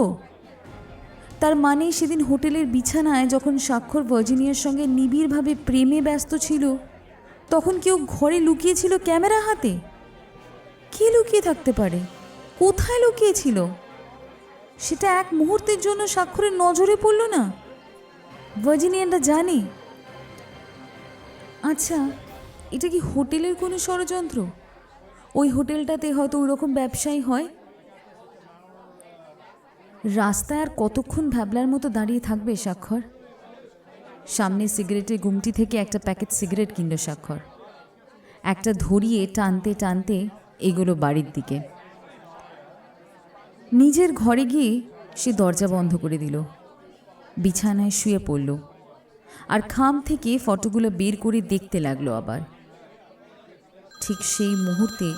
তার মানে সেদিন হোটেলের বিছানায় যখন স্বাক্ষর ভার্জিনিয়ার সঙ্গে নিবিড়ভাবে প্রেমে ব্যস্ত ছিল, তখন কেউ ঘরে লুকিয়েছিল ক্যামেরা হাতে। কে লুকিয়ে থাকতে পারে? কোথায় লুকিয়েছিল? সেটা এক মুহূর্তের জন্য স্বাক্ষরের নজরে পড়ল না? ভার্জিনিয়ানরা জানে? আচ্ছা, এটা কি হোটেলের কোনো ষড়যন্ত্র? ওই হোটেলটাতে হয়তো ওইরকম ব্যবসায়ী হয়। রাস্তায় আর কতক্ষণ ভ্যাবলার মতো দাঁড়িয়ে থাকবে স্বাক্ষর? সামনে সিগারেটের গুমটি থেকে একটা প্যাকেট সিগারেট কিনল স্বাক্ষর। একটা ধরিয়ে টানতে টানতে এগুলো বাড়ির দিকে। নিজের ঘরে গিয়ে সে দরজা বন্ধ করে দিল। বিছানায় শুয়ে পড়ল আর খাম থেকে ফটোগুলো বের করে দেখতে লাগলো আবার। ঠিক সেই মুহূর্তে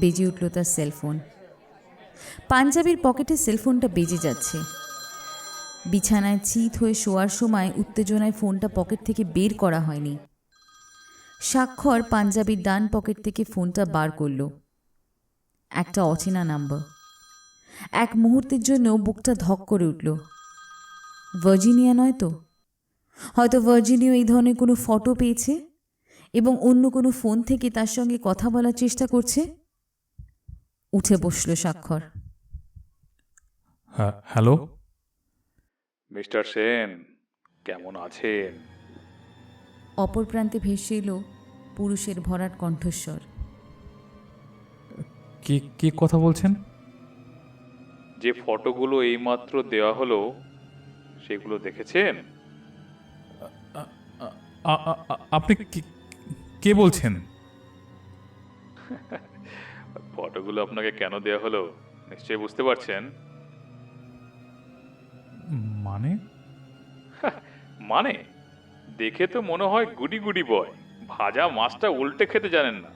বেজে উঠল তার সেলফোন। পাঞ্জাবির পকেটে সেলফোনটা বেজে যাচ্ছে। বিছানায় চিত হয়ে শোয়ার সময় উত্তেজনায় ফোনটা পকেট থেকে বের করা হয়নি। স্বাক্ষর পাঞ্জাবির ডান পকেট থেকে ফোনটা বার করল। একটা অচেনা নাম্বার। এক মুহূর্তের জন্য বুকটা ধক করে উঠল। ভার্জিনিয়া নয় তো? হয়তো ভার্জিনিয়া এই ধরনের কোনো ফটো পেয়েছে এবং অন্য কোনো ফোন থেকে তার সঙ্গে কথা বলার চেষ্টা করছে। উঠে বসল স্বাক্ষর। হ্যালো, মিস্টার সেন, কেমন আছেন? অপর প্রান্তে ভেসে এলো পুরুষের ভরাট কণ্ঠস্বর। কে কে কথা বলছেন? যে ফটোগুলো এইমাত্র দেওয়া হলো সেগুলো দেখেছেন? আপনি কে বলছেন? ফটোগুলো আপনাকে কেন দেওয়া হলো নিশ্চয়ই বুঝতে পারছেন। মানে? মানে দেখে তো মনে হয় গুডি গুডি বয়, ভাজা মাছটা উল্টে খেতে জানেন না,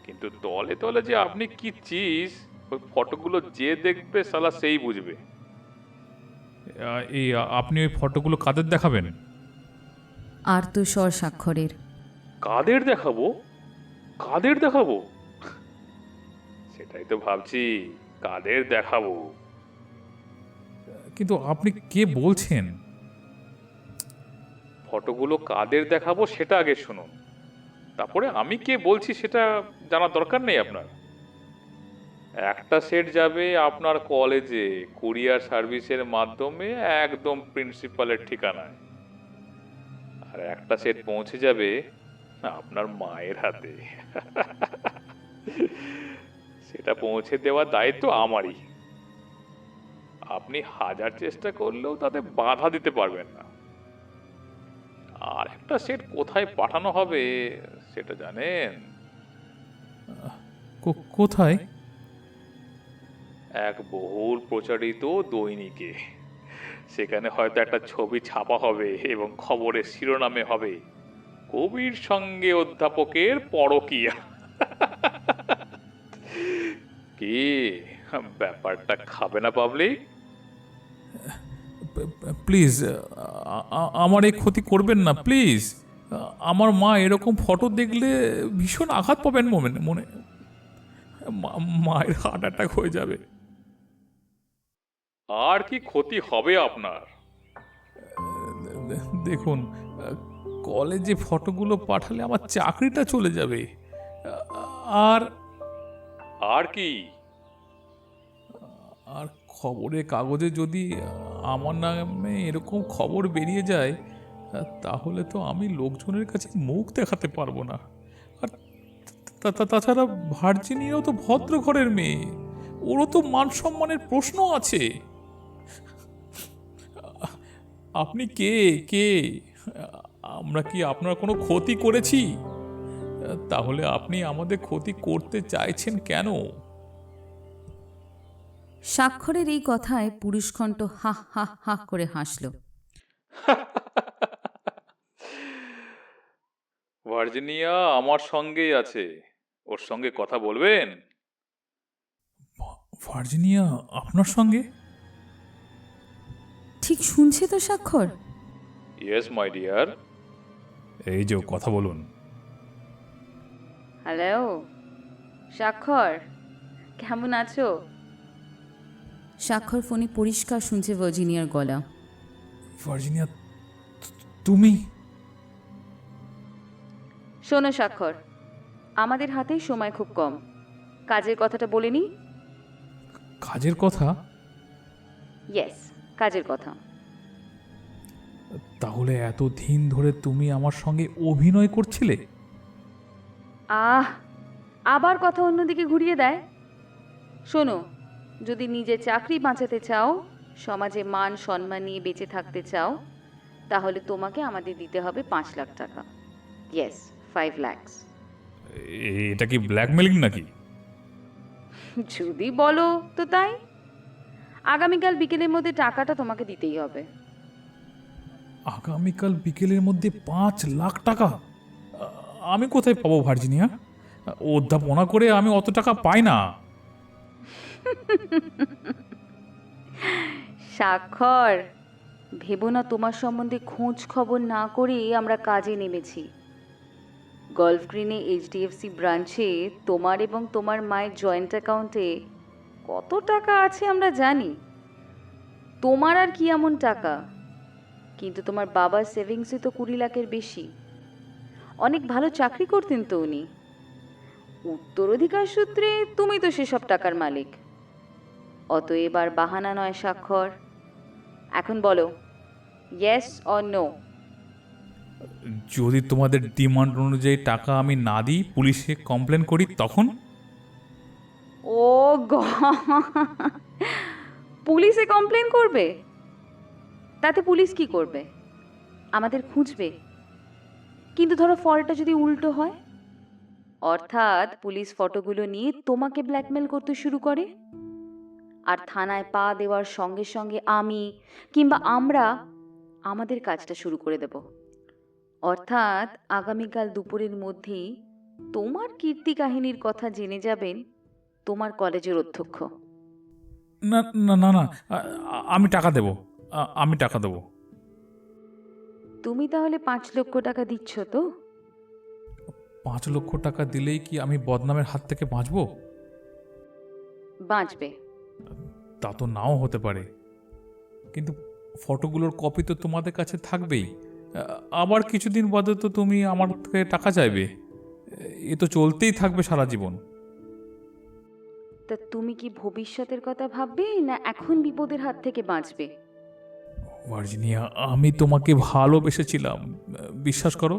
কিন্তু তলে তলে যে আপনি কি চিজ, ওই ফটোগুলো যে দেখবে সালা সেই বুঝবে। এই আপনি ওই ফটোগুলো কাদের দেখাবেন? আর তো স্বর স্বাক্ষরের। কাদের দেখাবো? কাদের দেখাবো? সেটাই তো ভাবছি, কাদের দেখাবো। কিন্তু আপনি কে বলছেন? ফটোগুলো কাদের দেখাবো সেটা আগে শুনুন, তারপরে আমি কে বলছি সেটা জানার দরকার নেই আপনার। একটা সেট যাবে আপনার কলেজে কুরিয়ার সার্ভিসের মাধ্যমে, একদম প্রিন্সিপালের ঠিকানায়। আর একটা সেট পৌঁছে যাবে আপনার মায়ের হাতে। সেটা পৌঁছে দেওয়ার দায়িত্ব আমারই। আপনি হাজার চেষ্টা করলেও তাতে বাধা দিতে পারবেন না। আর একটা সেট কোথায় পাঠানো হবে সেটা জানেন? কোথায়? এক বহুল প্রচারিত দৈনিকে। সেখানে হয়তো একটা ছবি ছাপা হবে এবং খবরের শিরোনামে হবে কবির সঙ্গে অধ্যাপকের পরকীয়া। কি ব্যাপারটা খাবে না পাবলিক? প্লিজ আমার এই ক্ষতি করবেন না প্লিজ। আমার মা এরকম ফটো দেখলে ভীষণ আঘাত পাবেন মনে মনে। মায়ের হার্ট অ্যাটাক হয়ে যাবে। আর কি ক্ষতি হবে আপনার? দেখুন, কলেজে ফটোগুলো পাঠালে আমার চাকরিটা চলে যাবে। আর আর কি? আর খবরের কাগজে যদি আমার নামে এরকম খবর বেরিয়ে যায়, তাহলে তো আমি লোকজনের কাছে মুখ দেখাতে পারবো না। আর তাছাড়া ভার্জিনিয়াও তো ভদ্র ঘরের মেয়ে, ওরও তো মান সম্মানের প্রশ্ন আছে। আপনি কে কে? আমরা কি আপনার কোনো ক্ষতি করেছি? তাহলে আপনি আমাদের ক্ষতি করতে চাইছেন কেন? স্বাক্ষরের এই কথায় পুরুষকণ্ঠ হা হা হা করে হাসল। ভার্জিনিয়া আমার সঙ্গেই আছে, ওর সঙ্গে কথা বলবেন? ভার্জিনিয়া আপনার সঙ্গে? ঠিক শুনছে তো স্বাক্ষর? Yes my dear. এই যে কথা বলুন। হ্যালো স্বাক্ষর, কেমন আছো? স্বাক্ষর ফোনে পরিষ্কার শুনছে ভার্জিনিয়ার গলা। ভার্জিনিয়া, তুমি? শোনো স্বাক্ষর, আমাদের হাতেই সময় খুব কম। কাজের কথাটা বলিনি? কাজের কথা? ইয়েস, কাজের কথা। তাহলে এতদিন ধরে তুমি আমার সঙ্গে অভিনয় করছিলে? আবার কথা অন্যদিকে ঘুরিয়ে দেয়। শোনো, যদি নিজের চাকরি বাঁচাতে চাও, সমাজে মান সম্মান নিয়ে বেঁচে থাকতে চাও, তাহলে তোমাকে আমাদের দিতে হবে 5 লাখ টাকা। Yes, 5 lakhs। এটা কি ব্ল্যাকমেলিং নাকি? যদি বলো তো তাই। আগামীকাল বিকেলের মধ্যে টাকাটা তোমাকে দিতেই হবে। আগামীকাল বিকেলের মধ্যে 5 লাখ টাকা? আমি কোথায় পাবো ভার্জিনিয়া? অধ্যাপনা করে আমি অত টাকা পাই না। স্বাক্ষর, ভেবো না তোমার সম্বন্ধে খোঁজ খবর না করে আমরা কাজে নেমেছি। গলফ গ্রিনে HDFC ব্রাঞ্চে তোমার এবং তোমার মায়ের জয়েন্ট অ্যাকাউন্টে কত টাকা আছে আমরা জানি। তোমার আর কি এমন টাকা, কিন্তু তোমার বাবার সেভিংসে তো 20 লাখের বেশি। অনেক ভালো চাকরি করতেন তো উনি। উত্তরাধিকার সূত্রে তুমি তো সেসব টাকার মালিক। অতএব আর বাহানা নয় স্বাক্ষর। এখন বলো, ইয়েস অর নো? যদি তোমাদের ডিমান্ড অনুযায়ী টাকা আমি না দিই, পুলিশে কমপ্লেন করি, তখন? ও পুলিশে কমপ্লেন করবে? তাতে পুলিশ কি করবে? আমাদের খুঁজবে। কিন্তু ধরো ফলটা যদি উল্টো হয়, অর্থাৎ পুলিশ ফটোগুলো নিয়ে তোমাকে ব্ল্যাকমেল করতে শুরু করে, আর থানায় পা দেওয়ার সঙ্গে সঙ্গে আমি কিংবা আমরা আমাদের কাজটা শুরু করে দেব। অর্থাৎ আগামীকাল দুপুরের মধ্যেই তোমার কীর্তি কাহিনীর কথা জেনে যাবেন তোমার কলেজের অধ্যক্ষ। না না না না, আমি টাকা দেব, আমি টাকা দেব। তুমি তাহলে 5 লক্ষ টাকা দিচ্ছ তো? 5 লক্ষ টাকা দিলেই কি আমি বদনামের হাত থেকে বাঁচবো? বাঁচবে। তা তো নাও হতে পারে, কিন্তু ফটোগুলোর কপি তো তোমাদের কাছে থাকবেই। আবার কিছুদিন বাদে তো তুমি আমার থেকে টাকা চাইবে। এ তো চলতেই থাকবে সারা জীবন। তা তুমি কি ভবিষ্যতের কথা ভাববে, না এখন বিপদের হাত থেকে বাঁচবে? ভার্জিনিয়া, আমি তোমাকে ভালোবেসেছিলাম। বিশ্বাস করো,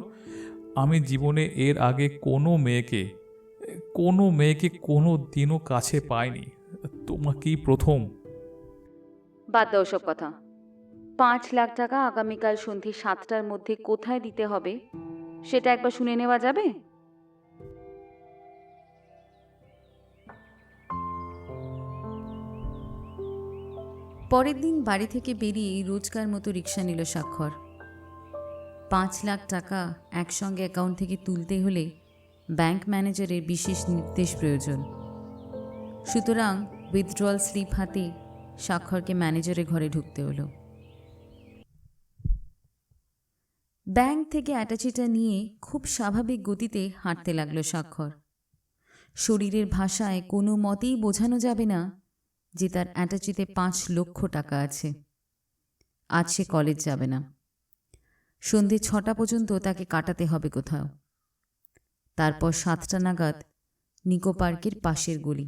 আমি জীবনে এর আগে কোনো মেয়েকে কোনো দিনও কাছে পাইনি। তোমাকেই প্রথম। বাদ দাও সব কথা। 5 লাখ টাকা আগামীকাল সন্ধে 7টার মধ্যে কোথায় দিতে হবে সেটা একবার শুনে নেওয়া যাবে? পরের দিন বাড়ি থেকে বেরিয়ে রোজকার মতো রিক্সা নিল স্বাক্ষর। 5 লাখ টাকা একসঙ্গে অ্যাকাউন্ট থেকে তুলতে হলে ব্যাংক ম্যানেজারের বিশেষ নির্দেশ প্রয়োজন। সুতরাং উইথড্রয়াল স্লিপ হাতে স্বাক্ষরকে ম্যানেজারের ঘরে ঢুকতে হলো। ব্যাংক থেকে অ্যাটাচিটা নিয়ে খুব স্বাভাবিক গতিতে হাঁটতে লাগলো স্বাক্ষর। শরীরের ভাষায় কোনো মতেই বোঝানো যাবে না যে তার অ্যাটাচিতে 5 লক্ষ টাকা আছে। আজ সে কলেজ যাবে না। সন্ধে 6টা পর্যন্ত তাকে কাটাতে হবে কোথাও। তারপর 7টা নাগাদ নিকো পার্কের পাশের গলি।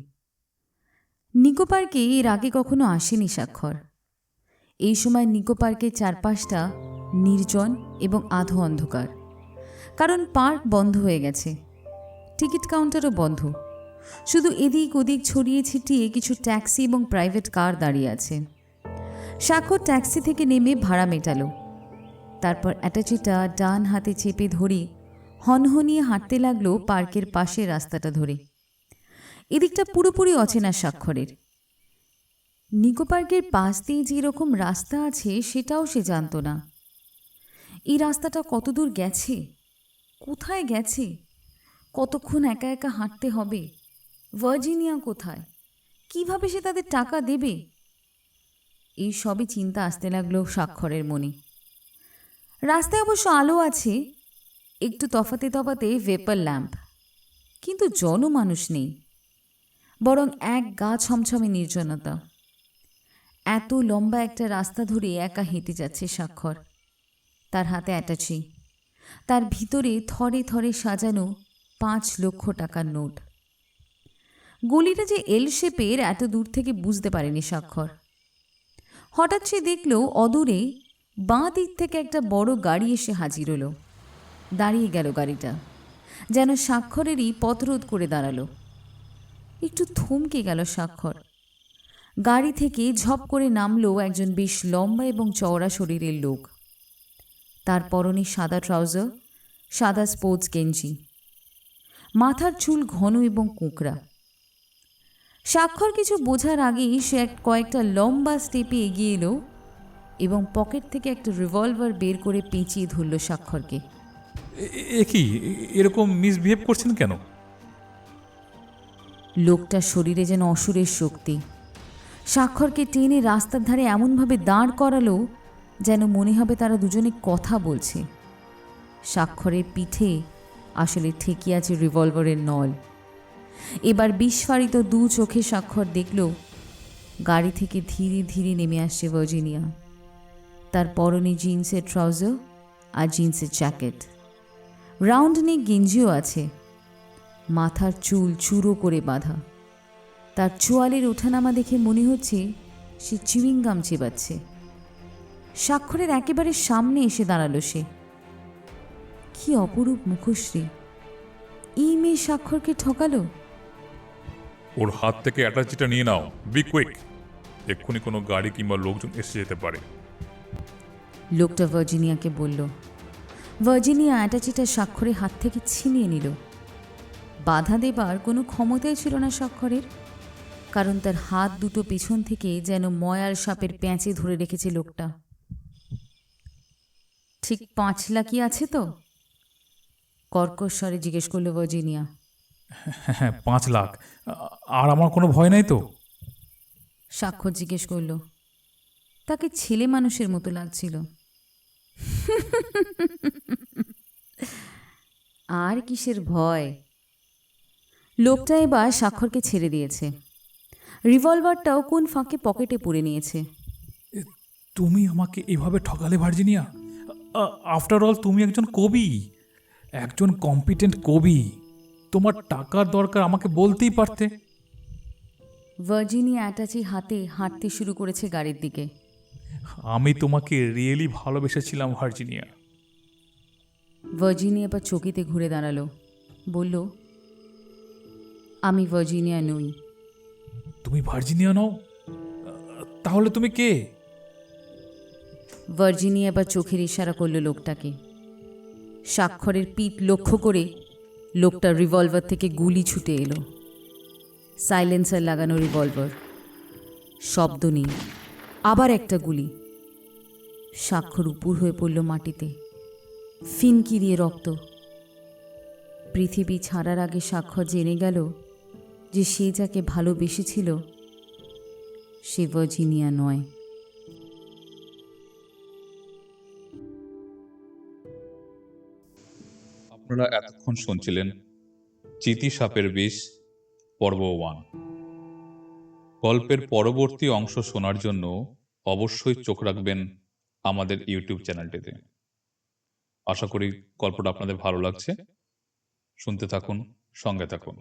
নিকো পার্কে এর আগে কখনো আসেনি স্বাক্ষর। এই সময় নিকো পার্কের চারপাশটা নির্জন এবং আধো অন্ধকার, কারণ পার্ক বন্ধ হয়ে গেছে, টিকিট কাউন্টারও বন্ধ। শুধু এদিক ওদিক ছড়িয়ে ছিটিয়ে কিছু ট্যাক্সি এবং প্রাইভেট কার দাঁড়িয়ে আছে। স্বাক্ষর ট্যাক্সি থেকে নেমে ভাড়া মেটালো। তারপর অ্যাটাচিটা ডান হাতে চেপে ধরে হনহনিয়ে হাঁটতে লাগলো পার্কের পাশে রাস্তাটা ধরে। এদিকটা পুরোপুরি অচেনা স্বাক্ষরের। নিকো পার্কের পাশ দিয়ে যে এরকম রাস্তা আছে সেটাও সে জানত না। এই রাস্তাটা কতদূর গেছে, কোথায় গেছে, কতক্ষণ একা একা হাঁটতে হবে, ভার্জিনিয়া কোথায়, কিভাবে সে তাদের টাকা দেবে, এই সবই চিন্তা আসতে লাগলো স্বাক্ষরের মনে। রাস্তায় অবশ্য আলো আছে, একটু তফাতে তফাতে ভেপার ল্যাম্প, কিন্তু জনমানুষ নেই, বরং এক গা ছমছমে নির্জনতা। এত লম্বা একটা রাস্তা ধরে একা হেঁটে যাচ্ছে স্বাক্ষর। তার হাতে অ্যাটাচি, তার ভিতরে থরে থরে সাজানো 5 লক্ষ টাকার নোট। গলিটা যে এল শেপের এত দূর থেকে বুঝতে পারেনি স্বাক্ষর। হঠাৎ সে দেখল অদূরে বাঁ দিক থেকে একটা বড় গাড়ি এসে হাজির হলো। দাঁড়িয়ে গেল গাড়িটা, যেন স্বাক্ষরেরই পথরোধ করে দাঁড়ালো। একটু থমকে গেল স্বাক্ষর। গাড়ি থেকে ঝপ করে নামলো একজন বেশ লম্বা এবং চওড়া শরীরের লোক। তার পরনে সাদা ট্রাউজার, সাদা স্পোর্টস গেঞ্জি, মাথার চুল ঘন এবং কোঁকড়া। স্বাক্ষর কিছু বোঝার আগেই সে কয়েকটা লম্বা স্টেপে এগিয়ে এলো এবং পকেট থেকে একটা রিভলভার বের করে পেঁচিয়ে ধরল স্বাক্ষরকে। এ কি, এরকম মিসবিহেভ করছেন কেন? লোকটার শরীরে যেন অসুরের শক্তি। স্বাক্ষরকে টেনে রাস্তার ধারে এমনভাবে দাঁড় করালো যেন মনে হবে তারা দুজনে কথা বলছে। স্বাক্ষরের পিঠে আসলে ঠেকে আছে রিভলভারের নল। এবার বিস্ফারিত 2 চোখে স্বাক্ষর দেখল গাড়ি থেকে ধীরে ধীরে নেমে আসছে ভার্জিনিয়া। তার পরনে জিন্সের ট্রাউজার আর জিন্সের জ্যাকেট, রাউন্ড নেক গেঞ্জিও আছে। মাথার চুল চূড়ো করে বাঁধা। তার চোয়ালের ওঠানামা দেখে মনে হচ্ছে সে চুইংগাম চেবাচ্ছে। স্বাক্ষরের একেবারে সামনে এসে দাঁড়ালো সে। কি অপরূপ মুখশ্রী! এই মেয়ে স্বাক্ষরকে ঠকালো। ওর হাত থেকে অ্যাটাচিটা নিয়ে নাও, বি কুইক, এক্ষুনি কোনো গাড়ি কিংবা লোকজন এসে যেতে পারে। লোকটা ভার্জিনিয়াকে বলল। ভার্জিনিয়া অ্যাটাচিটা স্বাক্ষরের হাত থেকে ছিনিয়ে নিল। বাধা দেবার কোনো ক্ষমতাই ছিল না স্বাক্ষরের, কারণ তার হাত দুটো পেছন থেকে যেন ময়ার সাপের প্যাঁচে ধরে রেখেছে লোকটা। ঠিক 5 লাখই আছে তো? কর্কশ স্বরে জিজ্ঞেস করল ভার্জিনিয়া। হ্যাঁ, 5 লাখ। আর আমার কোনো ভয় নাই তো? স্বাক্ষর জিজ্ঞেস করল। তাকে ছেলে মানুষের মতো লাগছিল। আর কিসের ভয়? লোকটা এবার স্বাক্ষরকে ছেড়ে দিয়েছে। রিভলভারটাও কোন ফাঁকে পকেটে পুরে নিয়েছে। তুমি আমাকে এভাবে ঠকালে ভার্জিনিয়া? আফটার অল তুমি একজন কবি, একজন কম্পিটেন্ট কবি। তোমার টাকার দরকার আমাকে বলতেই পারতে। ভার্জিনিয়া অ্যাটাচি হাতে হাঁটতে শুরু করেছে গাড়ির দিকে। আমি তোমাকে রিয়েলি ভালোবেসেছিলাম ভার্জিনিয়া। ভার্জিনিয়া এবার চকিতে ঘুরে দাঁড়ালো, বলল, আমি ভার্জিনিয়া নই। তুমি ভার্জিনিয়া নও? তাহলে তুমি কে? ভার্জিনিয়া এবার চোখের ইশারা করলো লোকটাকে। স্বাক্ষরের পিঠ লক্ষ্য করে লোকটার রিভলভার থেকে গুলি ছুটে এলো। সাইলেন্সার লাগানো রিভলভার, শব্দ নেই। আবার একটা গুলি। স্বাক্ষর উপুর হয়ে পড়ল মাটিতে, ফিনকিরিয়ে রক্ত। পৃথিবী ছাড়ার আগে স্বাক্ষর জেনে গেল যে সে যাকে ভালোবেসেছিল সে ভার্জিনিয়া নয়। আপনারা এতক্ষণ শুনছিলেন চিতি সাপের বিষ পর্ব 1। গল্পের পরবর্তী অংশ শোনার জন্য অবশ্যই চোখ রাখবেন আমাদের ইউটিউব চ্যানেলটিতে। আশা করি গল্পটা আপনাদের ভালো লাগছে। শুনতে থাকুন, সঙ্গে থাকুন।